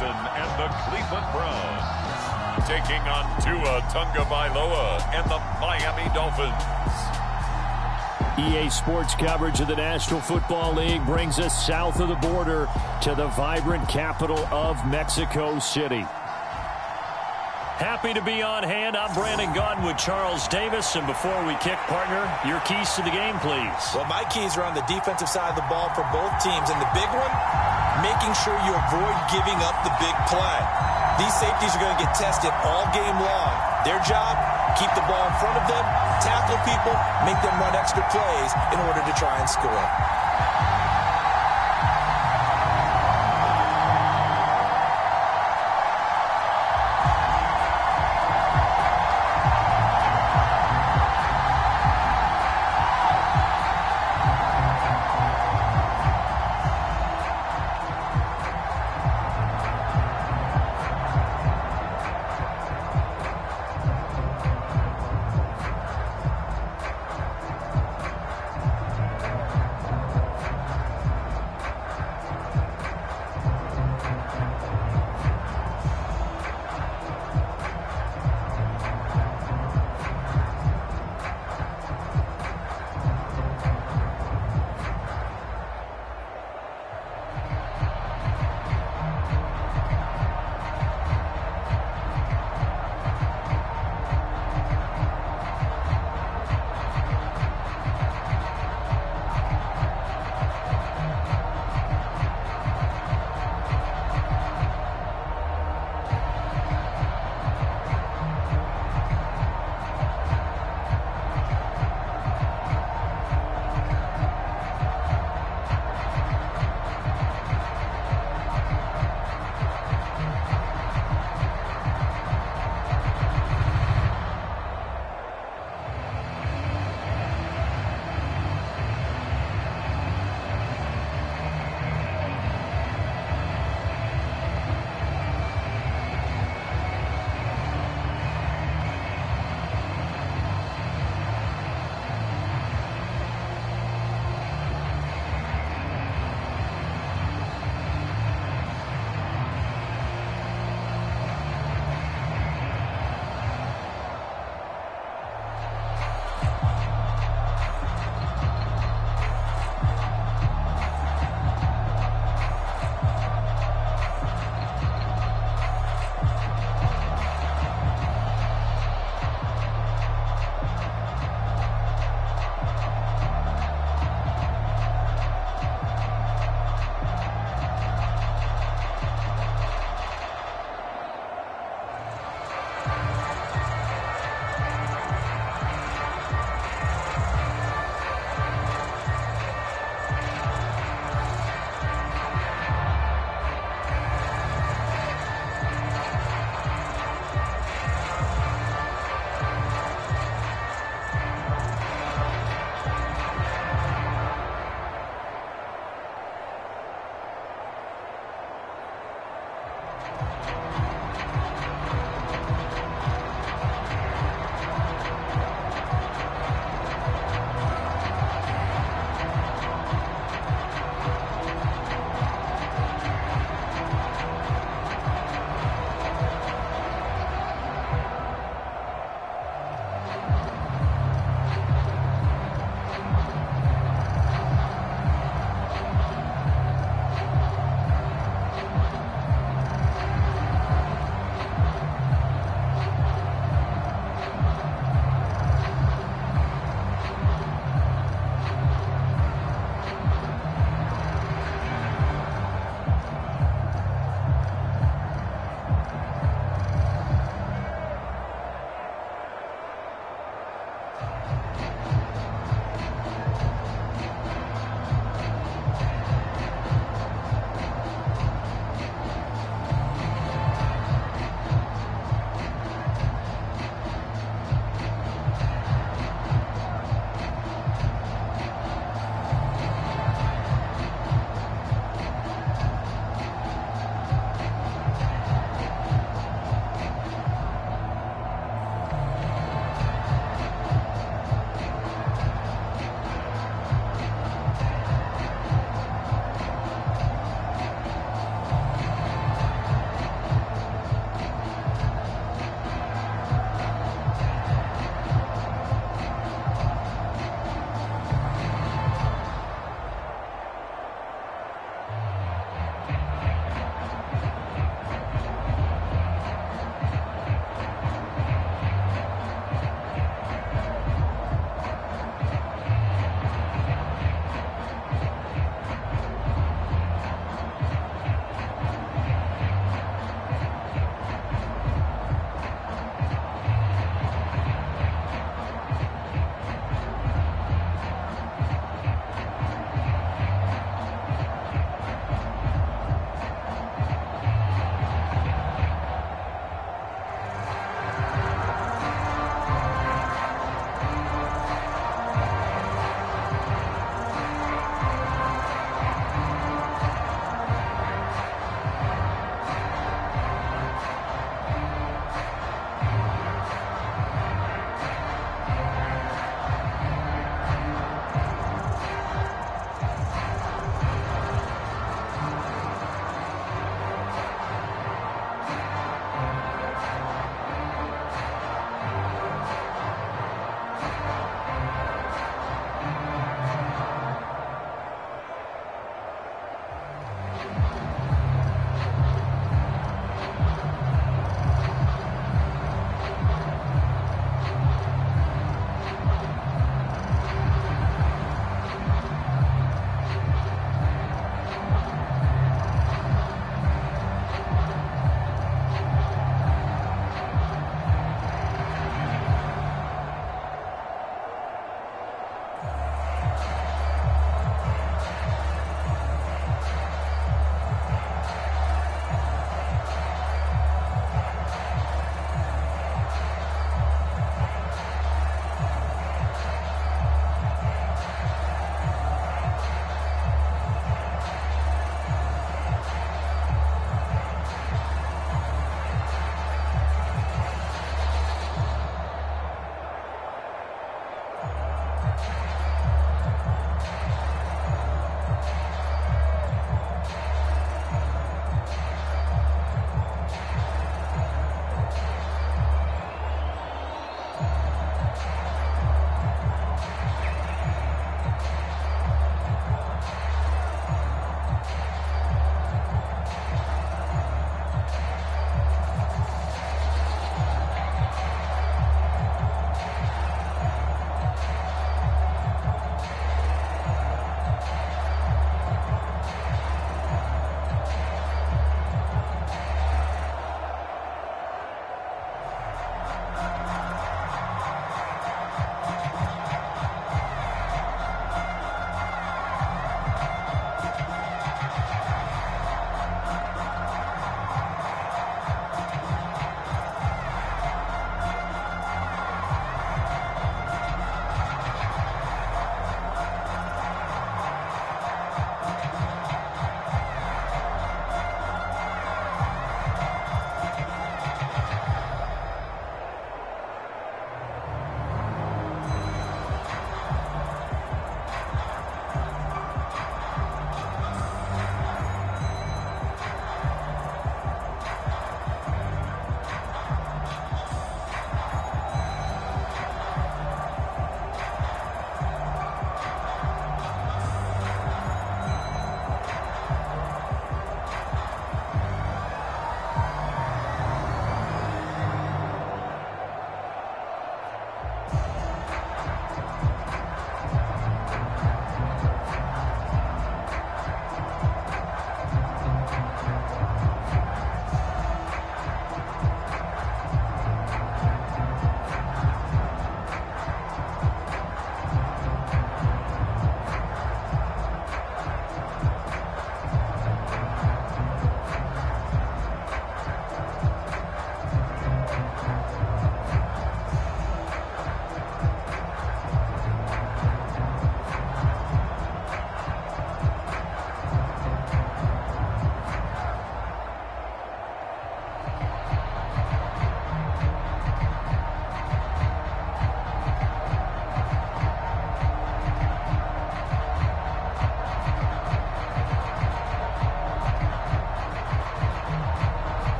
And the Cleveland Browns taking on Tua Tagovailoa and the Miami Dolphins. EA Sports coverage of the National Football League brings us south of the border to the vibrant capital of Mexico City. Happy to be on hand. I'm Brandon Gaudin with Charles Davis. And before we kick, partner, your keys to the game, please. Well, my keys are on the defensive side of the ball for both teams. And the big one, making sure you avoid giving up the big play. These safeties are going to get tested all game long. Their job, keep the ball in front of them, tackle people, make them run extra plays in order to try and score.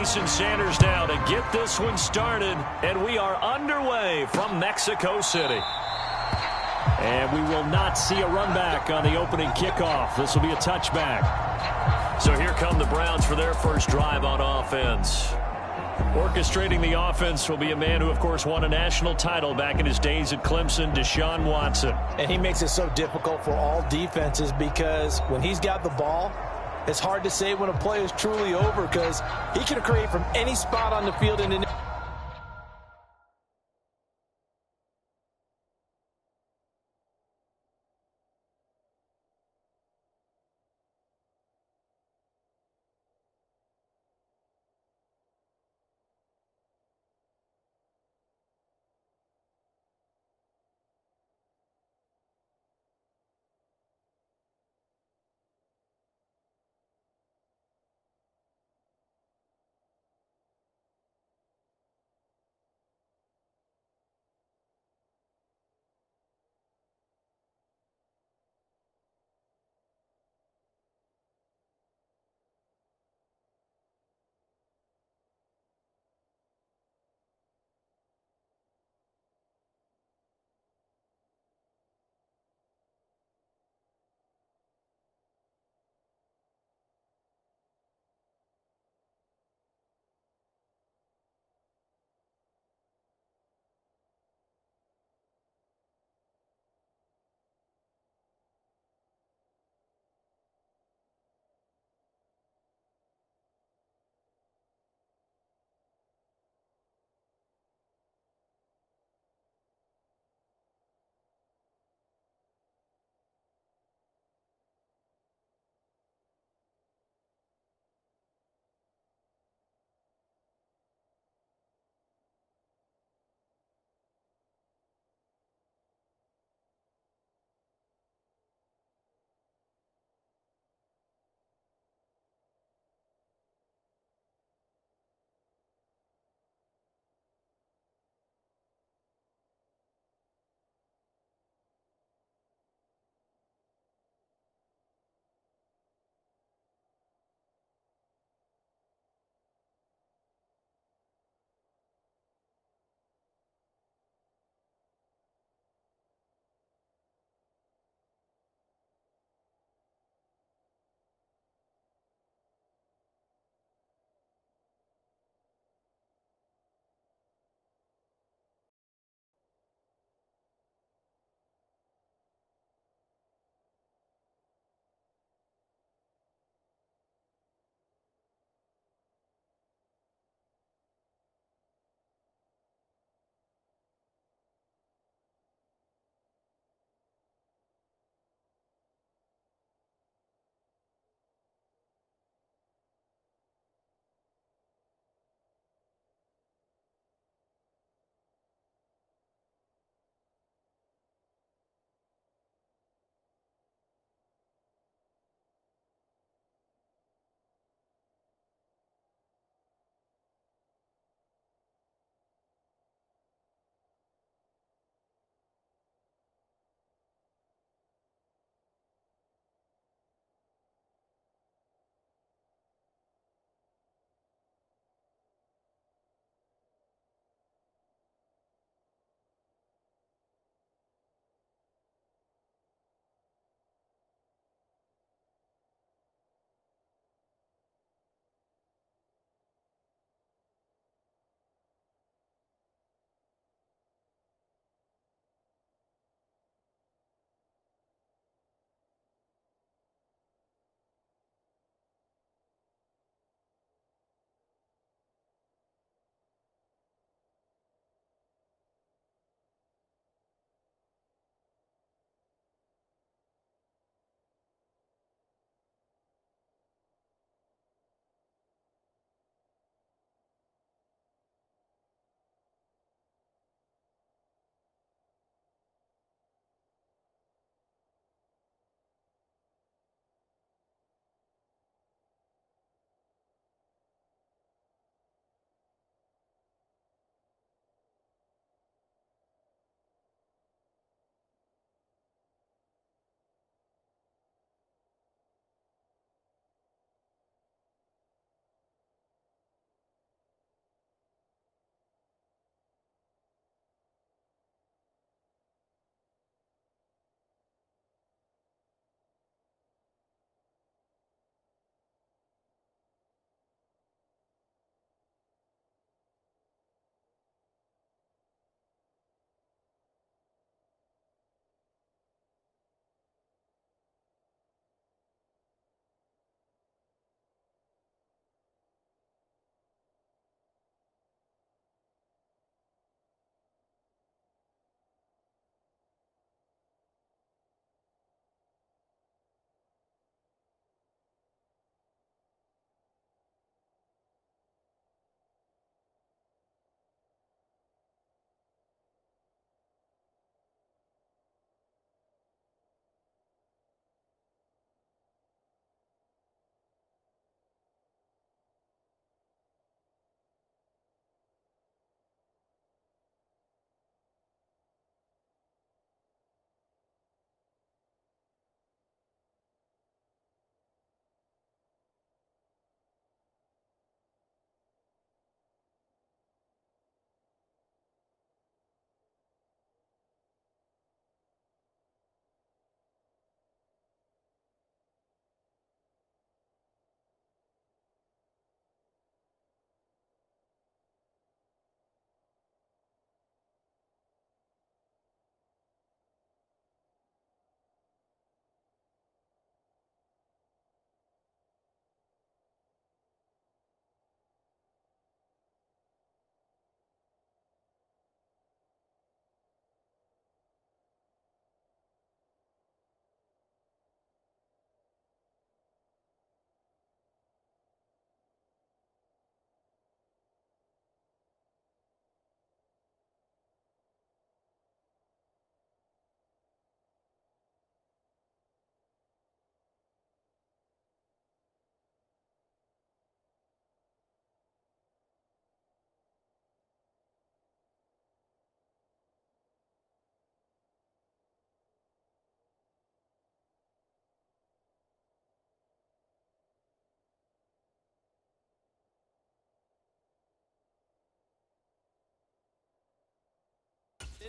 Jason Sanders now to get this one started, and we are underway from Mexico City. And we will not see a run back on the opening kickoff. This will be a touchback. So here come the Browns for their first drive on offense. Orchestrating the offense will be a man who, of course, won a national title back in his days at Clemson, Deshaun Watson. And he makes it so difficult for all defenses because when he's got the ball, it's hard to say when a play is truly over because he can create from any spot on the field and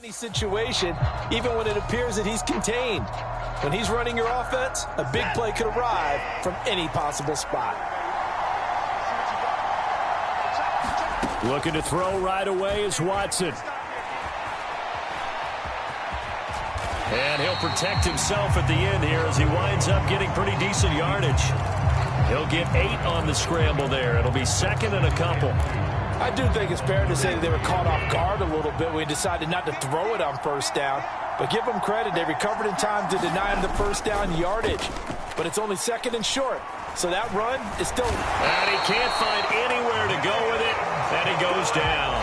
any situation, even when it appears that he's contained. When he's running your offense, a big play could arrive from any possible spot. Looking to throw right away is Watson. And he'll protect himself at the end here as he winds up getting pretty decent yardage. He'll get 8 on the scramble there. It'll be second and a couple. I do think it's fair to say that they were caught off guard a little bit when he decided not to throw it on first down. But give them credit, they recovered in time to deny him the first down yardage. But it's only second and short. So that run is still... And he can't find anywhere to go with it. And he goes down.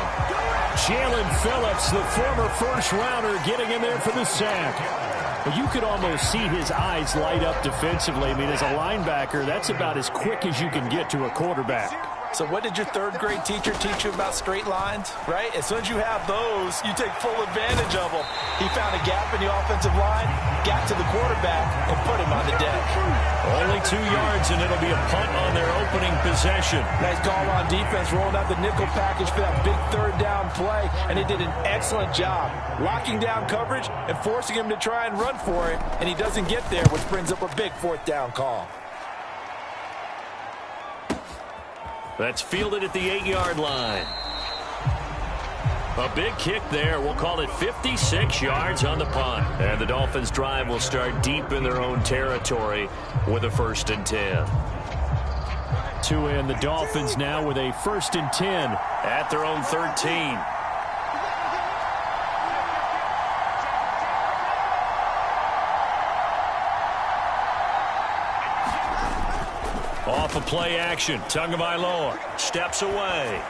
Jalen Phillips, the former first-rounder, getting in there for the sack. But you could almost see his eyes light up defensively. I mean, as a linebacker, that's about as quick as you can get to a quarterback. So what did your third-grade teacher teach you about straight lines, right? As soon as you have those, you take full advantage of them. He found a gap in the offensive line, got to the quarterback, and put him on the deck. Only 2 yards, and it'll be a punt on their opening possession. Nice call on defense, rolling out the nickel package for that big third down play, and they did an excellent job locking down coverage and forcing him to try and run for it, and he doesn't get there, which brings up a big fourth down call. That's fielded at the 8-yard line. A big kick there. We'll call it 56 yards on the punt. And the Dolphins' drive will start deep in their own territory with a 1st and 10. To end the Dolphins now with a 1st and 10 at their own 13. Off of play action, Tagovailoa steps away.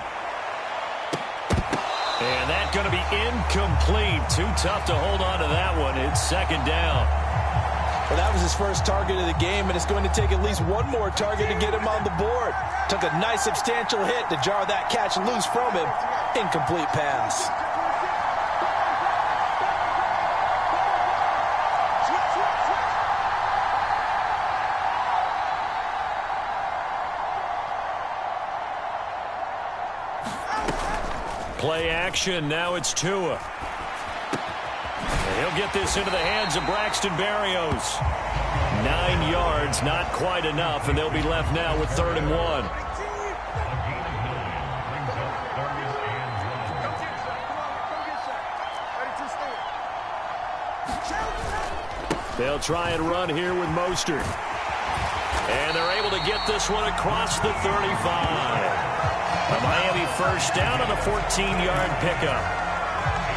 And that's going to be incomplete. Too tough to hold on to that one. It's 2nd down. Well, that was his first target of the game, and it's going to take at least one more target to get him on the board. Took a nice substantial hit to jar that catch loose from him. Incomplete pass. Play action, now it's Tua. And he'll get this into the hands of Braxton Berrios. 9 yards, not quite enough, and they'll be left now with 3rd and 1. They'll try and run here with Mostert. And they're able to get this one across the 35. A Miami 1st down on a 14-yard pickup.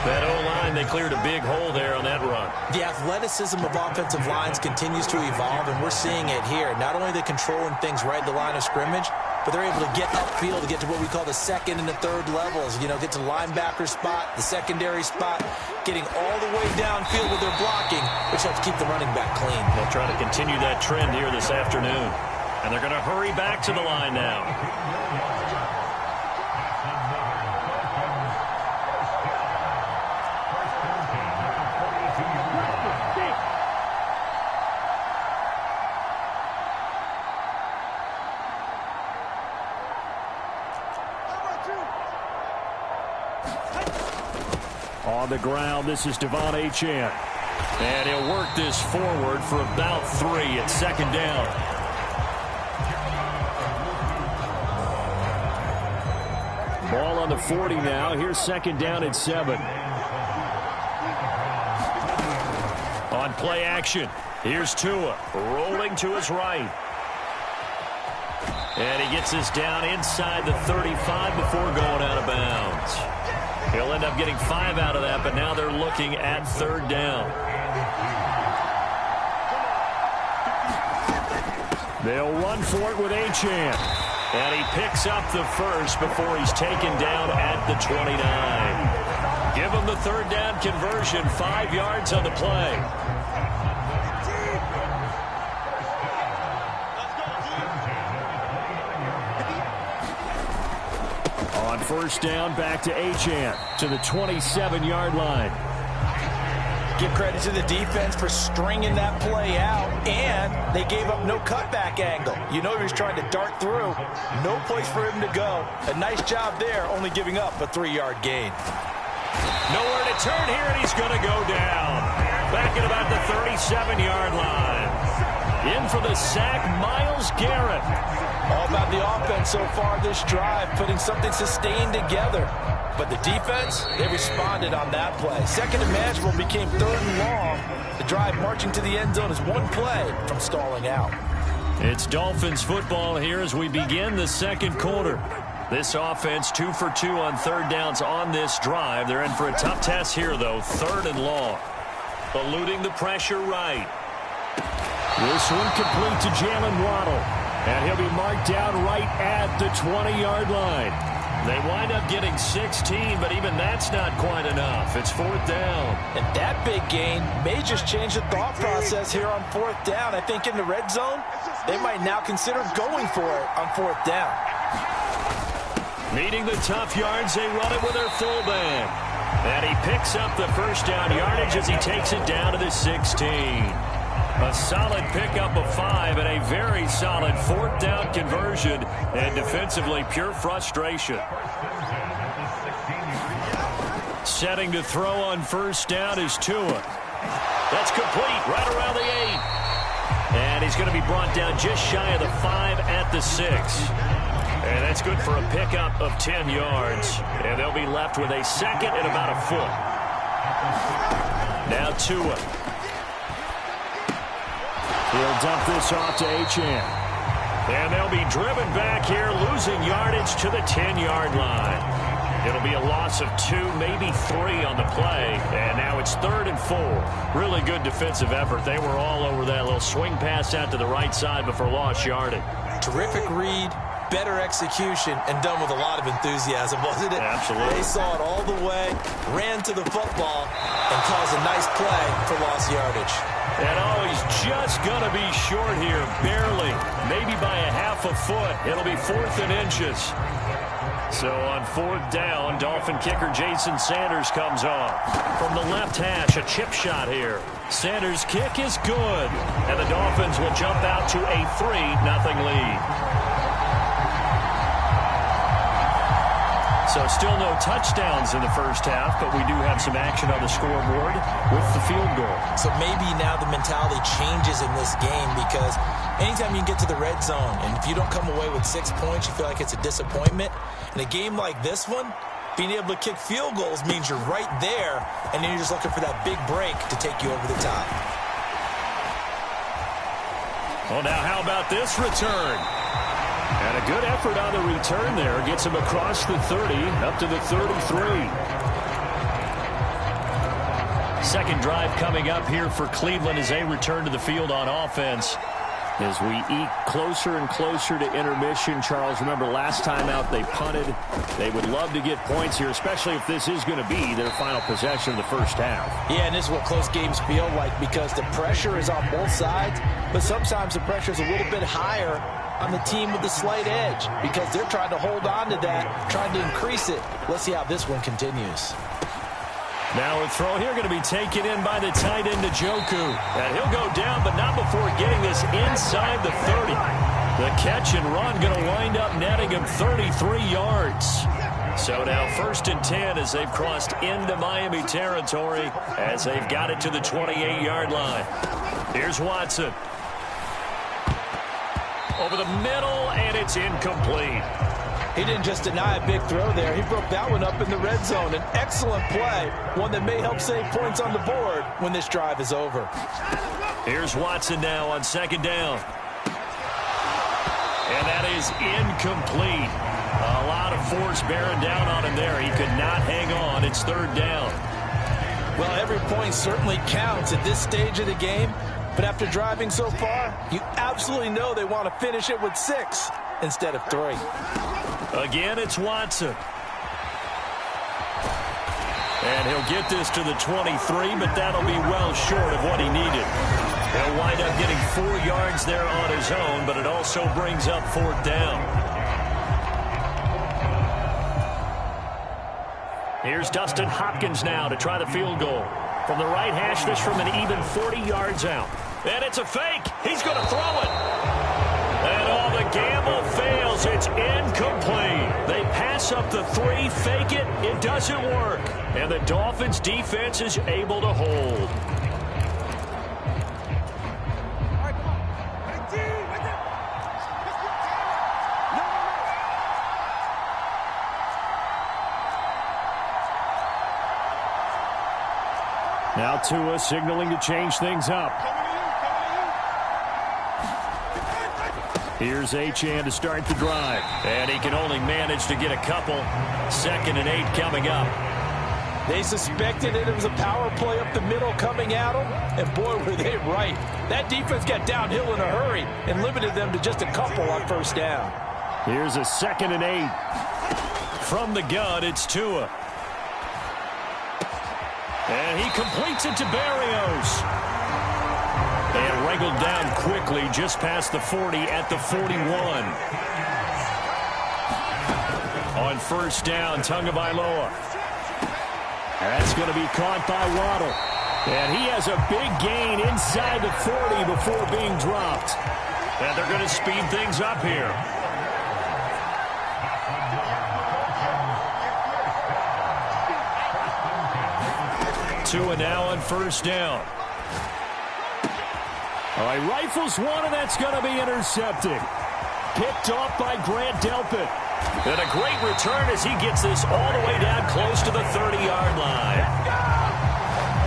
That O-line, they cleared a big hole there on that run. The athleticism of offensive lines continues to evolve, and we're seeing it here. Not only are they controlling things right at the line of scrimmage, but they're able to get upfield to get to what we call the 2nd and the 3rd levels. You know, get to the linebacker spot, the secondary spot, getting all the way downfield with their blocking, which helps keep the running back clean. They'll try to continue that trend here this afternoon. And they're going to hurry back to the line now. On the ground, this is Devon Achane. And he'll work this forward for about 3 at 2nd down. Ball on the 40 now. Here's 2nd down at 7. On play action, here's Tua rolling to his right. And he gets this down inside the 35 before going out of bounds. He'll end up getting 5 out of that, but now they're looking at 3rd down. They'll run for it with Achane. And he picks up the 1st before he's taken down at the 29. Give him the 3rd down conversion, 5 yards on the play. On 1st down, back to Achane to the 27-yard line. Give credit to the defense for stringing that play out, and they gave up no cutback angle. You know he was trying to dart through. No place for him to go. A nice job there, only giving up a 3-yard gain. Nowhere to turn here, and he's going to go down. Back at about the 37-yard line. In for the sack, Myles Garrett. All about the offense so far this drive, putting something sustained together. But the defense, they responded on that play. Second and manageable became third and long. The drive marching to the end zone is one play from stalling out. It's Dolphins football here as we begin the second quarter. This offense 2 for 2 on third downs on this drive. They're in for a tough test here, though. Third and long. Eluding the pressure right. This one complete to Jalen Waddle. And he'll be marked down right at the 20-yard line. They wind up getting 16, but even that's not quite enough. It's fourth down. And that big gain may just change the thought process here on fourth down. I think in the red zone, they might now consider going for it on fourth down. Needing the tough yards, they run it with their fullback. And he picks up the first down yardage as he takes it down to the 16. A solid pickup of 5 and a very solid fourth down conversion. And defensively, pure frustration. Setting to throw on first down is Tua. That's complete right around the 8. And he's going to be brought down just shy of the 5 at the 6. And that's good for a pickup of 10 yards. And they'll be left with a second and about a foot. Now Tua. He'll dump this off to Achane. And they'll be driven back here, losing yardage to the 10-yard line. It'll be a loss of 2, maybe 3 on the play. And now it's 3rd and 4. Really good defensive effort. They were all over that little swing pass out to the right side before lost yardage. Terrific read. Better execution, and done with a lot of enthusiasm, wasn't it? Absolutely. They saw it all the way, ran to the football, and caused a nice play for lost yardage. And he's just going to be short here, barely, maybe by a half a foot. It'll be 4th and inches. So on fourth down, Dolphin kicker Jason Sanders comes on. From the left hash, a chip shot here. Sanders' kick is good, and the Dolphins will jump out to a 3-0 lead. So still no touchdowns in the first half, but we do have some action on the scoreboard with the field goal. So maybe now the mentality changes in this game because anytime you get to the red zone and if you don't come away with 6 points, you feel like it's a disappointment. In a game like this one, being able to kick field goals means you're right there, and then you're just looking for that big break to take you over the top. Well, now how about this return? And a good effort on the return there. Gets him across the 30, up to the 33. Second drive coming up here for Cleveland as they return to the field on offense. As we eat closer and closer to intermission, Charles, remember last time out they punted. They would love to get points here, especially if this is going to be their final possession of the first half. Yeah, and this is what close games feel like because the pressure is on both sides, but sometimes the pressure is a little bit higher on the team with the slight edge because they're trying to hold on to that, trying to increase it. Let's see how this one continues. Now a throw here going to be taken in by the tight end Njoku. And he'll go down, but not before getting this inside the 30. The catch and run going to wind up netting him 33 yards. So now 1st and 10 as they've crossed into Miami territory as they've got it to the 28-yard line. Here's Watson. Over the middle, and it's incomplete. He didn't just deny a big throw there. He broke that one up in the red zone. An excellent play, one that may help save points on the board when this drive is over. Here's Watson now on 2nd down. And that is incomplete. A lot of force bearing down on him there. He could not hang on. It's 3rd down. Well, every point certainly counts at this stage of the game. But after driving so far, you absolutely know they want to finish it with 6 instead of 3. Again, it's Watson. And he'll get this to the 23, but that'll be well short of what he needed. He'll wind up getting 4 yards there on his own, but it also brings up 4th down. Here's Dustin Hopkins now to try the field goal. From the right hash, this from an even 40 yards out. And it's a fake. He's going to throw it. And all the gamble fails. It's incomplete. They pass up the 3, fake it. It doesn't work. And the Dolphins defense is able to hold. Now Tua signaling to change things up. Here's Achane to start the drive. And he can only manage to get a couple. 2nd and 8 coming up. They suspected it was a power play up the middle coming at them, and boy, were they right. That defense got downhill in a hurry and limited them to just a couple on first down. Here's a 2nd and 8. From the gun, it's Tua. And he completes it to Barrios. And wrangled down quickly just past the 40 at the 41. On first down, Tagovailoa. That's going to be caught by Waddle. And he has a big gain inside the 40 before being dropped. And they're going to speed things up here. Tua now on first down. All right, rifles one, and that's going to be intercepted. Picked off by Grant Delpit. And a great return as he gets this all the way down close to the 30-yard line.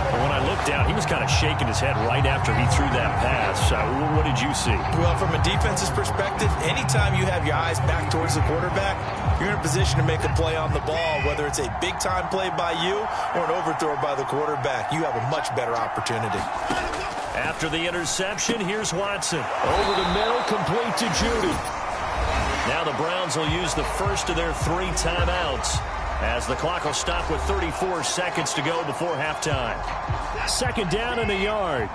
But when I looked down, he was kind of shaking his head right after he threw that pass. What did you see? Well, from a defense's perspective, anytime you have your eyes back towards the quarterback, you're in a position to make a play on the ball, whether it's a big-time play by you or an overthrow by the quarterback. You have a much better opportunity. After the interception, here's Watson. Over the middle, complete to Judy. Now the Browns will use the first of their 3 timeouts as the clock will stop with 34 seconds to go before halftime. 2nd down and a yard.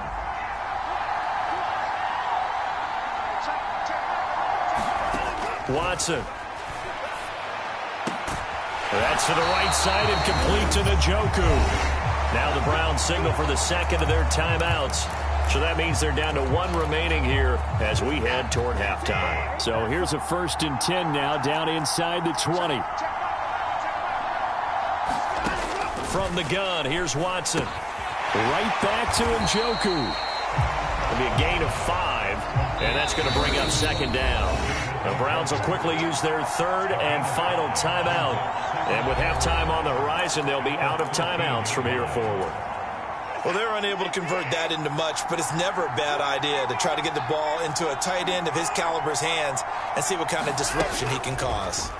Watson. That's to the right side and complete to Njoku. Now the Browns signal for the 2nd of their timeouts. So that means they're down to 1 remaining here as we head toward halftime. So here's a 1st and 10 now down inside the 20. From the gun, here's Watson. Right back to Njoku. It'll be a gain of 5, and that's going to bring up 2nd down. The Browns will quickly use their 3rd and final timeout. And with halftime on the horizon, they'll be out of timeouts from here forward. Well, they're unable to convert that into much, but it's never a bad idea to try to get the ball into a tight end of his caliber's hands and see what kind of disruption he can cause.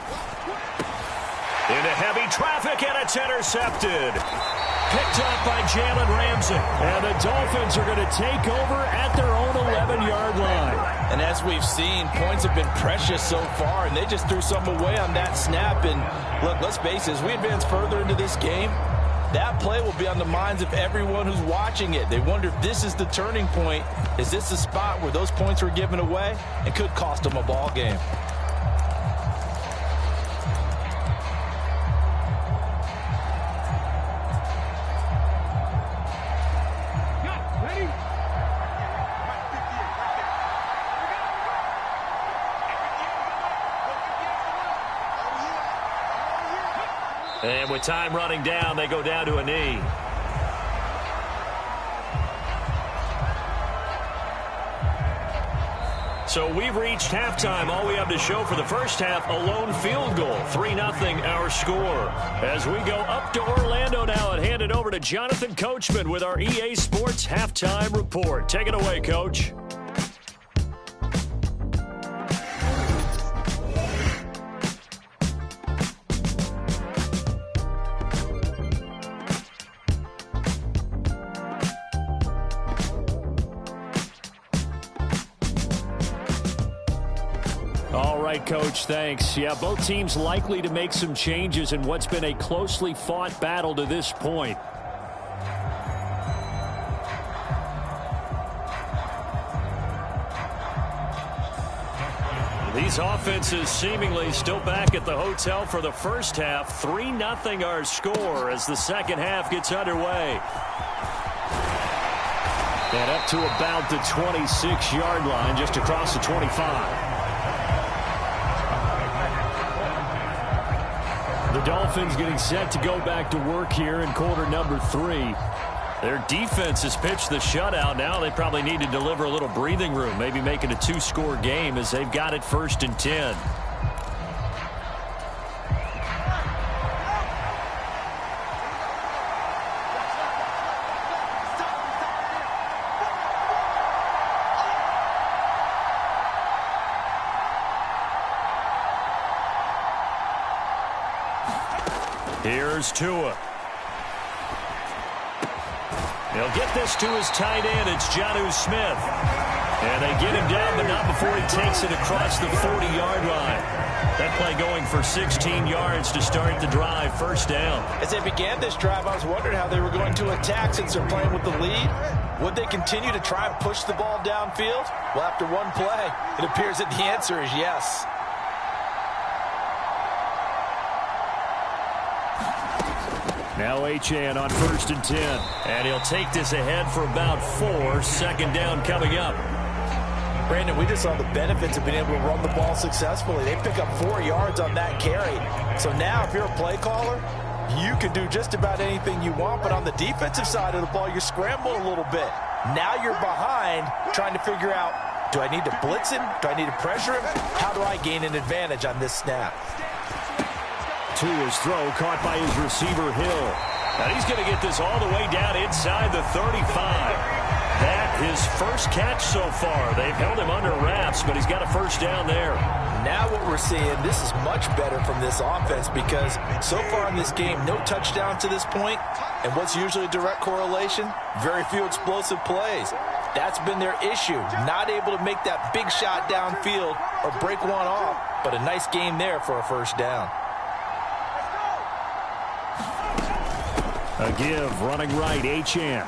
Into heavy traffic, and it's intercepted. Picked up by Jalen Ramsey. And the Dolphins are going to take over at their own 11-yard line. And as we've seen, points have been precious so far, and they just threw some away on that snap. And look, let's face it, as we advance further into this game, that play will be on the minds of everyone who's watching it. They wonder if this is the turning point. Is this the spot where those points were given away and could cost them a ball game? And with time running down, they go down to a knee. So we've reached halftime. All we have to show for the first half, a lone field goal. 3-0 our score. As we go up to Orlando now and hand it over to Jonathan Coachman with our EA Sports Halftime Report. Take it away, Coach. Coach, thanks. Yeah, both teams likely to make some changes in what's been a closely fought battle to this point. These offenses seemingly still back at the hotel for the first half. 3-0 our score as the second half gets underway. And up to about the 26-yard line, just across the 25. The Dolphins Dolphins getting set to go back to work here in quarter number 3. Their defense has pitched the shutout. Now they probably need to deliver a little breathing room, maybe make it a 2-score game as they've got it 1st and 10. Here's Tua. He'll get this to his tight end. It's Jonnu Smith. And they get him down, but not before he takes it across the 40-yard line. That play going for 16 yards to start the drive. 1st down. As they began this drive, I was wondering how they were going to attack since they're playing with the lead. Would they continue to try and push the ball downfield? Well, after one play, it appears that the answer is yes. Now Achane on 1st and 10. And he'll take this ahead for about 4. 2nd down coming up. Brandon, we just saw the benefits of being able to run the ball successfully. They pick up 4 yards on that carry. So now if you're a play caller, you can do just about anything you want. But on the defensive side of the ball, you're scrambling a little bit. Now you're behind trying to figure out, do I need to blitz him? Do I need to pressure him? How do I gain an advantage on this snap? Tua's throw caught by his receiver Hill. And he's going to get this all the way down inside the 35. That his first catch so far. They've held him under wraps, but he's got a 1st down there. Now what we're seeing, this is much better from this offense because so far in this game, no touchdown to this point. And what's usually a direct correlation? Very few explosive plays. That's been their issue. Not able to make that big shot downfield or break one off, but a nice game there for a 1st down. A give, running right, Achane.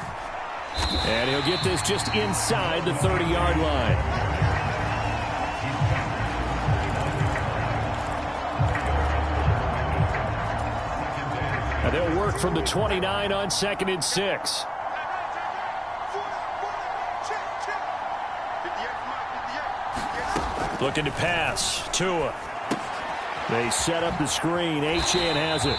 And he'll get this just inside the 30-yard line. And they'll work from the 29 on 2nd and 6. Looking to pass. Tua. They set up the screen. Achane has it.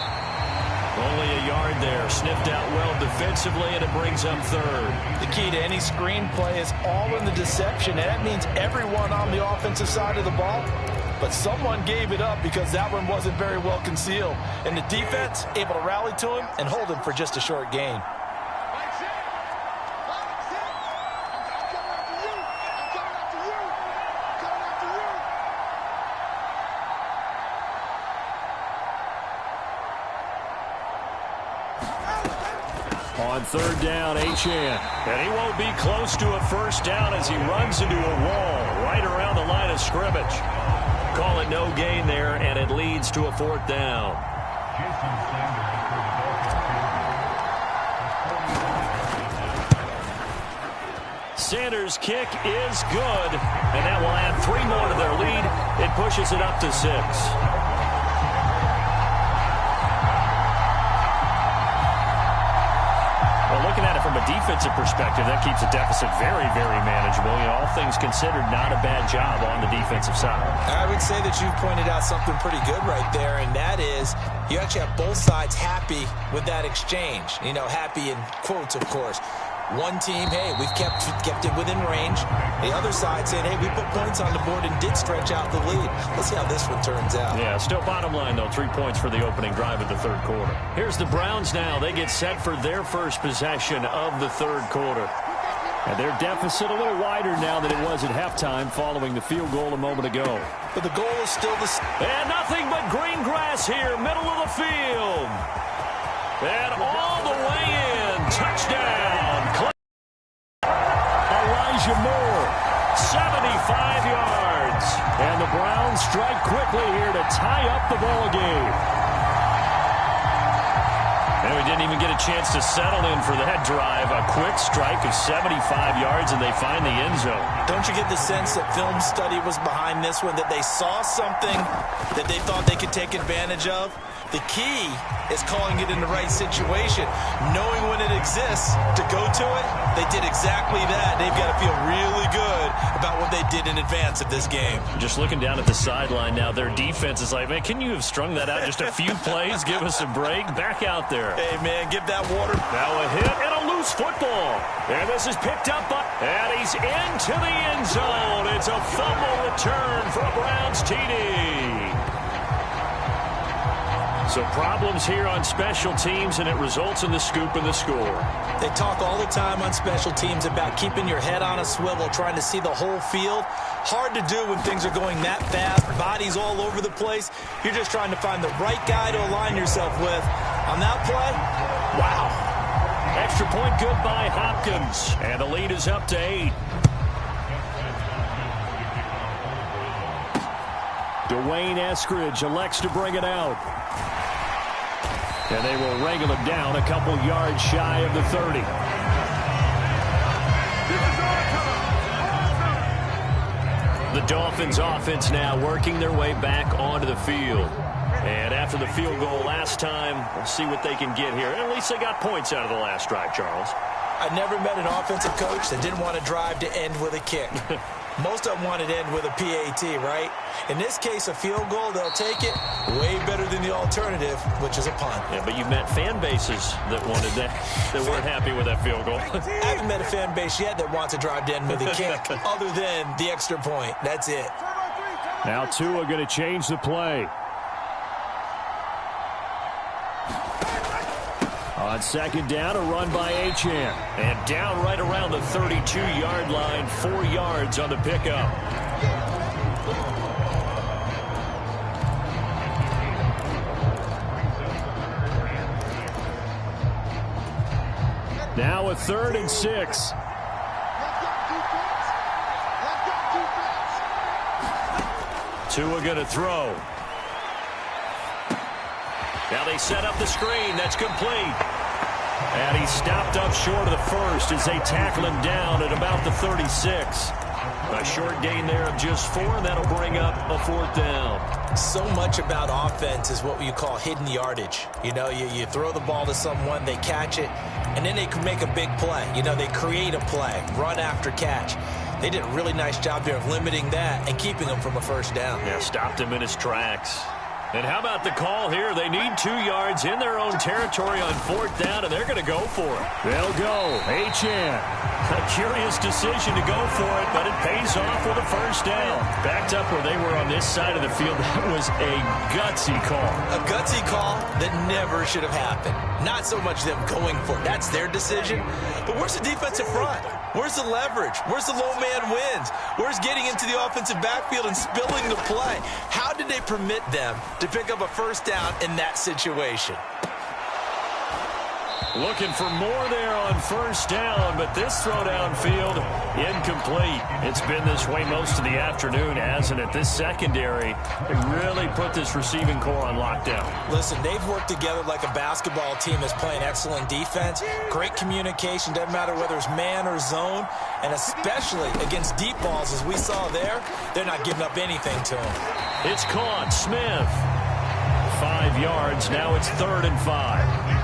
Only a yard there. Sniffed out well defensively, and it brings up 3rd. The key to any screen play is all in the deception, and that means everyone on the offensive side of the ball. But someone gave it up because that one wasn't very well concealed. And the defense able to rally to him and hold him for just a short gain. On 3rd down, Achane. And he won't be close to a 1st down as he runs into a wall right around the line of scrimmage. Call it no gain there, and it leads to a 4th down. Sanders' kick is good, and that will add 3 more to their lead. It pushes it up to 6. Looking at it from a defensive perspective, that keeps the deficit very, very manageable. You know, all things considered, not a bad job on the defensive side. I would say that you've pointed out something pretty good right there, and that is you actually have both sides happy with that exchange. You know, happy in quotes, of course. One team, hey, we've kept it within range. The other side saying, hey, we put points on the board and did stretch out the lead. Let's see how this one turns out. Yeah, still bottom line, though, 3 points for the opening drive of the 3rd quarter. Here's the Browns now. They get set for their first possession of the 3rd quarter. And their deficit a little wider now than it was at halftime following the field goal a moment ago. But the goal is still the same. And nothing but green grass here, middle of the field. And all the way in. Touchdown. Moore, 75 yards. And the Browns strike quickly here to tie up the ball game. And we didn't even get a chance to settle in for that drive. A quick strike of 75 yards, and they find the end zone. Don't you get the sense that film study was behind this one, that they saw something that they thought they could take advantage of? The key is calling it in the right situation, knowing when it exists to go to it. They did exactly that. They've got to feel really good about what they did in advance of this game. Just looking down at the sideline now, their defense is like, man, can you have strung that out just a few plays? Give us a break. Back out there. Hey, man, give that water. Now a hit and a loose football. And this is picked up by, and he's into the end zone. It's a fumble return for a Browns TD. So problems here on special teams, and it results in the scoop and the score. They talk all the time on special teams about keeping your head on a swivel, trying to see the whole field. Hard to do when things are going that fast, bodies all over the place. You're just trying to find the right guy to align yourself with. On that play, wow. Extra point good by Hopkins, and the lead is up to 8. Dwayne Eskridge elects to bring it out. And they will wrangle him down a couple yards shy of the 30. The Dolphins offense now working their way back onto the field. And after the field goal last time, we'll see what they can get here. At least they got points out of the last drive, Charles. I never met an offensive coach that didn't want to drive to end with a kick. Most of them wanted to end with a PAT, right? In this case, a field goal, they'll take it. Way better than the alternative, which is a punt. Yeah, but you've met fan bases that wanted that, that weren't happy with that field goal. I haven't met a fan base yet that wants to drive to end with a kick, other than the extra point. That's it. Now Tua going to change the play. On second down, a run by Achane. And down right around the 32-yard line, 4 yards on the pickup. Now a 3rd and 6. Tua going to throw. Now they set up the screen. That's complete. And he's stopped up short of the first as they tackle him down at about the 36. A short gain there of just 4, and that'll bring up a 4th down. So much about offense is what you call hidden yardage. You know, you throw the ball to someone, they catch it, and then they can make a big play. You know, they create a play, run after catch. They did a really nice job there of limiting that and keeping him from a 1st down. Yeah, stopped him in his tracks. And how about the call here? They need 2 yards in their own territory on 4th down, and they're going to go for it. They'll go. Achane. A curious decision to go for it, but it pays off with a 1st down. Backed up where they were on this side of the field, that was a gutsy call. A gutsy call that never should have happened. Not so much them going for it. That's their decision. But where's the defensive front? Where's the leverage? Where's the low man wins? Where's getting into the offensive backfield and spilling the play? How did they permit them to pick up a 1st down in that situation? Looking for more there on 1st down, but this throw downfield incomplete. It's been this way most of the afternoon, hasn't it? This secondary really put this receiving core on lockdown. Listen, they've worked together like a basketball team that's playing excellent defense. Great communication, doesn't matter whether it's man or zone, and especially against deep balls as we saw there, they're not giving up anything to them. It's caught. Smith. 5 yards. Now it's 3rd and 5.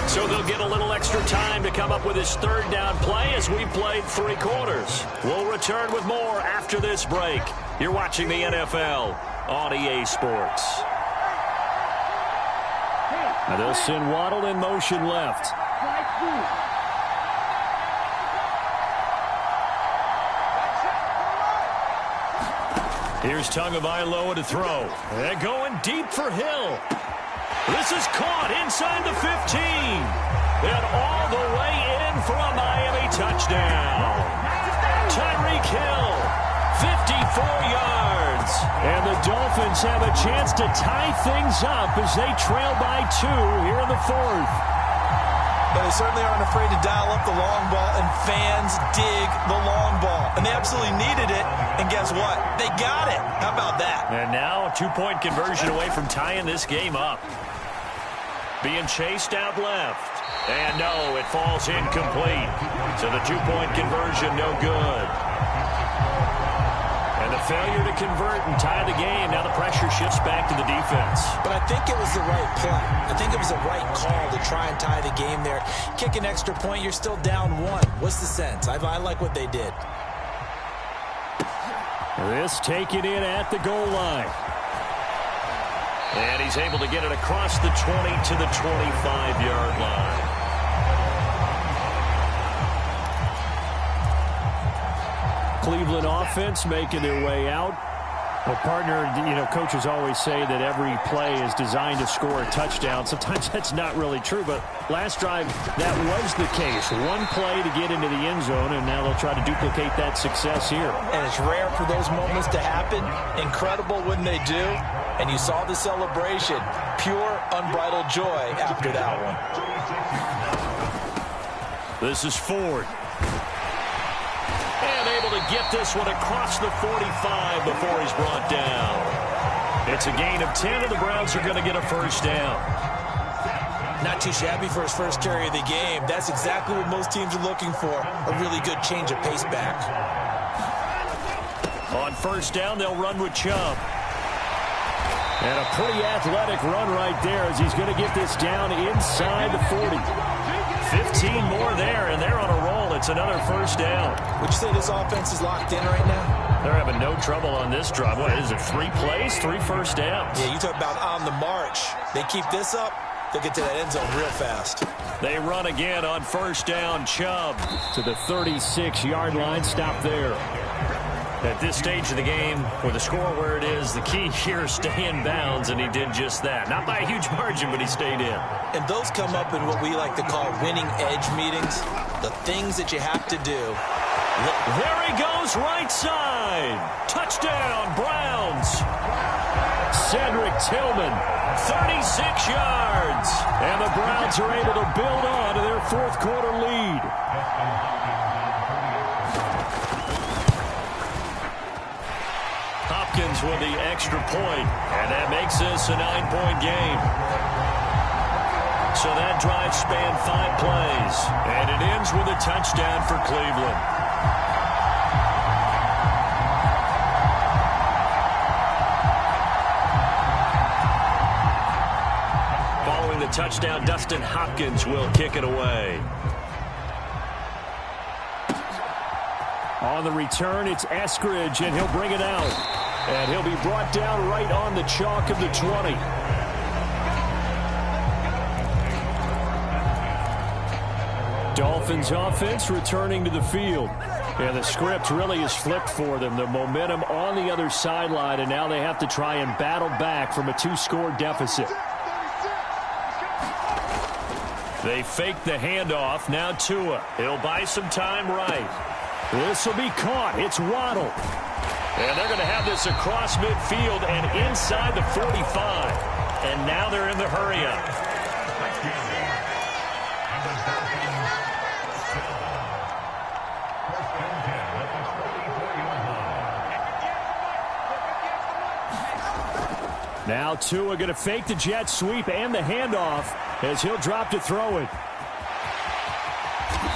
So they'll get a little extra time to come up with his 3rd down play as we played 3 quarters. We'll return with more after this break. You're watching the NFL on EA Sports. Now they'll send Waddle in motion left. Here's Tagovailoa to throw. And going deep for Hill. This is caught inside the 15. And all the way in for a Miami touchdown. Tyreek Hill, 54 yards. And the Dolphins have a chance to tie things up as they trail by 2 here in the 4th. But they certainly aren't afraid to dial up the long ball, and fans dig the long ball. And they absolutely needed it, and guess what? They got it. How about that? And now a 2-point conversion away from tying this game up. Being chased out left. And no, it falls incomplete. So the two-point conversion, no good. And the failure to convert and tie the game. Now the pressure shifts back to the defense. But I think it was the right play. I think it was the right call to try and tie the game there. Kick an extra point, you're still down one. What's the sense? I like what they did. This taken in at the goal line. And he's able to get it across the 20 to the 25-yard line. Cleveland offense making their way out. Well, partner, coaches always say that every play is designed to score a touchdown. Sometimes that's not really true, but last drive, that was the case. One play to get into the end zone, and now they'll try to duplicate that success here. And it's rare for those moments to happen. Incredible when they do. And you saw the celebration. Pure, unbridled joy after that one. This is Ford. And able to get this one across the 45 before he's brought down. It's a gain of 10, and the Browns are going to get a first down. Not too shabby for his first carry of the game. That's exactly what most teams are looking for. A really good change of pace back. On first down, they'll run with Chubb. And a pretty athletic run right there as he's going to get this down inside the 40. 15 more there, and they're on a roll. It's another first down. Would you say this offense is locked in right now? They're having no trouble on this drive. What is it, 3 plays, 3 first downs? Yeah, you talk about on the march. They keep this up, they'll get to that end zone real fast. They run again on first down. Chubb to the 36-yard line. Stop there. At this stage of the game, with the score where it is, the key here is stay in bounds, and he did just that. Not by a huge margin, but he stayed in. And those come up in what we like to call winning edge meetings, the things that you have to do. There he goes, right side. Touchdown, Browns. Cedric Tillman, 36 yards. And the Browns are able to build on to their fourth quarter lead. Hopkins with the extra point, and that makes this a 9-point game. So that drive spanned 5 plays, and it ends with a touchdown for Cleveland. Following the touchdown, Dustin Hopkins will kick it away. On the return, it's Eskridge, and he'll bring it out. And he'll be brought down right on the chalk of the 20. Dolphins offense returning to the field. And the script really is flipped for them. The momentum on the other sideline, and now they have to try and battle back from a 2-score deficit. They fake the handoff. Now Tua. He'll buy some time right. This will be caught. It's Waddle. And they're going to have this across midfield and inside the 45. And now they're in the hurry-up. Now Tua going to fake the jet sweep and the handoff as he'll drop to throw it.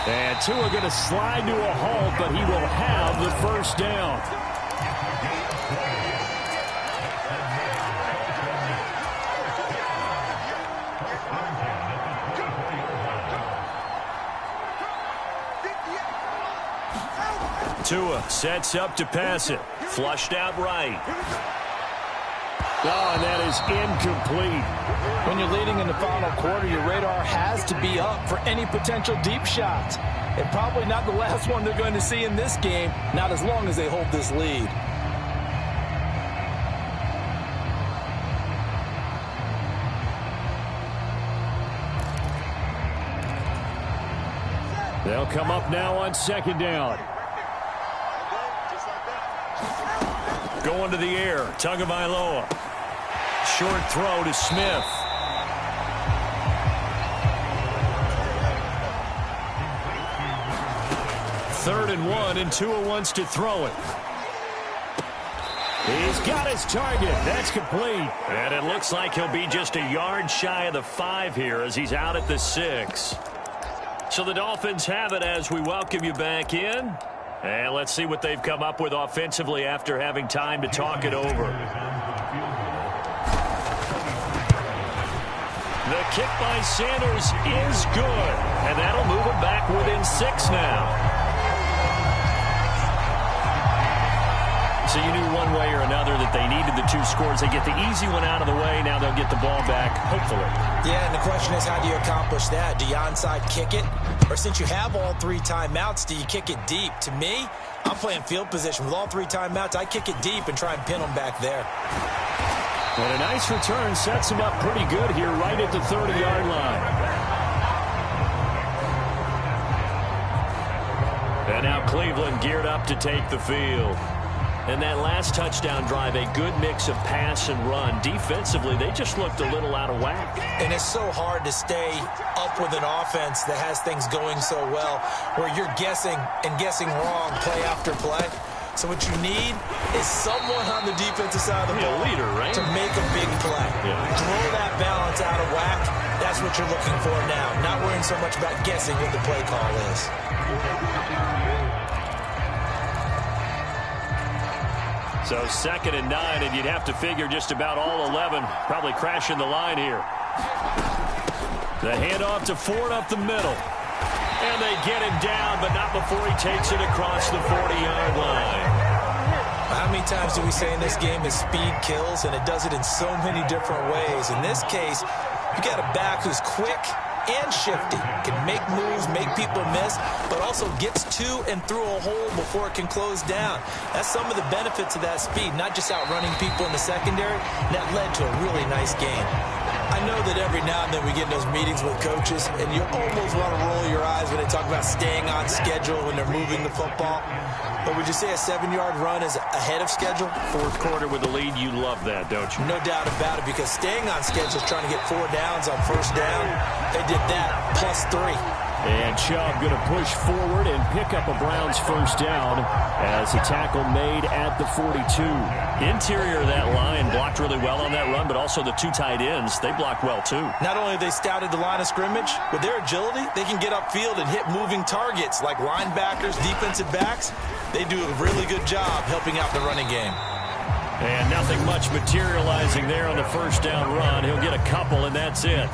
And Tua going to slide to a halt, but he will have the first down. Tua sets up to pass it. Flushed out right. Oh, and that is incomplete. When you're leading in the final quarter, your radar has to be up for any potential deep shots. And probably not the last one they're going to see in this game, not as long as they hold this lead. They'll come up now on second down. Going to the air, Tagovailoa. Short throw to Smith. Third and 1, and Tua wants to throw it. He's got his target. That's complete. And it looks like he'll be just a yard shy of the 5 here as he's out at the 6. So the Dolphins have it as we welcome you back in. And let's see what they've come up with offensively after having time to talk it over. The kick by Sanders is good. And that'll move him back within 6 now. So you knew one way or another that they needed the 2 scores. They get the easy one out of the way. Now they'll get the ball back, hopefully. Yeah, and the question is, how do you accomplish that? Do you onside kick it? Or since you have all 3 timeouts, do you kick it deep? To me, I'm playing field position. With all 3 timeouts, I kick it deep and try and pin them back there. And a nice return sets him up pretty good here right at the 30-yard line. And now Cleveland geared up to take the field. And that last touchdown drive, a good mix of pass and run. Defensively, they just looked a little out of whack. And it's so hard to stay up with an offense that has things going so well, where you're guessing and guessing wrong play after play. So what you need is someone on the defensive side of the ball, leader, right? To make a big play. Throw that balance out of whack. That's what you're looking for now. Not worrying so much about guessing what the play call is. So 2nd and 9, and you'd have to figure just about all 11 probably crashing the line here. The handoff to Ford up the middle. And they get him down, but not before he takes it across the 40-yard line. How many times do we say in this game that speed kills, and it does it in so many different ways? In this case, you got a back who's quick and shifty, can make moves, make people miss, but also gets to and through a hole before it can close down. That's some of the benefits of that speed, not just outrunning people in the secondary. And that led to a really nice game. I know that every now and then we get in those meetings with coaches, and you almost want to roll your eyes when they talk about staying on schedule when they're moving the football. But would you say a 7-yard run is ahead of schedule? 4th quarter with the lead, you love that, don't you? No doubt about it, because staying on schedule is trying to get 4 downs on 1st down. They did that, plus 3. And Chubb going to push forward and pick up a Browns 1st down as a tackle made at the 42. Interior of that line blocked really well on that run, but also the 2 tight ends, they blocked well too. Not only have they scouted the line of scrimmage, with their agility, they can get upfield and hit moving targets like linebackers, defensive backs. They do a really good job helping out the running game. And nothing much materializing there on the 1st down run. He'll get a couple, and that's it.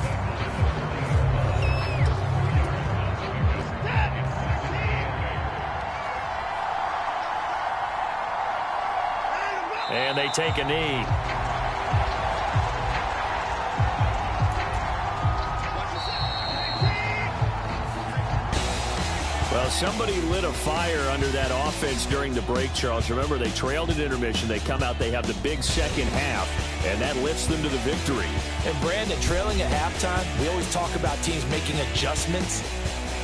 And they take a knee. Well, somebody lit a fire under that offense during the break, Charles. Remember, they trailed at intermission. They come out, they have the big second half, and that lifts them to the victory. And, Brandon, trailing at halftime, we always talk about teams making adjustments.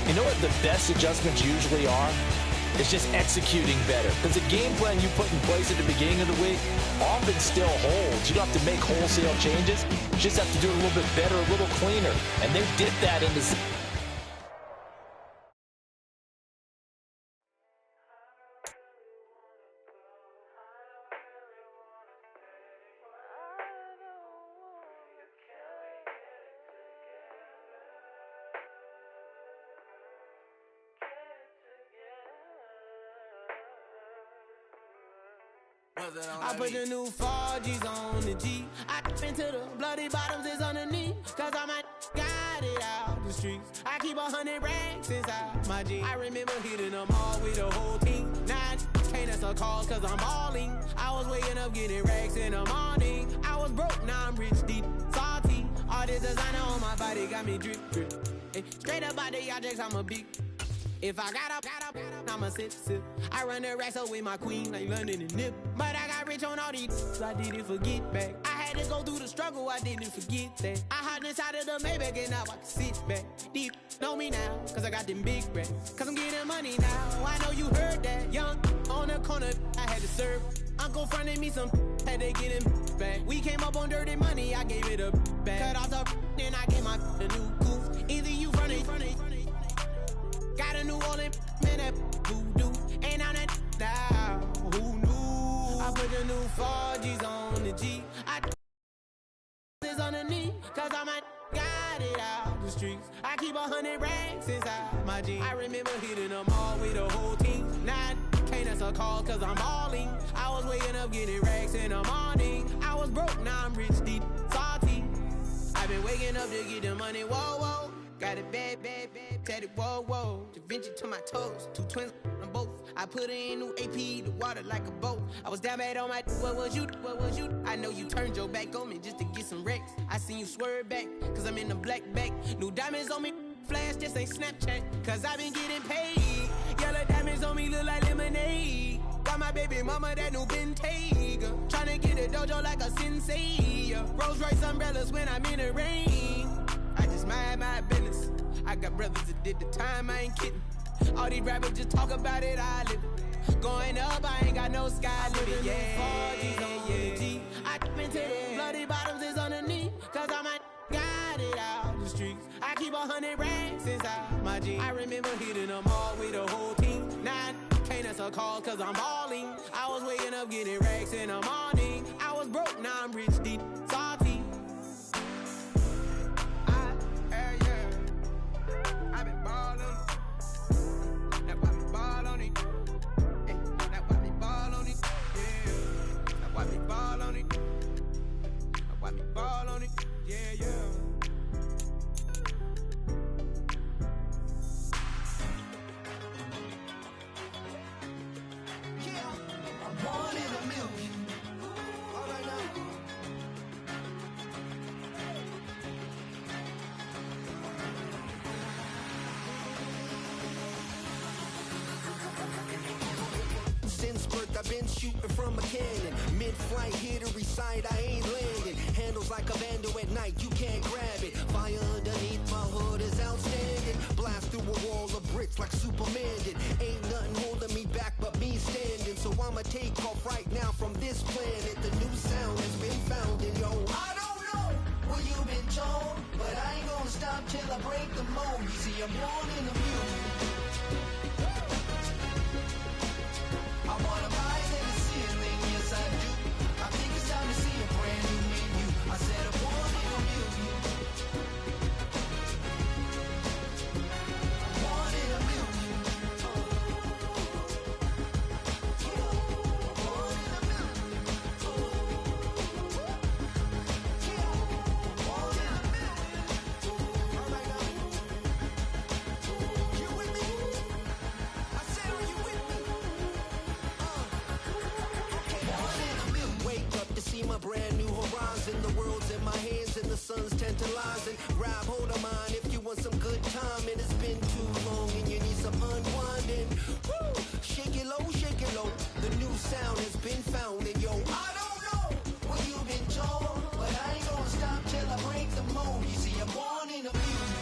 You know what the best adjustments usually are? It's just executing better. Because the game plan you put in place at the beginning of the week often still holds. You don't have to make wholesale changes. You just have to do it a little bit better, a little cleaner. And they did that in the... I put the new 4Gs on the G. I into the bloody bottoms is underneath. Cause I might got it out the streets. I keep 100 racks inside my jeans. I remember hitting them all with the whole team. Now I can't answer calls cause I'm balling. I was waking up getting racks in the morning. I was broke, now I'm rich, deep, salty. All this designer on my body got me drip, drip. Hey, straight up out the objects, I'm a big. If I got up, I'ma sip. I run the racks up with my queen like London and Nip. But I got rich on all these, so I didn't forget back. I had to go through the struggle, I didn't forget that. I hopped inside of the Maybach and now I can sit back. Deep, know me now, cause I got them big racks. Cause I'm getting money now, I know you heard that. Young, on the corner, I had to serve. Uncle fronted me some, had to get him back. We came up on dirty money, I gave it a back. Cut off the, then I gave my a new coupe. Either you fronted. Got a New Orleans, man, that voodoo. Ain't on that now, who knew? I put the new 4Gs on the G. I is on the knee, cause I might got it out the streets. I keep 100 racks inside my jeans. I remember hitting them all with the whole team. Now can't answer call cause I'm balling. I was waking up getting racks in the morning. I was broke, now I'm rich, deep, salty. I've been waking up to get the money, whoa, whoa. Got it bad, bad, bad, tatted, whoa, whoa. Da Vinci to my toes, 2 twins on both. I put in new AP, the water like a boat. I was down bad on my, what was you? I know you turned your back on me just to get some wrecks. I seen you swerve back, cause I'm in the black back. New diamonds on me, flash, this ain't Snapchat. Cause I been getting paid. Yellow diamonds on me look like lemonade. Got my baby mama that new Bentayga. Tryna get a dojo like a sensei. Rolls Royce umbrellas when I'm in the rain. I just mind my business. I got brothers that did the time, I ain't kidding. All these rappers just talk about it, I live it. Going up, I ain't got no sky limit. Yeah. I tip into the bloody bottoms is underneath. Cause I might got it out the streets. I keep 100 racks inside my jeans. I remember hitting them all with the whole team. Now can't answer calls cause I'm balling. I was waking up getting racks in the morning. I was broke, now I'm rich, deep, salty. I've been ballin'. That's why we ball on it. That's why we ball on it. Yeah. That's why we ball on it. That's why we ball on it. Yeah. I'm one in a million. All right now. Since birth I've been shooting from a cannon. Mid-flight here to recite, I ain't landing. Handles like a vandal at night, you can't grab it. Fire underneath my hood is outstanding. Blast through a wall of bricks like Superman did. Ain't nothing holding me back but me standing. So I'ma take off right now from this planet. The new sound has been found and yo, I don't know what you've been told, but I ain't gonna stop till I break the mold. You see, I'm born in a million. I wanna rise in the ceiling, yes I do. I think it's time to see a brand new menu. I said I'm born in a million. I'm born in a million. I'm born in a million. I'm born in a million. All right now. You with me? I said, are you with me? Wake up to see my brand new horizon. The world's in my hands and the sun's tantalizing. Grab hold of mine if you want some good time. And it's been too long and you need some unwinding. Woo! Shake it low. The new sound has been found. And yo, I don't know what you've been told, but I ain't gonna stop till I break the mold. You see, I'm born in a million.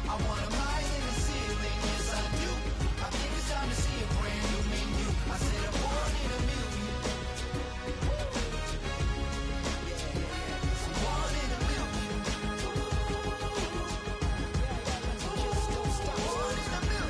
I wanna rise in the ceiling, yes I do. I think it's time to see a brand new menu. I said I'm born in a million. I'm born in a million. Just don't stop. Born in a million.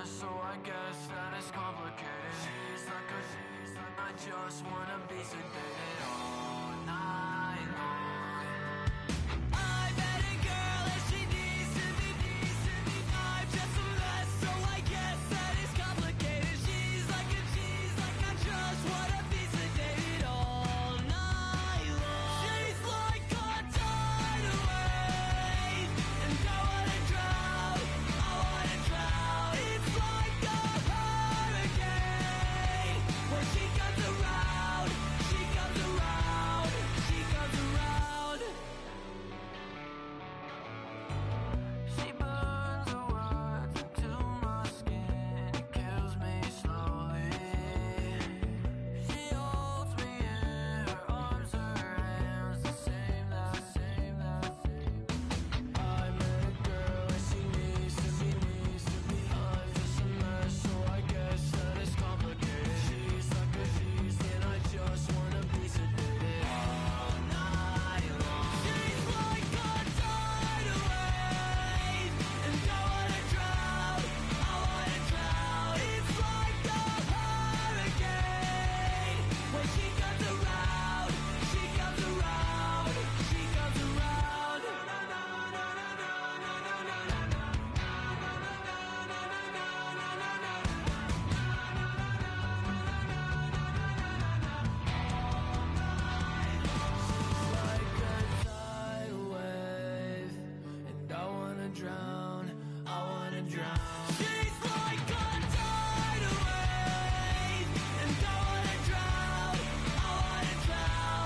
mess, so I guess that it's complicated. She's like I just wanna be sedated all night long. I met a girl and she needs to be. I'm just a mess, so I guess that it's complicated. She's like I just wanna be sedated all night long. She's like a tidal wave, and I wanna drown. It's like a hurricane. When she comes around, she comes around, she comes around. She burns her words into my skin, it kills me slowly. She holds me in her arms, her hands, the same. I met a girl and she needs to be. I'm just a mess, so I guess that it's complicated. She's like and I just wanna be sedated all night long. She's like a tidal wave, and I wanna drown. It's like a hurricane. When she comes around, she comes around, she comes around. Like a tidal wave, and I wanna drown, She's like a tidal wave, and I wanna drown,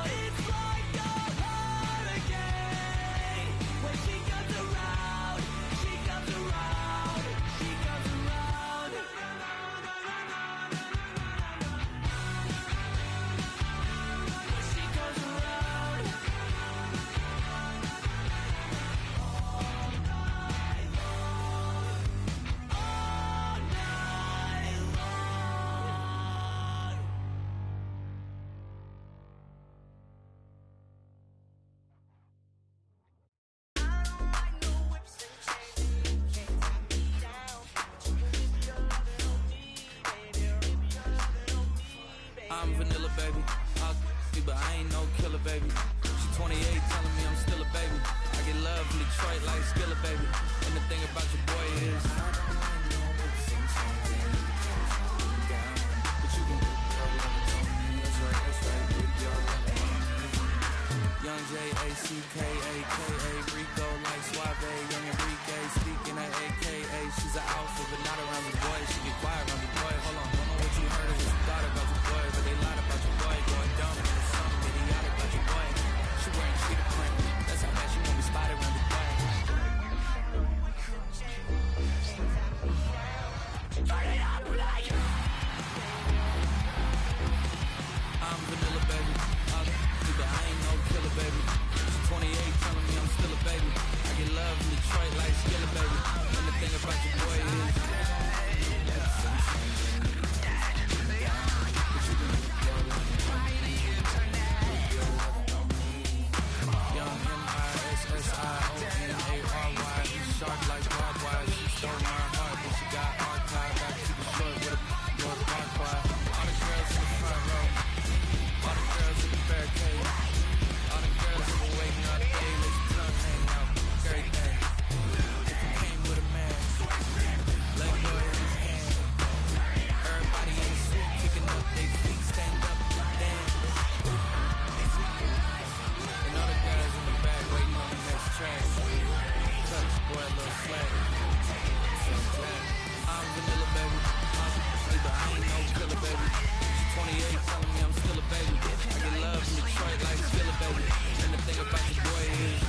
It's like a hurricane. When she comes around, she comes around, she comes around. She comes around. I'm vanilla, baby. I'll but I ain't no killer, baby. She 28, telling me I'm still a baby. I get love from Detroit like Skillet, baby. And the thing about your boy is Young J-A-C-K-A-K-A Rico like Suave, Young Enrique speaking at AKA. She's an alpha but not around the boy. She get quiet around the boy. Hold on, don't know what you heard or what you thought about your boy, but they lied about your boy. Going dumb and there's something idiotic about your boy. She wearing cheetah print, that's how bad she won't be spotted around the boy. Turn it up like I'm vanilla, baby. But I ain't no killer, baby. She's 28, telling me I'm still a baby. I get love from Detroit like Skillet, baby. And the thing about your boy is Young M-I-S-S-I-O-N-A-R-Y. Sharp like barbed wire. She stole my heart, but she got archived. Got to keep it short with a Lord Farquhar. All the girls in the front row. All the girls in the barricade. All the girls who been waiting all the day. Let your tongue hang out. Everything. If you came with a man, let go of his hand. Everybody in the suit kicking up their feet. Stand up and dance. And all the guys in the back waiting on the next track. Touch, boy, a little slack. I'm vanilla, baby. But I ain't no killer, baby. 28, telling me I'm still a baby. I get love from Detroit like Skillet, baby. And the thing about your boy is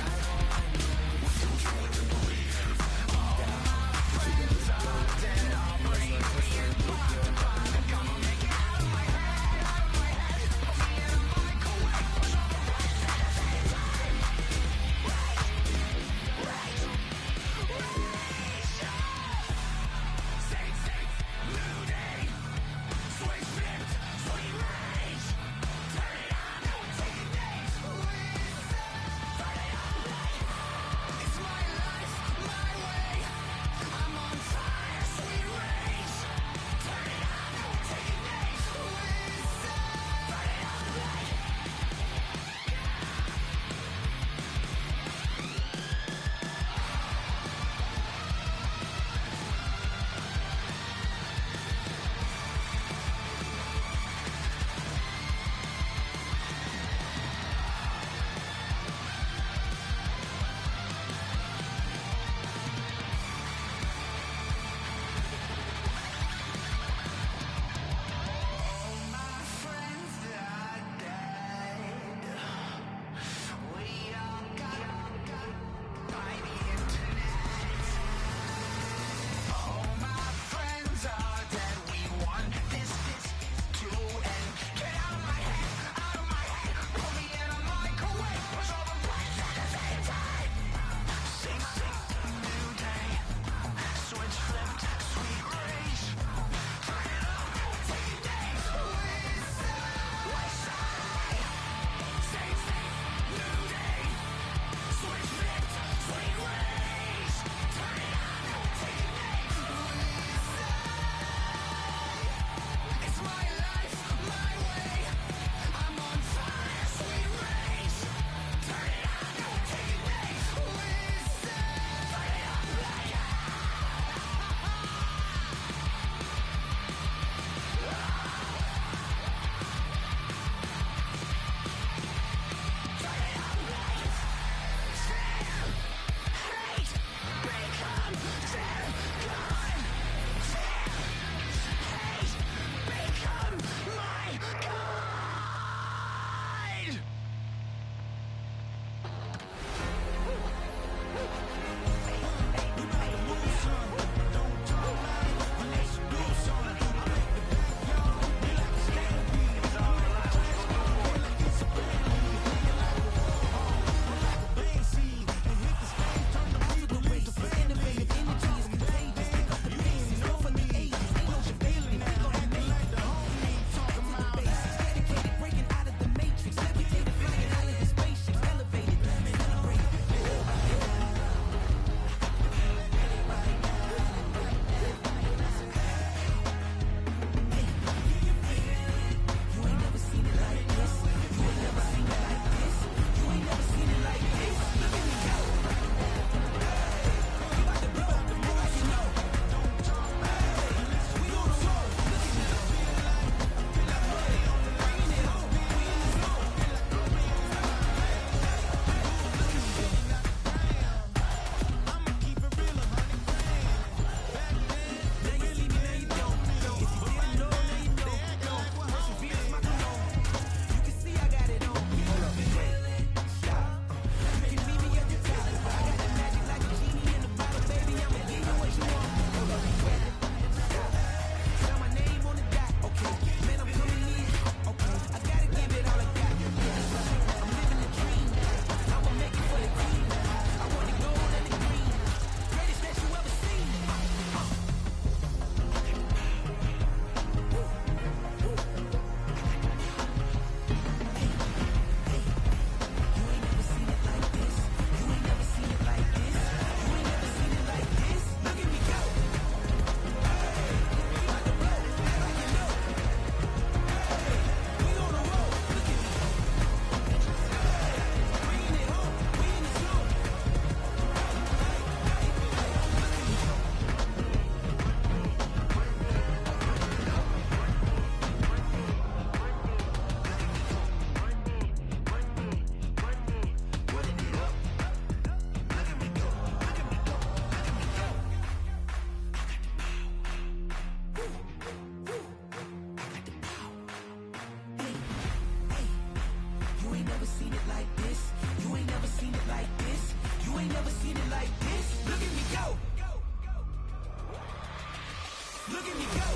Look at me go.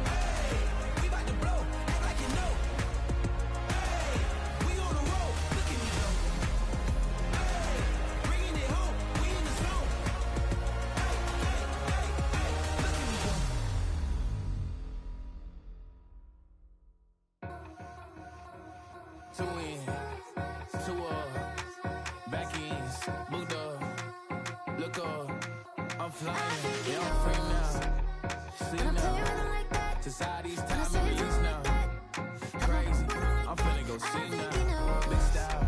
Hey, we about to blow. Act like you know. Hey, we on the road. Look at me go. Hey, bringing it home. We in the zone. Hey, look at me go. Two in, two up, back ends, moved up, look up, I'm flying, yeah, I'm free now, see now, society's time to release now, crazy, I'm finna go see now, big style,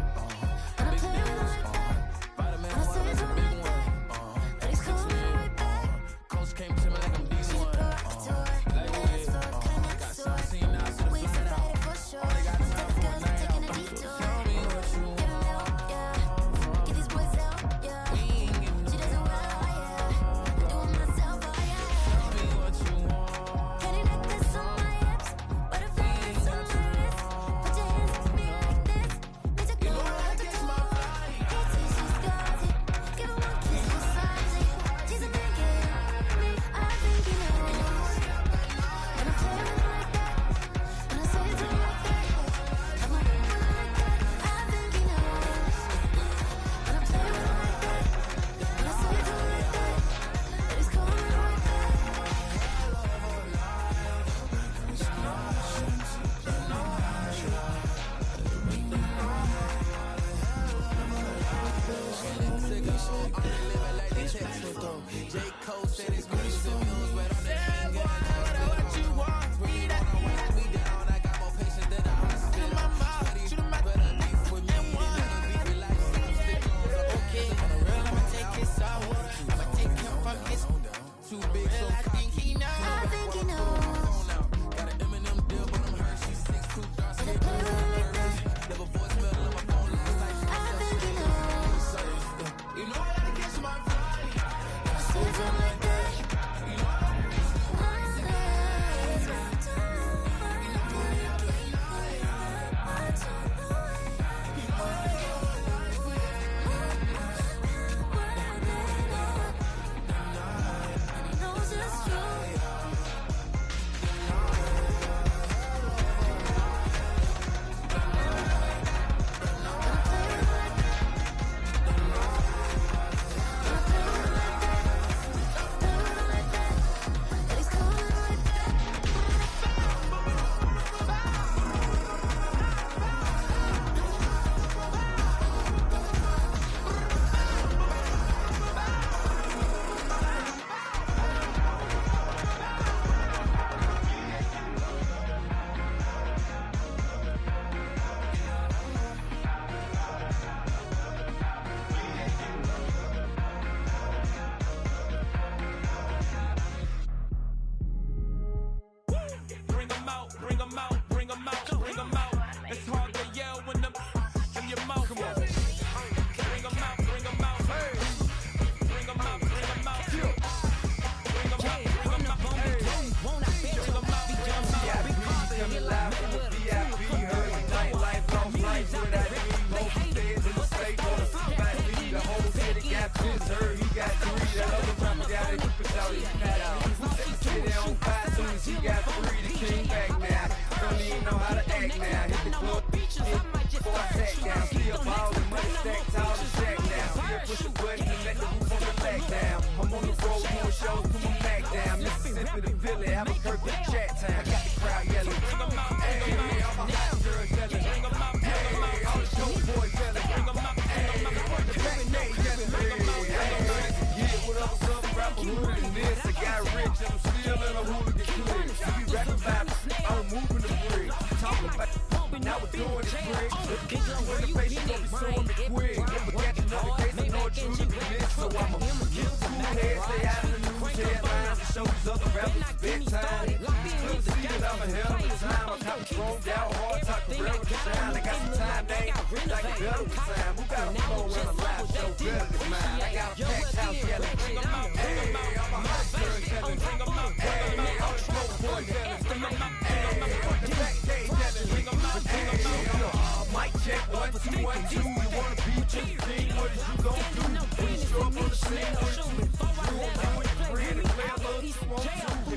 big deals, vitamin water, that's a big one, 6 million, coach came to me like I'm D1, like with, got 17 now, so the flat out, they got time for a night out. Tell me what you want. Get these boys out, yeah. We ain't getting she doesn't well, yeah. Doing myself, oh yeah. Tell me what you want. Can you make this on my hips? Butterflies on my wrist. Put your hands on me like this. Need to go out the door. Katie, she's got it. Give her one kiss, she's sizing. She's a big girl. I think you know. When I play with her like that, when I say it to her like that. J. Cole said his music knows what I'm saying. Boy, what you want? Read that. We down. I got more patience than a hospital. In my mouth, shoot him out. Better beef with me. Never beef with life. Okay, on the real, I'ma take his sour. I'ma take him from his too big. So I think he knows. I think he knows. Got an Eminem deal, but I'm hurt. She's 6'2", dark skin. Never voicemail on my phone last night. I think he knows. You know I gotta catch my flight. Something like that. You know I gotta catch my flight.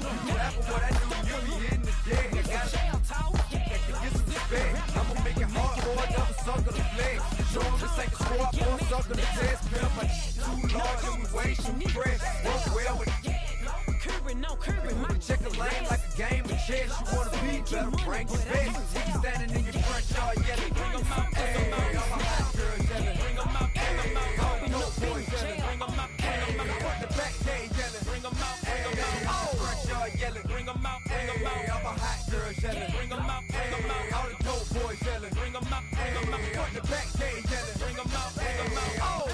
You rapping what I do, you be hitting the deck. I got get some respect. I'ma make it hard for another sucker to flex. Show them this ain't the squad for a sucker to test. Pin up my too large and we way too fresh. Work well with check the lane like a game of chess. You wanna be better, bring your best. You standing in your front yard yelling, bring 'em out, hey, all my hot girls yelling, bring 'em out, hey, all the dope boys yelling, bring 'em out, hey, front the back day yelling, bring 'em out, all the front yard yelling, bring 'em out, hey, all my hot girls yelling, bring 'em out, hey, all the dope boys yelling, bring 'em out, hey, front the back day yelling, bring 'em out, oh.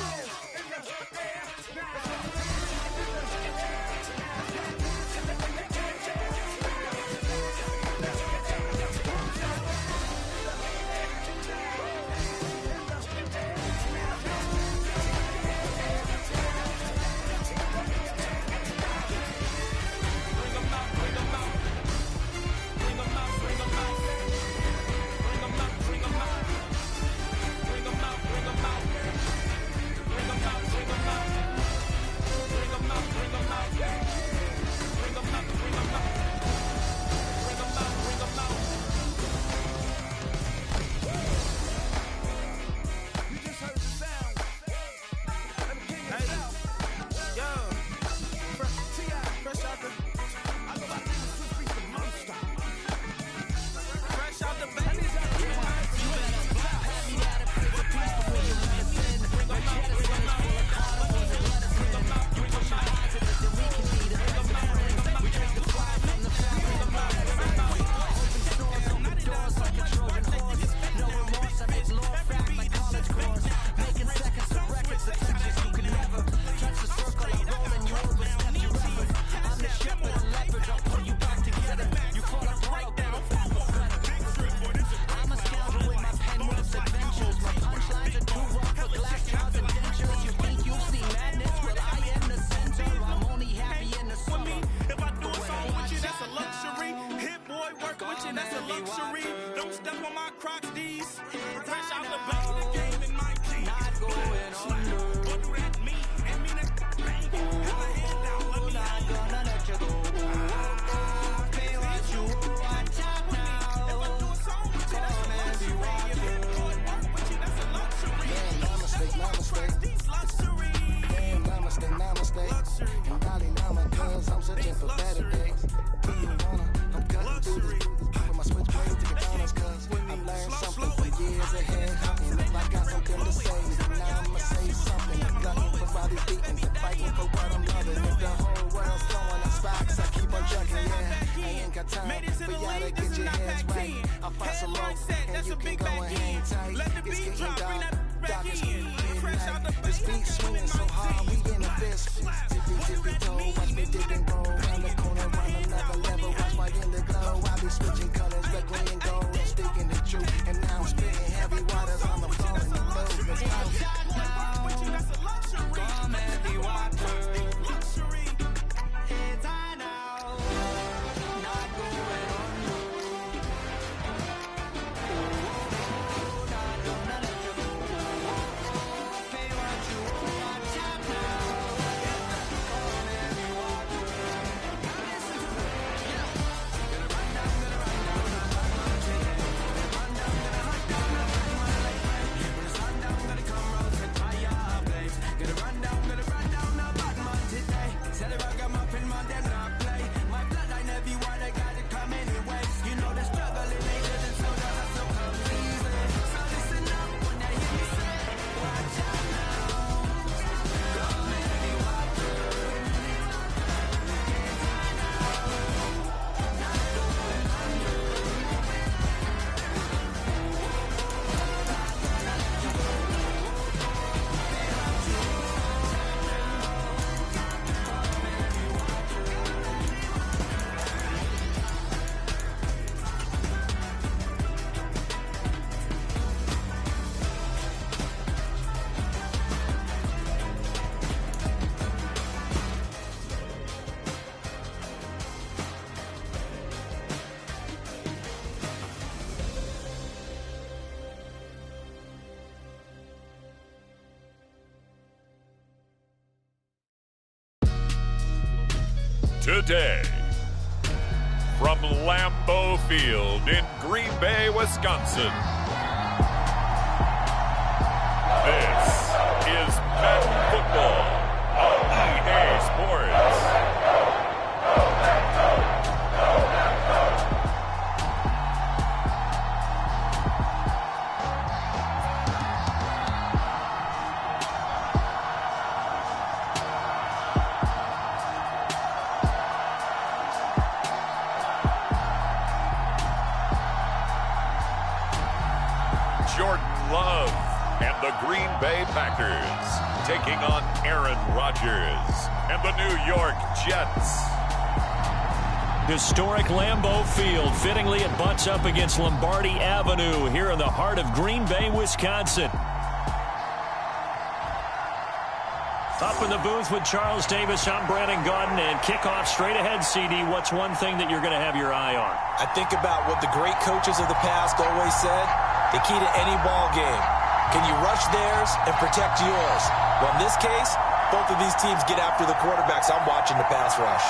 Today from Lambeau Field in Green Bay, Wisconsin. This is Madden Football on EA Sports. Green Bay Packers taking on Aaron Rodgers and the New York Jets. Historic Lambeau Field. Fittingly, it butts up against Lombardi Avenue here in the heart of Green Bay, Wisconsin. Up in the booth with Charles Davis, I'm Brandon Gaudin, and kickoff straight ahead, CD. What's one thing that you're going to have your eye on? I think about what the great coaches of the past always said. The key to any ball game. Can you rush theirs and protect yours? Well, in this case, both of these teams get after the quarterbacks. I'm watching the pass rush.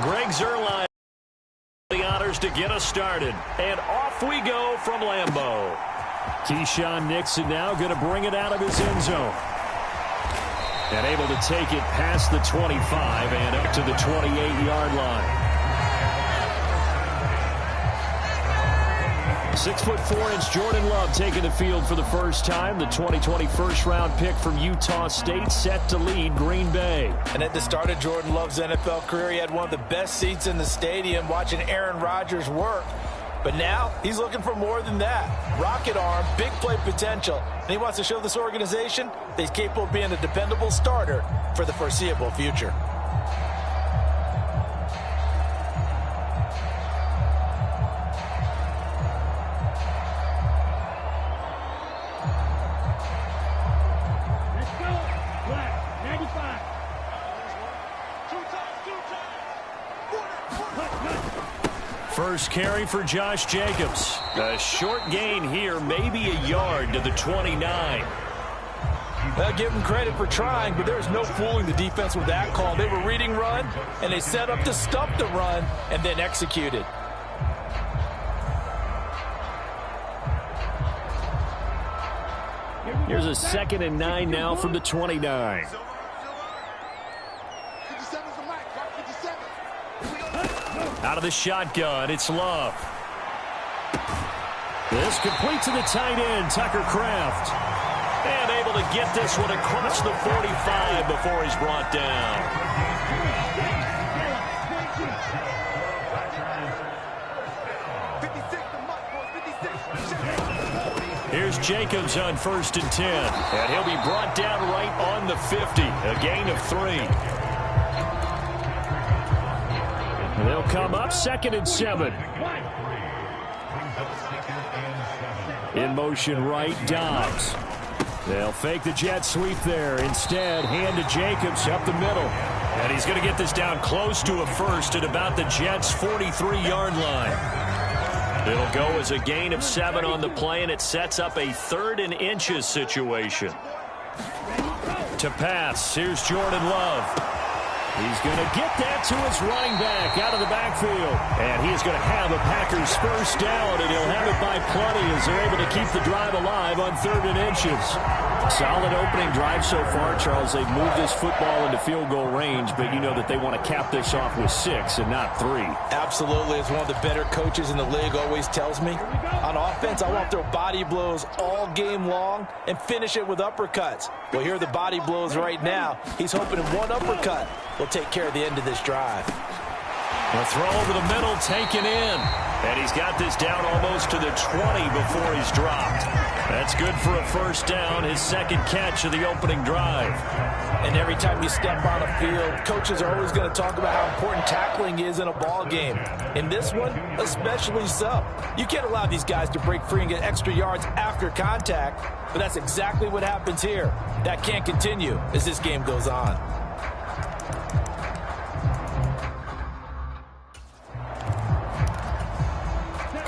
Greg Zuerlein to get us started, and off we go from Lambeau. Keyshawn Nixon now going to bring it out of his end zone, and able to take it past the 25 and up to the 28-yard line. 6'4" Jordan Love taking the field for the first time. The 2020 first-round pick from Utah State set to lead Green Bay. And at the start of Jordan Love's NFL career, he had one of the best seats in the stadium watching Aaron Rodgers work. But now he's looking for more than that. Rocket arm, big play potential. And he wants to show this organization that he's capable of being a dependable starter for the foreseeable future. First carry for Josh Jacobs. A short gain here, maybe a yard to the 29. Well, give him credit for trying, but there's no fooling the defense with that call. They were reading run, and they set up to stop the run and then executed. Here's a 2nd and 9 now from the 29. Out of the shotgun, it's Love. This complete to the tight end, Tucker Kraft. And able to get this one across the 45 before he's brought down. Here's Jacobs on 1st and 10. And he'll be brought down right on the 50. A gain of 3. They'll come up 2nd and 7. In motion right, Dobbs. They'll fake the jet sweep there. Instead, hand to Jacobs up the middle. And he's going to get this down close to a first at about the Jets' 43-yard line. It'll go as a gain of 7 on the play, and it sets up a 3rd and inches situation. To pass, here's Jordan Love. He's going to get that to his running back out of the backfield. And he is going to have a Packers first down, and he'll have it by plenty as they're able to keep the drive alive on 3rd and inches. Solid opening drive so far, Charles. They've moved this football into field goal range, but you know that they want to cap this off with 6 and not 3. Absolutely. As one of the better coaches in the league always tells me, on offense, I want to throw body blows all game long and finish it with uppercuts. Well, here are the body blows right now. He's hoping in one uppercut will take care of the end of this drive. A throw over the middle, taken in. And he's got this down almost to the 20 before he's dropped. That's good for a first down, his 2nd catch of the opening drive. And every time you step on a field, coaches are always going to talk about how important tackling is in a ball game. In this one, especially so. You can't allow these guys to break free and get extra yards after contact, but that's exactly what happens here. That can't continue as this game goes on.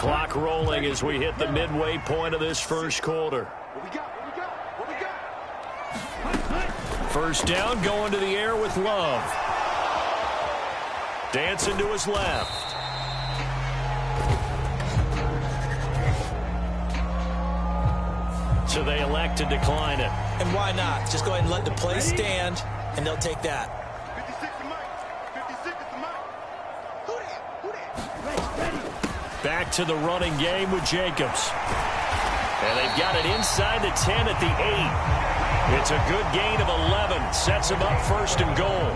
Clock rolling as we hit the midway point of this first quarter. First down, going to the air with Love. Dancing to his left. So they elect to decline it. And why not? Just go ahead and let the play stand, and they'll take that. Back to the running game with Jacobs. And they've got it inside the 10 at the 8. It's a good gain of 11. Sets them up first and goal.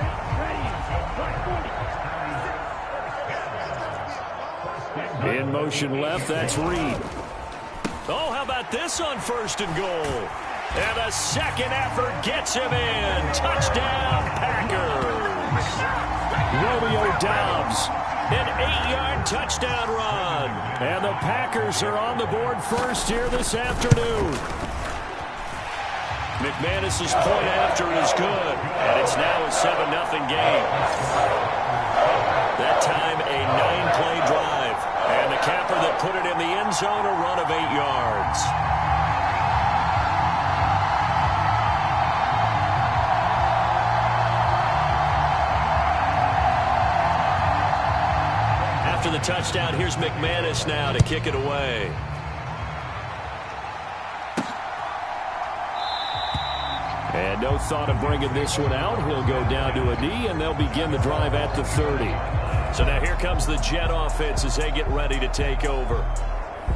In motion left, that's Reed. Oh, how about this on first and goal? And a second effort gets him in. Touchdown, Packers. Romeo Doubs, an 8-yard touchdown run. And the Packers are on the board first here this afternoon. McManus's point after it is good. And it's now a 7-0 game. That time a 9-play drive. And the capper that put it in the end zone, a run of 8 yards. After the touchdown, here's McManus now to kick it away. And no thought of bringing this one out. He'll go down to a knee, and they'll begin the drive at the 30. So now here comes the Jet offense as they get ready to take over.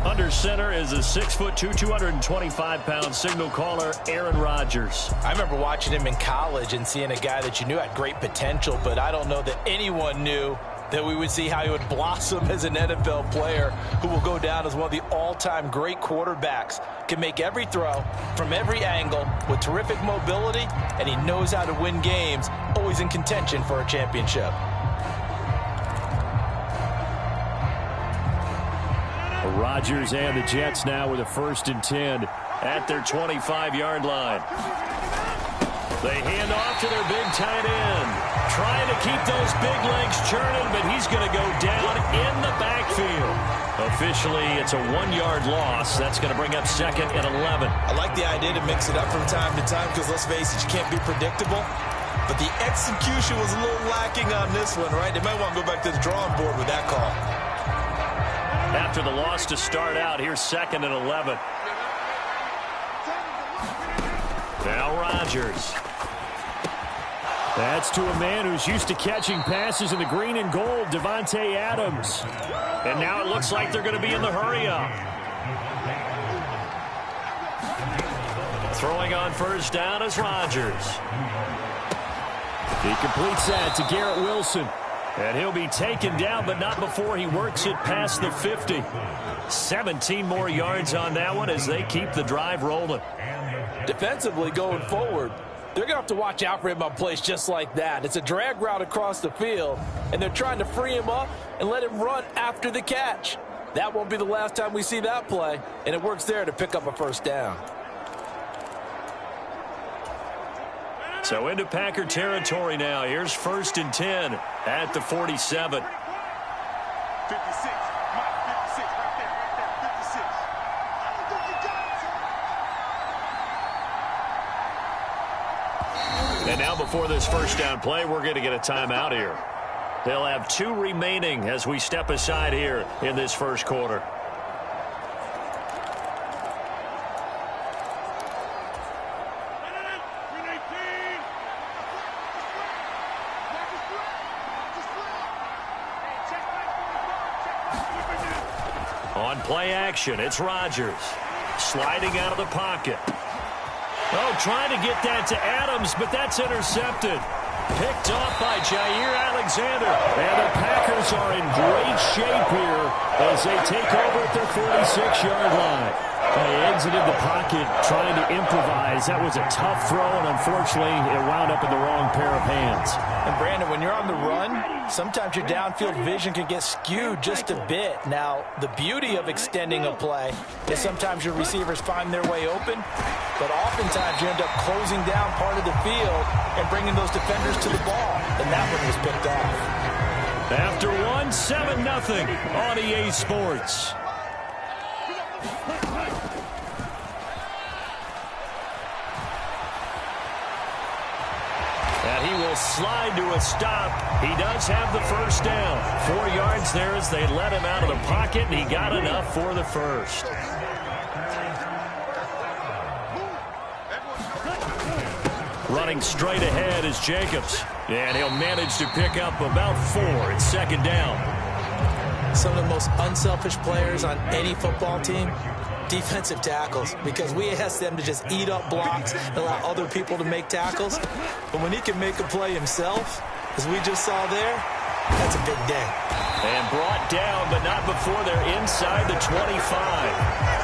Under center is a 6'2", 225-pound signal caller, Aaron Rodgers. I remember watching him in college and seeing a guy that you knew had great potential, but I don't know that anyone knew that we would see how he would blossom as an NFL player who will go down as one of the all-time great quarterbacks. Can make every throw from every angle with terrific mobility, and he knows how to win games, always in contention for a championship. Rodgers and the Jets now with a 1st and 10 at their 25-yard line. They hand off to their big tight end. Trying to keep those big legs churning, but he's going to go down in the backfield. Officially, it's a 1-yard loss. That's going to bring up 2nd and 11. I like the idea to mix it up from time to time because, let's face it, you can't be predictable. But the execution was a little lacking on this one, right? They might want to go back to the drawing board with that call. After the loss to start out, here's 2nd and 11. Now Rodgers. That's to a man who's used to catching passes in the green and gold, Devontae Adams. And now it looks like they're going to be in the hurry-up. Throwing on first down is Rodgers. He completes that to Garrett Wilson. And he'll be taken down, but not before he works it past the 50. 17 more yards on that one as they keep the drive rolling. Defensively going forward, they're going to have to watch out for him on plays just like that. It's a drag route across the field, and they're trying to free him up and let him run after the catch. That won't be the last time we see that play, and it works there to pick up a first down. So into Packer territory now. Here's 1st and 10 at the 47. 56. Mike, 56. Right there, 56. And now before this first down play, we're going to get a timeout here. They'll have 2 remaining as we step aside here in this first quarter. On play action, it's Rodgers. Sliding out of the pocket. Oh, trying to get that to Adams, but that's intercepted. Picked off by Jair Alexander. And the Packers are in great shape here as they take over at their 46-yard line. They exited the pocket trying to improvise. That was a tough throw, and unfortunately, it wound up in the wrong pair of hands. And, Brandon, when you're on the run, sometimes your downfield vision can get skewed just a bit. Now, the beauty of extending a play is sometimes your receivers find their way open, but oftentimes you end up closing down part of the field and bringing those defenders to the ball, and that one was picked off. After one, 7-0 on EA Sports. And he will slide to a stop. He does have the first down. 4 yards there as they let him out of the pocket, and he got enough for the first. Running straight ahead is Jacobs. And he'll manage to pick up about 4. It's second down. Some of the most unselfish players on any football team, defensive tackles, because we ask them to just eat up blocks and allow other people to make tackles. But when he can make a play himself, as we just saw there, that's a big day. And brought down, but not before they're inside the 25.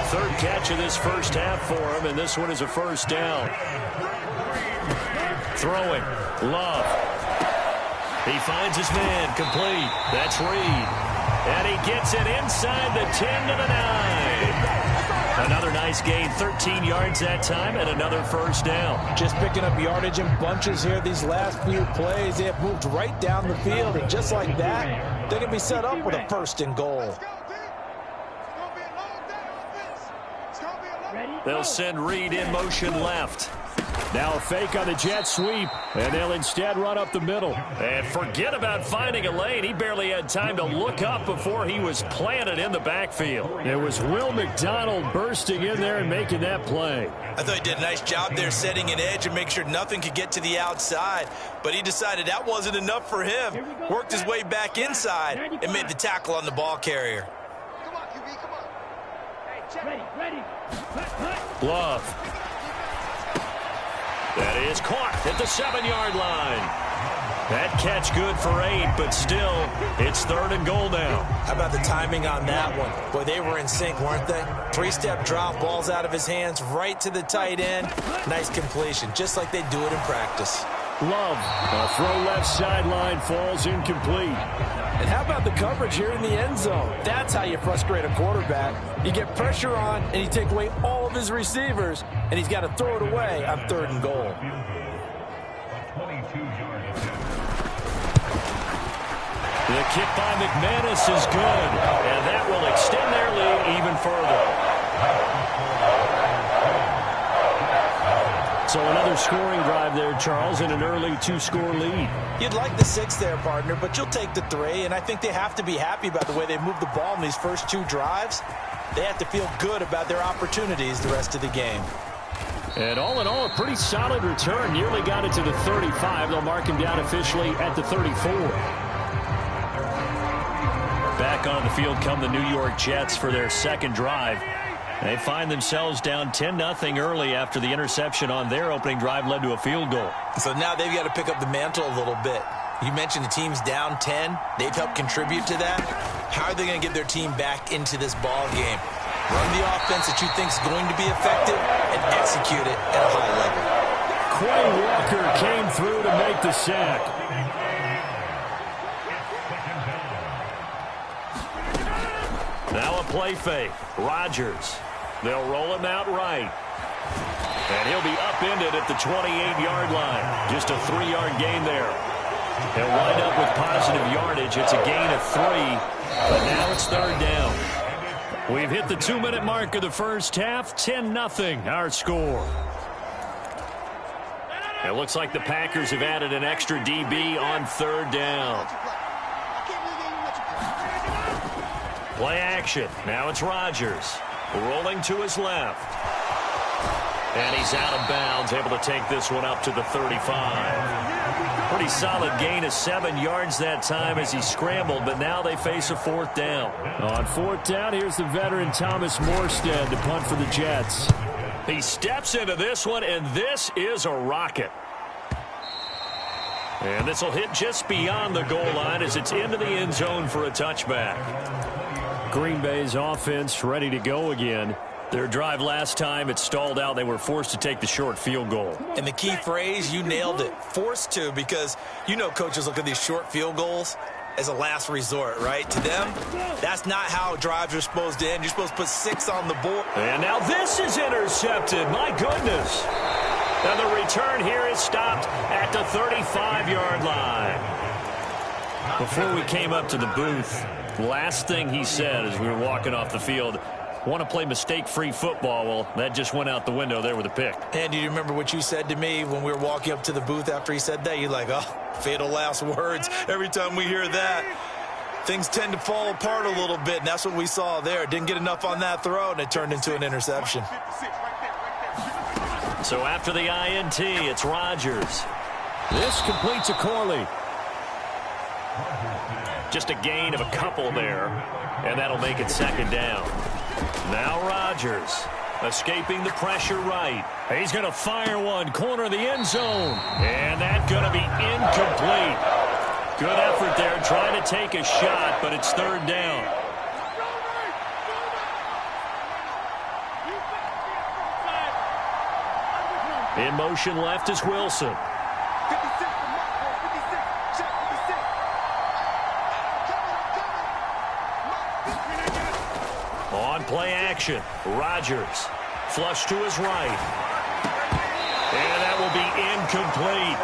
Third catch of this first half for him, and this one is a first down. Throwing, Love. He finds his man, complete. That's Reed. And he gets it inside the 10 to the 9. Another nice gain, 13 yards that time, and another first down. Just picking up yardage in bunches here these last few plays. They have moved right down the field, and just like that, they can be set up with a first and goal. They'll send Reed in motion left. Now a fake on the jet sweep, and they'll instead run up the middle. And forget about finding a lane. He barely had time to look up before he was planted in the backfield. It was Will McDonald bursting in there and making that play. I thought he did a nice job there setting an edge and make sure nothing could get to the outside. But he decided that wasn't enough for him. Worked his way back inside and made the tackle on the ball carrier. Come on, QB, come on. Hey, ready. Love. That is caught at the 7-yard line. That catch good for 8, but still, it's third and goal now. How about the timing on that one? Boy, they were in sync, weren't they? 3-step drop, balls out of his hands, right to the tight end. Nice completion, just like they do it in practice. Love. A throw left sideline, falls incomplete. And how about the coverage here in the end zone? That's how you frustrate a quarterback. You get pressure on, and you take away all of his receivers, and he's got to throw it away on third and goal. The kick by McManus is good, and that will extend their lead even further. So another scoring drive there, Charles, and an early 2-score lead. You'd like the 6 there, partner, but you'll take the 3, and I think they have to be happy about the way they moved the ball in these first 2 drives. They have to feel good about their opportunities the rest of the game. And all in all, a pretty solid return. Nearly got it to the 35. They'll mark him down officially at the 34. Back on the field come the New York Jets for their second drive. They find themselves down 10-0 early after the interception on their opening drive led to a field goal. So now they've got to pick up the mantle a little bit. You mentioned the team's down 10. They've helped contribute to that. How are they going to get their team back into this ball game? Run the offense that you think is going to be effective and execute it at a high level. Quay Walker came through to make the sack. Now a play fake. Rodgers. They'll roll him out right. And he'll be upended at the 28-yard line. Just a 3-yard gain there. They'll wind up with positive yardage. It's a gain of 3, but now it's third down. We've hit the 2-minute mark of the first half. 10-0 our score. It looks like the Packers have added an extra DB on third down. Play action. Now it's Rodgers. Rolling to his left. And he's out of bounds, able to take this one up to the 35. Pretty solid gain of 7 yards that time as he scrambled, but now they face a fourth down. On fourth down, here's the veteran Thomas Morstead to punt for the Jets. He steps into this one, and this is a rocket. And this will hit just beyond the goal line as it's into the end zone for a touchback. Green Bay's offense ready to go again. Their drive last time, it stalled out. They were forced to take the short field goal. And the key phrase, you nailed it, forced to, because you know coaches look at these short field goals as a last resort, right? To them, that's not how drives are supposed to end. You're supposed to put 6 on the board. And now this is intercepted. My goodness. And the return here is stopped at the 35-yard line. Before we came up to the booth, last thing he said as we were walking off the field, want to play mistake-free football. Well, that just went out the window there with a pick. And do you remember what you said to me when we were walking up to the booth after he said that? You're like, oh, fatal last words. Every time we hear that, things tend to fall apart a little bit, and that's what we saw there. Didn't get enough on that throw, and it turned into an interception. So after the INT, it's Rodgers. This completes a Corley. Just a gain of a couple there, and that'll make it second down. Now Rodgers escaping the pressure right. He's going to fire one, corner of the end zone, and that's going to be incomplete. Good effort there, trying to take a shot, but it's third down. In motion left is Wilson. On play action, Rodgers. Flush to his right. And that will be incomplete.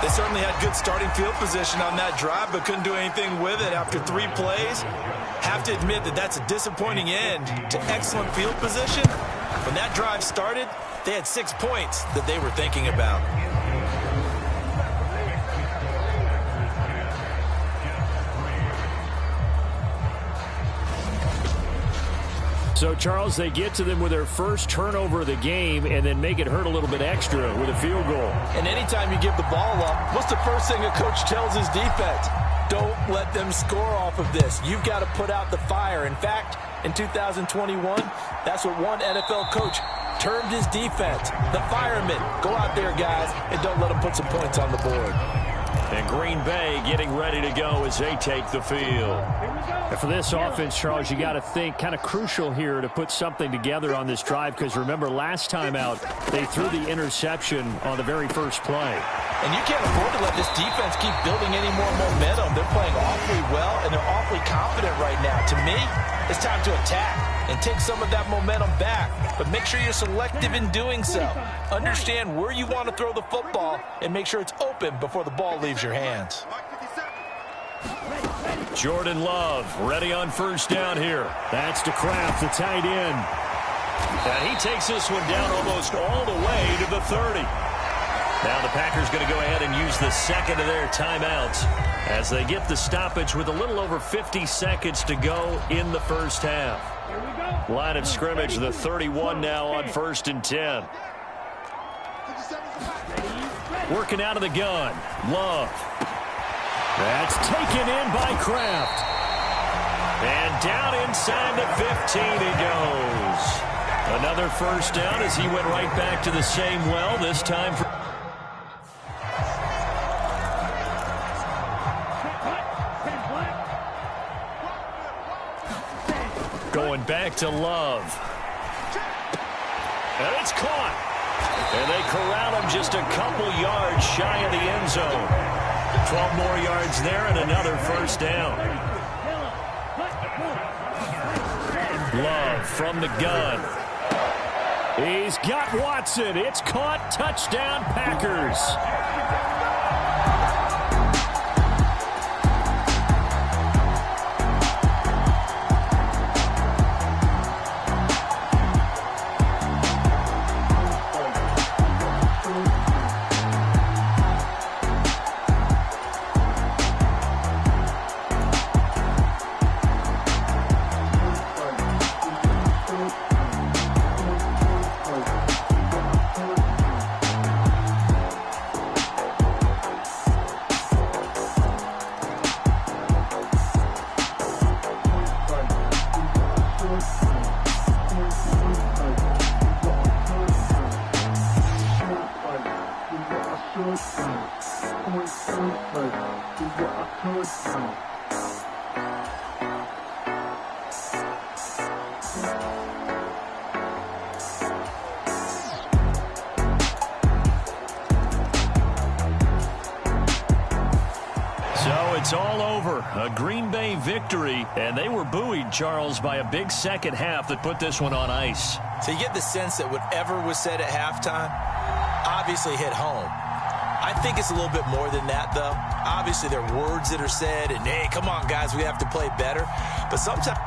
They certainly had good starting field position on that drive, but couldn't do anything with it after 3 plays. Have to admit that that's a disappointing end to excellent field position. When that drive started, they had 6 points that they were thinking about. So, Charles, they get to them with their first turnover of the game and then make it hurt a little bit extra with a field goal. And anytime you give the ball up, what's the first thing a coach tells his defense? Don't let them score off of this. You've got to put out the fire. In fact, in 2021, that's what one NFL coach termed his defense. The firemen. Go out there, guys, and don't let them put some points on the board. And Green Bay getting ready to go as they take the field. And for this offense, Charles, you got to think kind of crucial here to put something together on this drive, because remember last time out they threw the interception on the very first play. And you can't afford to let this defense keep building any more momentum. They're playing awfully well, and they're awfully confident right now. To me, it's time to attack and take some of that momentum back. But make sure you're selective in doing so. Understand where you want to throw the football and make sure it's open before the ball leaves your hands. Jordan Love ready on first down here. That's to Kraft, the tight end. And he takes this one down almost all the way to the 30. Now the Packers going to go ahead and use the second of their timeouts as they get the stoppage with a little over 50 seconds to go in the first half. Line of scrimmage, the 31 now on 1st and 10. Working out of the gun, Love. That's taken in by Kraft. And down inside the 15 he goes. Another first down as he went right back to the same well, this time for... Going back to Love. And it's caught. And they corral him just a couple yards shy of the end zone. 12 more yards there and another first down. Love from the gun. He's got Watson. It's caught. Touchdown, Packers. It's all over. A Green Bay victory, and they were buoyed, Charles, by a big second half that put this one on ice. So you get the sense that whatever was said at halftime obviously hit home. I think it's a little bit more than that, though. Obviously, there are words that are said, and, hey, come on, guys, we have to play better. But sometimes...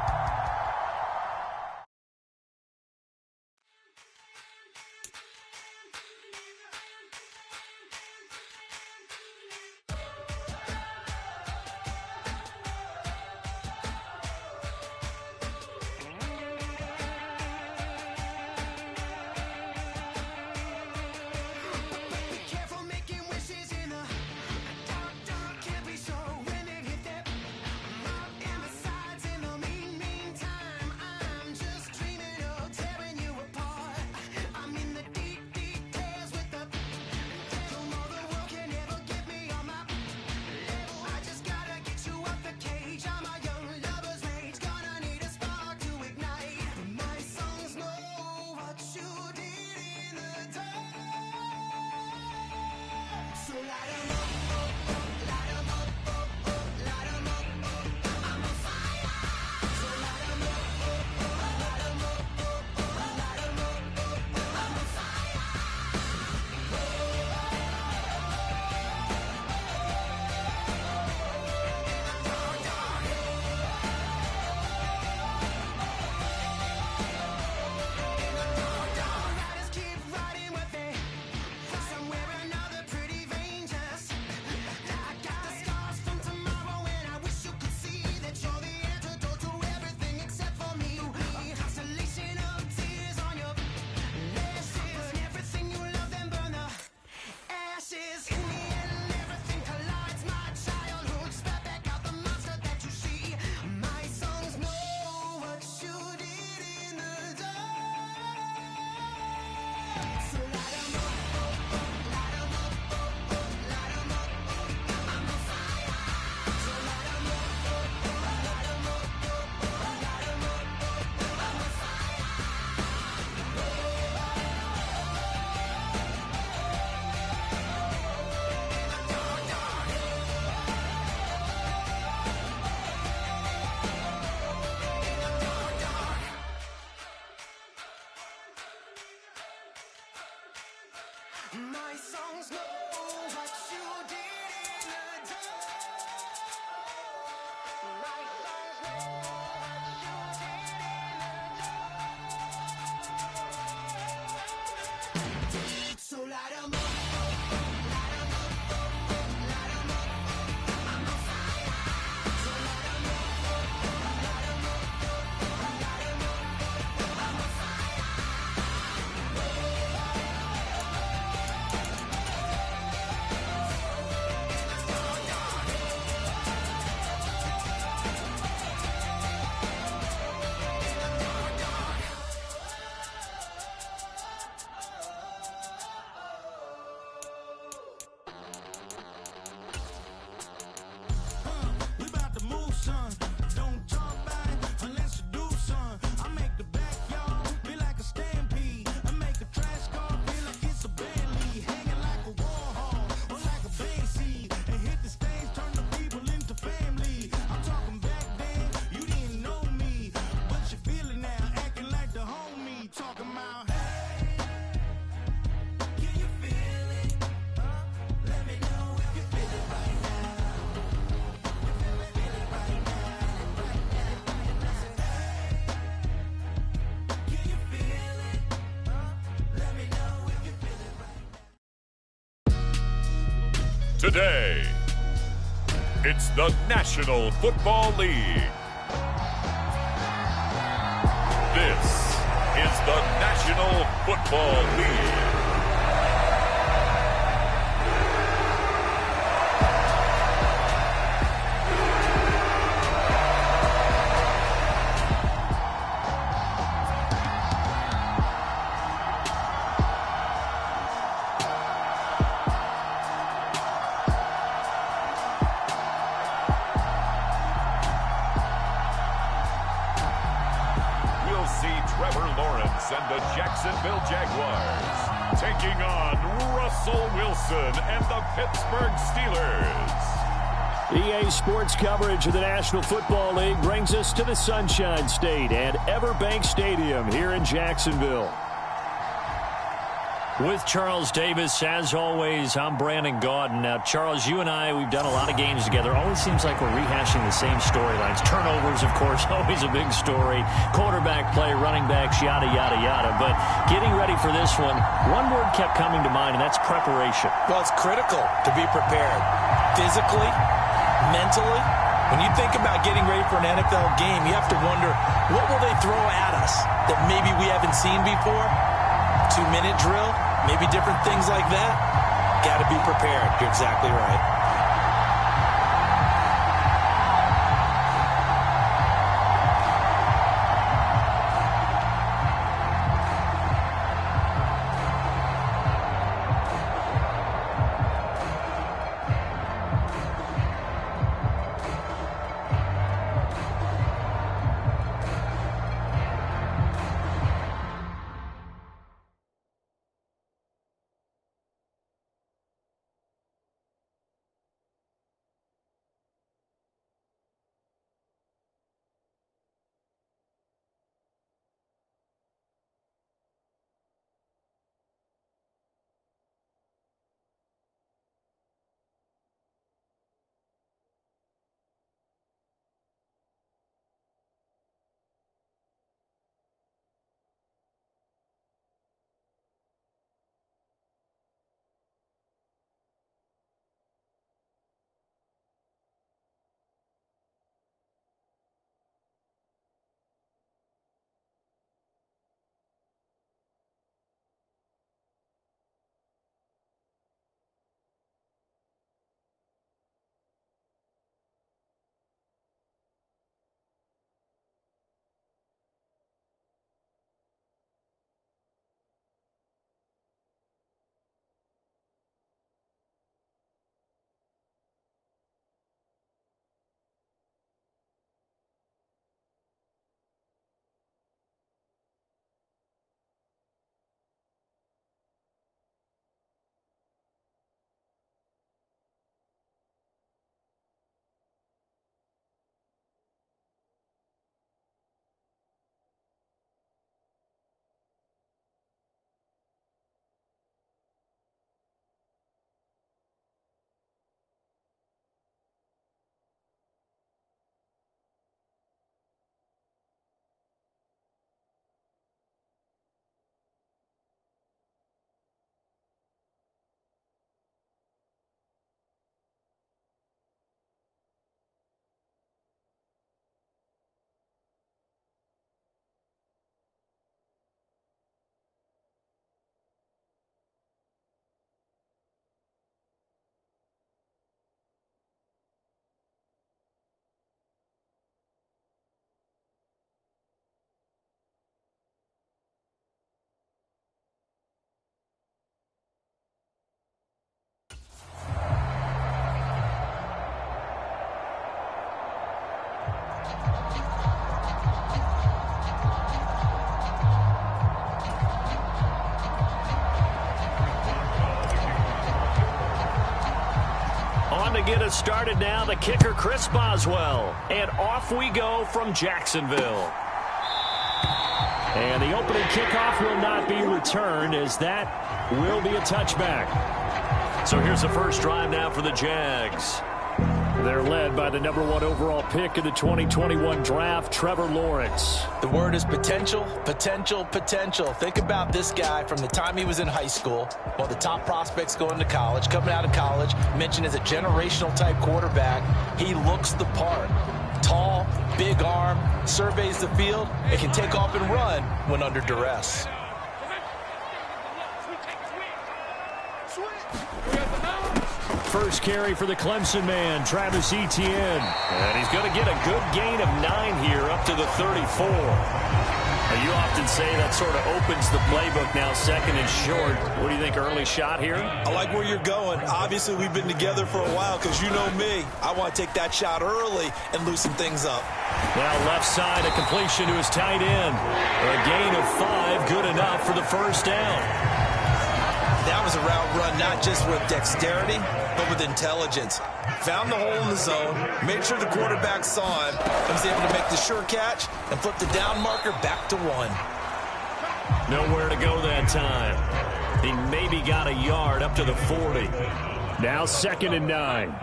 Today, it's the National Football League. This is the National Football League. And the Jacksonville Jaguars taking on Russell Wilson and the Pittsburgh Steelers. EA Sports coverage of the National Football League brings us to the Sunshine State at Everbank Stadium here in Jacksonville. With Charles Davis, as always, I'm Brandon Gaudin. Now, Charles, you and I, we've done a lot of games together. Always seems like we're rehashing the same storylines. Turnovers, of course, always a big story. Quarterback play, running backs, yada, yada, yada. But getting ready for this one word kept coming to mind, and that's preparation. Well, it's critical to be prepared physically, mentally. When you think about getting ready for an NFL game, you have to wonder, what will they throw at us that maybe we haven't seen before? 2-minute drill, maybe different things like that. Got to be prepared. You're exactly right. To get us started now, the kicker, Chris Boswell. And off we go from Jacksonville. And the opening kickoff will not be returned, as that will be a touchback. So here's the first drive now for the Jags. They're led by the #1 overall pick in the 2021 draft, Trevor Lawrence. The word is potential, potential, potential. Think about this guy from the time he was in high school, one of the top prospects going to college, coming out of college, mentioned as a generational type quarterback. He looks the part. Tall, big arm, surveys the field, and can take off and run when under duress. First carry for the Clemson man, Travis Etienne. And he's going to get a good gain of 9 here, up to the 34. You often say that sort of opens the playbook now, second and short. What do you think, early shot here? I like where you're going. Obviously, we've been together for a while because you know me. I want to take that shot early and loosen things up. Now left side, a completion to his tight end. A gain of 5, good enough for the first down. That was a route run, not just with dexterity, but with intelligence. Found the hole in the zone, made sure the quarterback saw him, and was able to make the sure catch and flip the down marker back to 1. Nowhere to go that time. He maybe got a yard up to the 40. Now 2nd and 9.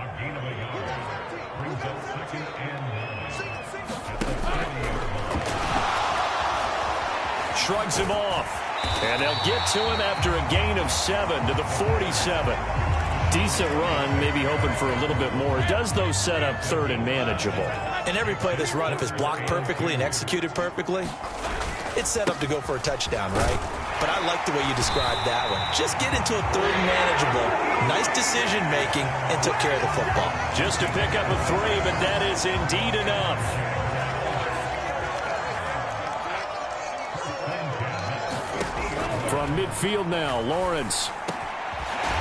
Shrugs him off. And they'll get to him after a gain of 7 to the 47. Decent run, maybe hoping for a little bit more. Does those set up 3rd and manageable? And every play this run, if it's blocked perfectly and executed perfectly, it's set up to go for a touchdown, right? But I like the way you described that one. Just get into a 3rd and manageable, nice decision-making, and took care of the football. Just to pick up a 3, but that is indeed enough. From midfield now, Lawrence.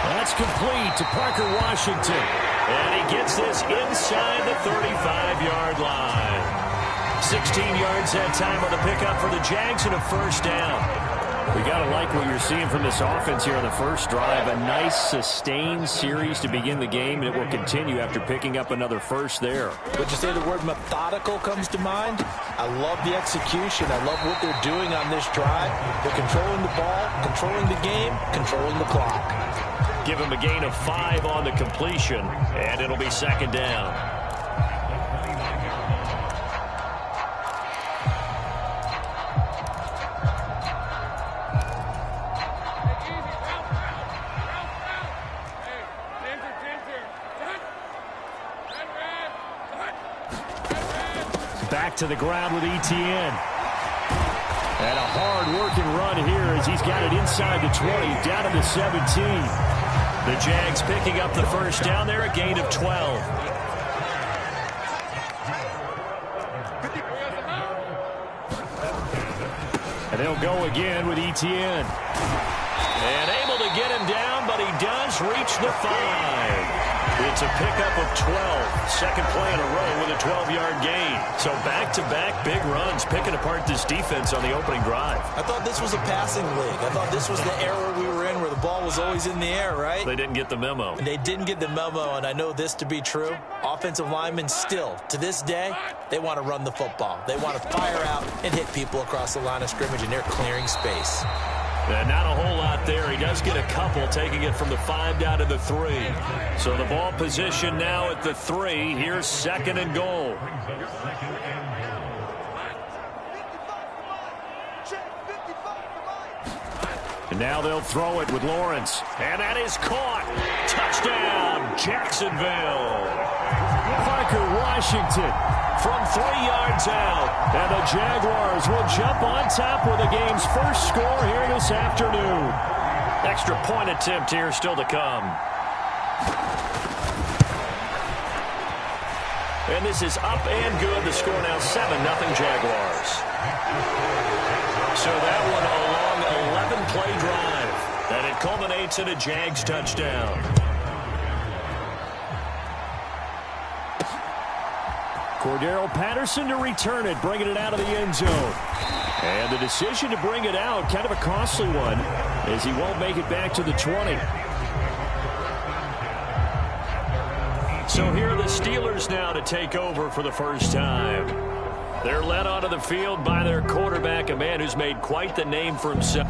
That's complete to Parker Washington. And he gets this inside the 35-yard line. 16 yards that time on the pickup for the Jags and a 1st down. We got to like what you're seeing from this offense here on the first drive. A nice sustained series to begin the game, and it will continue after picking up another 1st there. Would you say the word methodical comes to mind? I love the execution. I love what they're doing on this drive. They're controlling the ball, controlling the game, controlling the clock. Give him a gain of 5 on the completion, and it'll be 2nd down. Back to the ground with Etienne. And a hard-working run here as he's got it inside the 20, down to the 17. The Jags picking up the 1st down there, a gain of 12. And they'll go again with Etienne. And able to get him down, but he does reach the 5. It's a pickup of 12. Second play in a row with a 12-yard gain. So back-to-back big runs, picking apart this defense on the opening drive. I thought this was a passing league. I thought this was the era we were in where the ball was always in the air, right? They didn't get the memo. They didn't get the memo, and I know this to be true. Offensive linemen still, to this day, they want to run the football. They want to fire out and hit people across the line of scrimmage, and they're clearing space. And not a whole lot there. He does get a couple, taking it from the 5 down to the 3. So the ball position now at the 3. Here's 2nd and goal. And now they'll throw it with Lawrence. And that is caught. Touchdown, Jacksonville. Parker Washington from 3 yards out. And the Jaguars will jump on top with the game's first score here this afternoon. Extra point attempt here still to come. And this is up and good. The score now 7-0 Jaguars. So that one a long 11-play drive. And it culminates in a Jags touchdown. Cordero Patterson to return it, bringing it out of the end zone. And the decision to bring it out, kind of a costly one, as he won't make it back to the 20. So here are the Steelers now to take over for the first time. They're led onto the field by their quarterback, a man who's made quite the name for himself.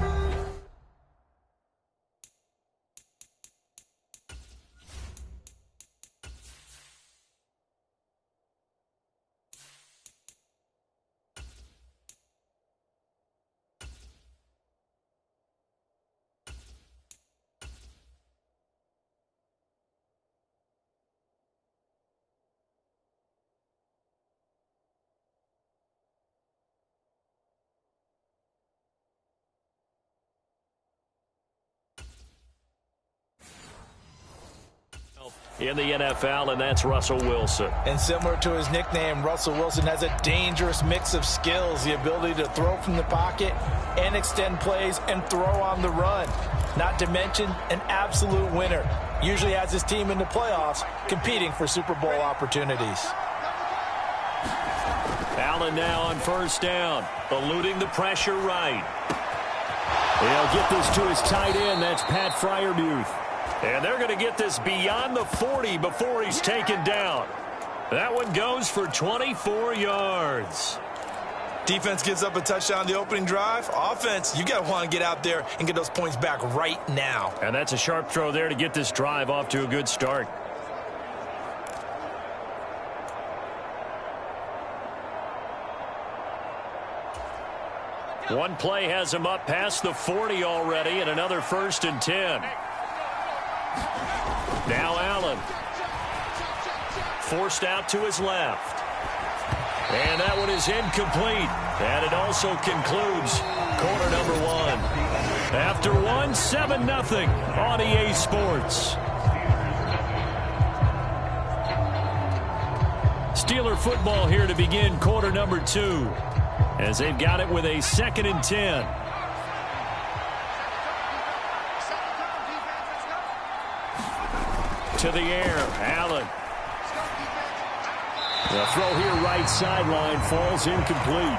In the NFL, and that's Russell Wilson. And similar to his nickname, Russell Wilson has a dangerous mix of skills, the ability to throw from the pocket and extend plays and throw on the run. Not to mention an absolute winner. Usually has his team in the playoffs competing for Super Bowl opportunities. Allen now on 1st down, eluding the pressure right. He'll get this to his tight end. That's Pat Freiermuth. And they're going to get this beyond the 40 before he's taken down. That one goes for 24 yards. Defense gives up a touchdown the opening drive. Offense, you got to want to get out there and get those points back right now. And that's a sharp throw there to get this drive off to a good start. One play has him up past the 40 already, and another 1st and 10. Now Allen. Forced out to his left. And that one is incomplete. And it also concludes quarter number 1. After 1, 7-0 on EA Sports. Steeler football here to begin quarter number 2. As they've got it with a 2nd and 10. To the air, Allen. The throw here right sideline falls incomplete.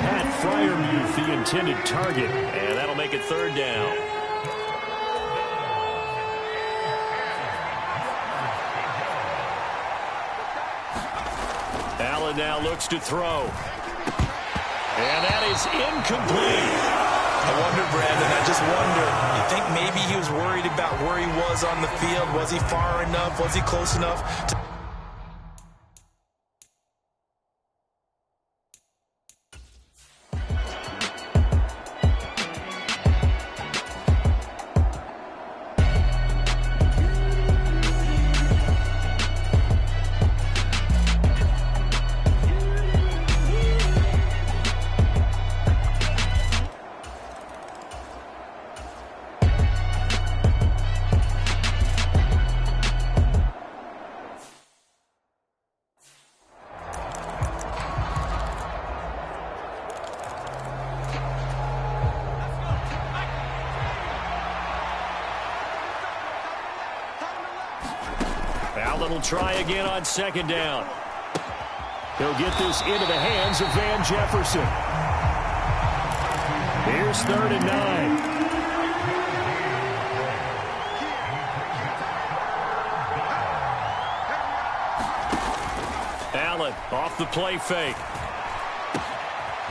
Pat Freiermuth, the intended target, and that'll make it 3rd down. Allen now looks to throw. And that is incomplete. I wonder, Brandon, I just wonder, you think maybe he was worried about where he was on the field? Was he far enough? Was he close enough to... Allen will try again on 2nd down. He'll get this into the hands of Van Jefferson. Here's 3rd and 9. Allen off the play fake.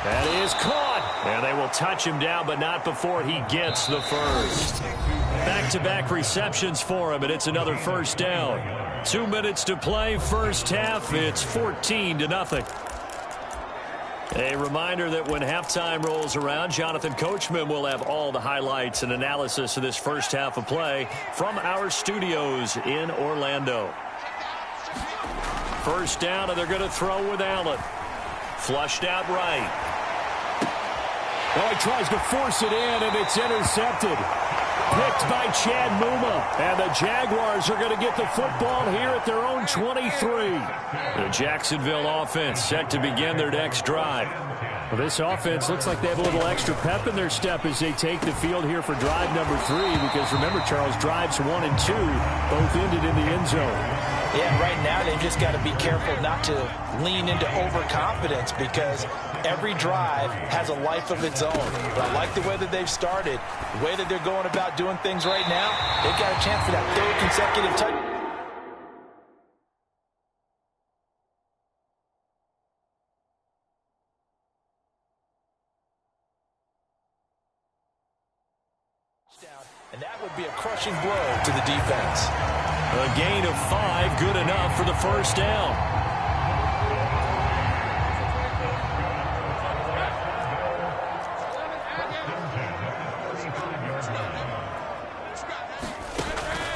That is caught. And they will touch him down, but not before he gets the first. Back-to-back receptions for him, and it's another 1st down. 2 minutes to play, first half. It's 14-0. A reminder that when halftime rolls around, Jonathan Coachman will have all the highlights and analysis of this first half of play from our studios in Orlando. 1st down, and they're going to throw with Allen. Flushed out right. Oh, he tries to force it in, and it's intercepted. Picked by Chad Muma. And the Jaguars are going to get the football here at their own 23. The Jacksonville offense set to begin their next drive. Well, this offense looks like they have a little extra pep in their step as they take the field here for drive number 3. Because remember, Charles, drives 1 and 2 both ended in the end zone. Yeah, right now they've just got to be careful not to lean into overconfidence because every drive has a life of its own. But I like the way that they've started, the way that they're going about doing things right now. They've got a chance for that 3rd consecutive touchdown. And that would be a crushing blow to the defense. A gain of 5, good enough for the 1st down.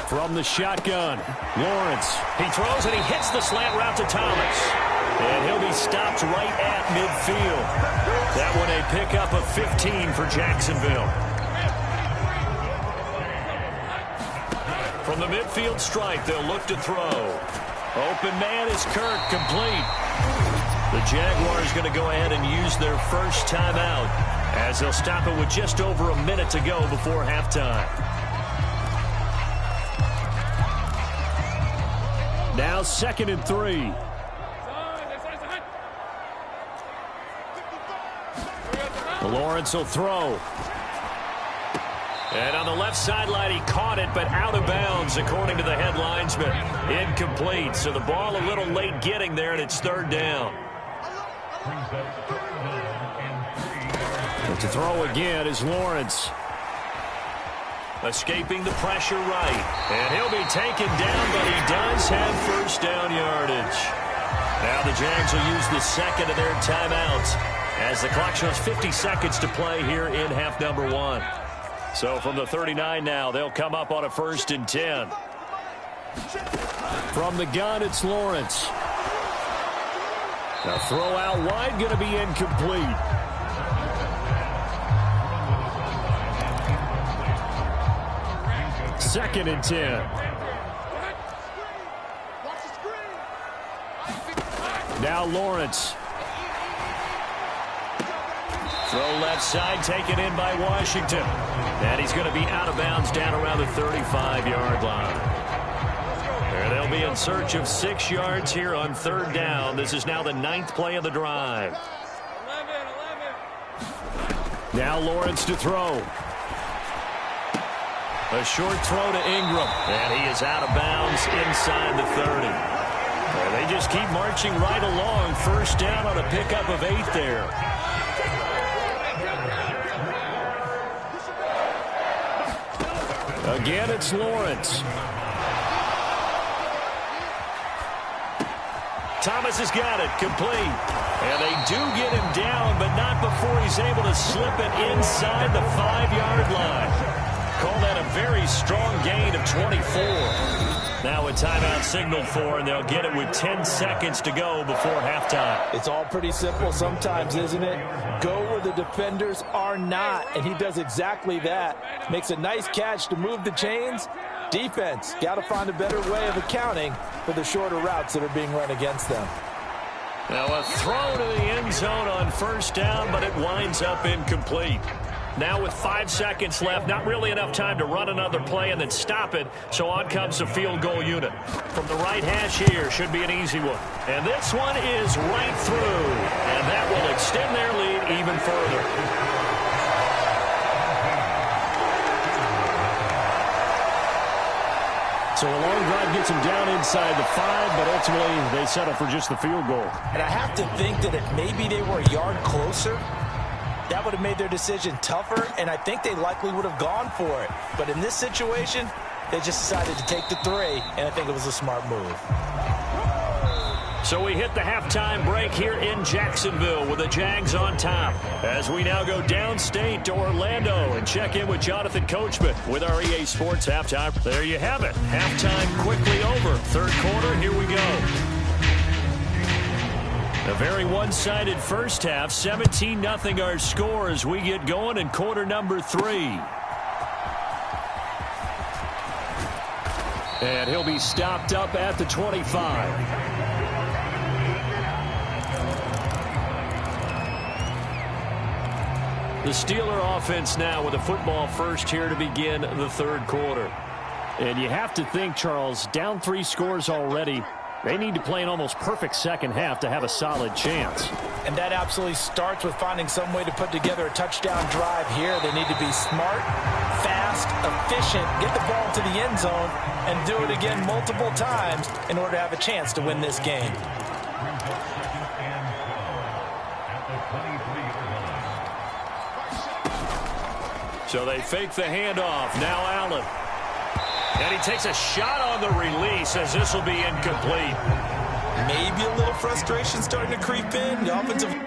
From the shotgun, Lawrence. He throws and he hits the slant route to Thomas. And he'll be stopped right at midfield. That one a pickup of 15 for Jacksonville. From the midfield stripe, they'll look to throw. Open man is Kirk, complete. The Jaguars going to go ahead and use their first timeout as they'll stop it with just over a minute to go before halftime. Now 2nd and 3. Lawrence will throw. And on the left sideline, he caught it, but out of bounds, according to the head linesman. Incomplete, so the ball a little late getting there, and it's 3rd down. To throw again is Lawrence. Escaping the pressure right. And he'll be taken down, but he does have first down yardage. Now the Jags will use the second of their timeouts as the clock shows 50 seconds to play here in half number 1. So from the 39 now, they'll come up on a 1st and 10. From the gun, it's Lawrence. The throw out wide going to be incomplete. Second and 10. Now Lawrence. Throw left side, taken in by Washington. And he's going to be out of bounds down around the 35-yard line. And they'll be in search of 6 yards here on 3rd down. This is now the 9th play of the drive. 11. Now Lawrence to throw. A short throw to Ingram. And he is out of bounds inside the 30. And they just keep marching right along. 1st down on a pickup of 8 there. Again, it's Lawrence. Thomas has got it, complete. And they do get him down, but not before he's able to slip it inside the 5-yard line. Call that a very strong gain of 24. Now a timeout signaled for, and they'll get it with 10 seconds to go before halftime. It's all pretty simple sometimes, isn't it? Go where the defenders are not, and he does exactly that. Makes a nice catch to move the chains. Defense, got to find a better way of accounting for the shorter routes that are being run against them. Now a throw to the end zone on 1st down, but it winds up incomplete. Now with 5 seconds left, not really enough time to run another play and then stop it, so on comes the field goal unit. From the right hash here, should be an easy one. And this one is right through, and that will extend their lead even further. So a long drive gets him down inside the 5, but ultimately they settle for just the field goal. And I have to think that if maybe they were a yard closer, that would have made their decision tougher, and I think they likely would have gone for it. But in this situation, they just decided to take the 3, and I think it was a smart move. So we hit the halftime break here in Jacksonville with the Jags on top. As we now go downstate to Orlando and check in with Jonathan Coachman with our EA Sports halftime. There you have it. Halftime quickly over. 3rd quarter, here we go. A very one-sided first half. 17-0 our score as we get going in quarter number 3. And he'll be stopped up at the 25. The Steeler offense now with a football first here to begin the 3rd quarter. And you have to think, Charles, down 3 scores already. They need to play an almost perfect second half to have a solid chance. And that absolutely starts with finding some way to put together a touchdown drive here. They need to be smart, fast, efficient, get the ball to the end zone, and do it again multiple times in order to have a chance to win this game. So they fake the handoff. Now Allen. And he takes a shot on the release as this will be incomplete. Maybe a little frustration starting to creep in. The offensive...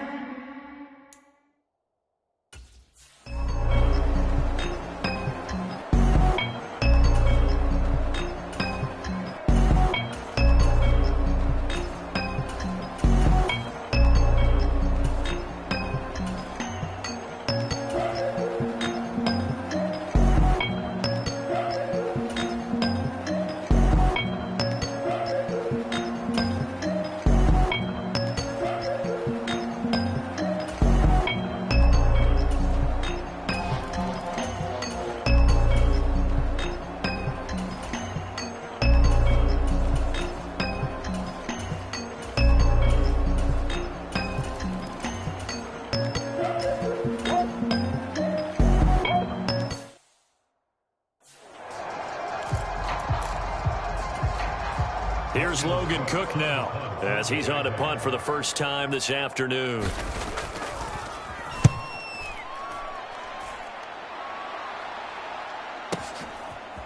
Here's Logan Cook now as he's on to punt for the first time this afternoon.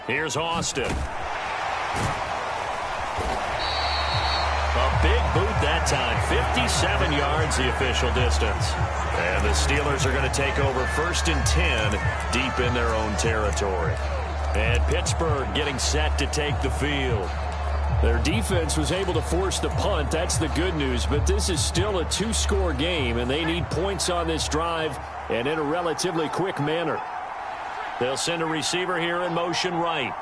Here's Austin. A big boot that time. 57 yards the official distance. And the Steelers are going to take over 1st and 10 deep in their own territory. And Pittsburgh getting set to take the field. Their defense was able to force the punt. That's the good news. But this is still a 2-score game, and they need points on this drive and in a relatively quick manner. They'll send a receiver here in motion right.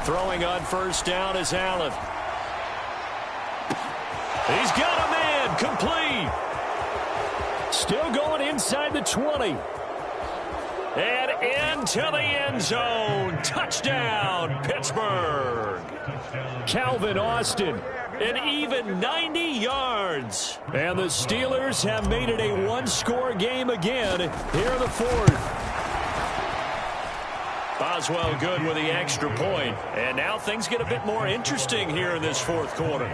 Throwing on first down is Allen. He's got a man. Complete. Still going inside the 20. And into the end zone. Touchdown, Pittsburgh. Calvin Austin, an even 90 yards. And the Steelers have made it a 1-score game again here in the 4th. Boswell good with the extra point. And now things get a bit more interesting here in this 4th quarter.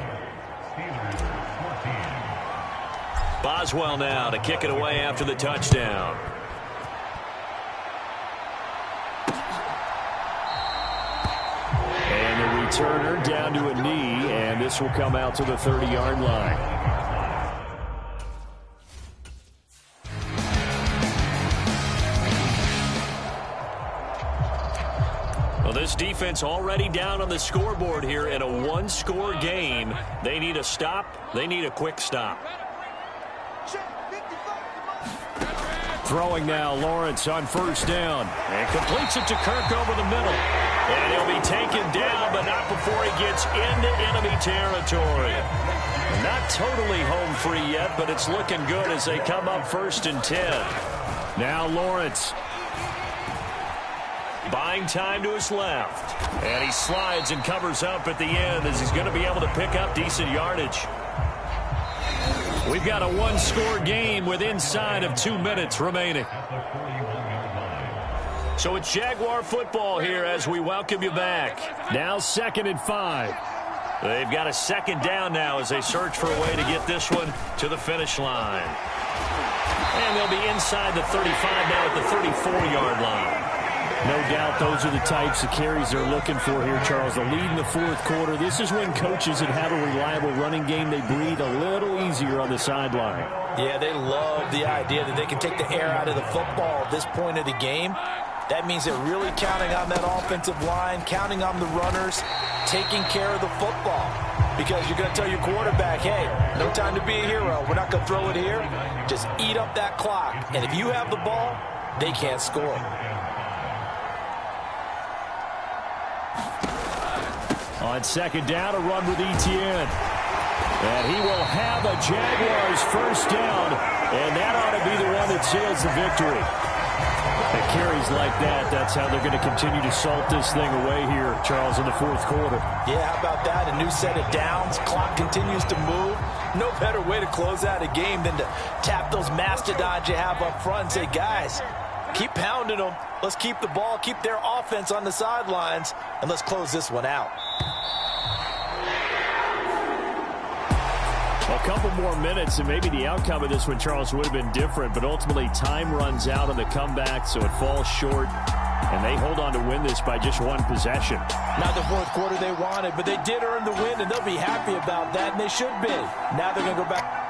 Boswell now to kick it away after the touchdown. And the returner down to a knee, and this will come out to the 30-yard line. Well, this defense already down on the scoreboard here in a 1-score game. They need a stop. They need a quick stop. Throwing now, Lawrence on first down. And completes it to Kirk over the middle. And he'll be taken down, but not before he gets into enemy territory. Not totally home free yet, but it's looking good as they come up 1st and 10. Now Lawrence. Buying time to his left. And he slides and covers up at the end as he's going to be able to pick up decent yardage. We've got a 1-score game with inside of 2 minutes remaining. So it's Jaguar football here as we welcome you back. Now 2nd and 5. They've got a 2nd down now as they search for a way to get this one to the finish line. And they'll be inside the 35 now at the 34-yard line. No doubt those are the types of carries they're looking for here, Charles. The lead in the 4th quarter. This is when coaches that have a reliable running game, they breathe a little easier on the sideline. Yeah, they love the idea that they can take the air out of the football at this point of the game. That means they're really counting on that offensive line, counting on the runners, taking care of the football. Because you're going to tell your quarterback, hey, no time to be a hero. We're not going to throw it here. Just eat up that clock. And if you have the ball, they can't score. On 2nd down, a run with Etienne. And he will have a Jaguars first down, and that ought to be the one that seals the victory. The carries like that, that's how they're going to continue to salt this thing away here, Charles, in the 4th quarter. Yeah, how about that? A new set of downs. Clock continues to move. No better way to close out a game than to tap those mastodons you have up front and say, guys, keep pounding them. Let's keep the ball, keep their offense on the sidelines, and let's close this one out. A couple more minutes, and maybe the outcome of this one, Charles, would have been different, but ultimately time runs out on the comeback, so it falls short, and they hold on to win this by just 1 possession. Not the 4th quarter they wanted, but they did earn the win, and they'll be happy about that, and they should be. Now they're going to go back.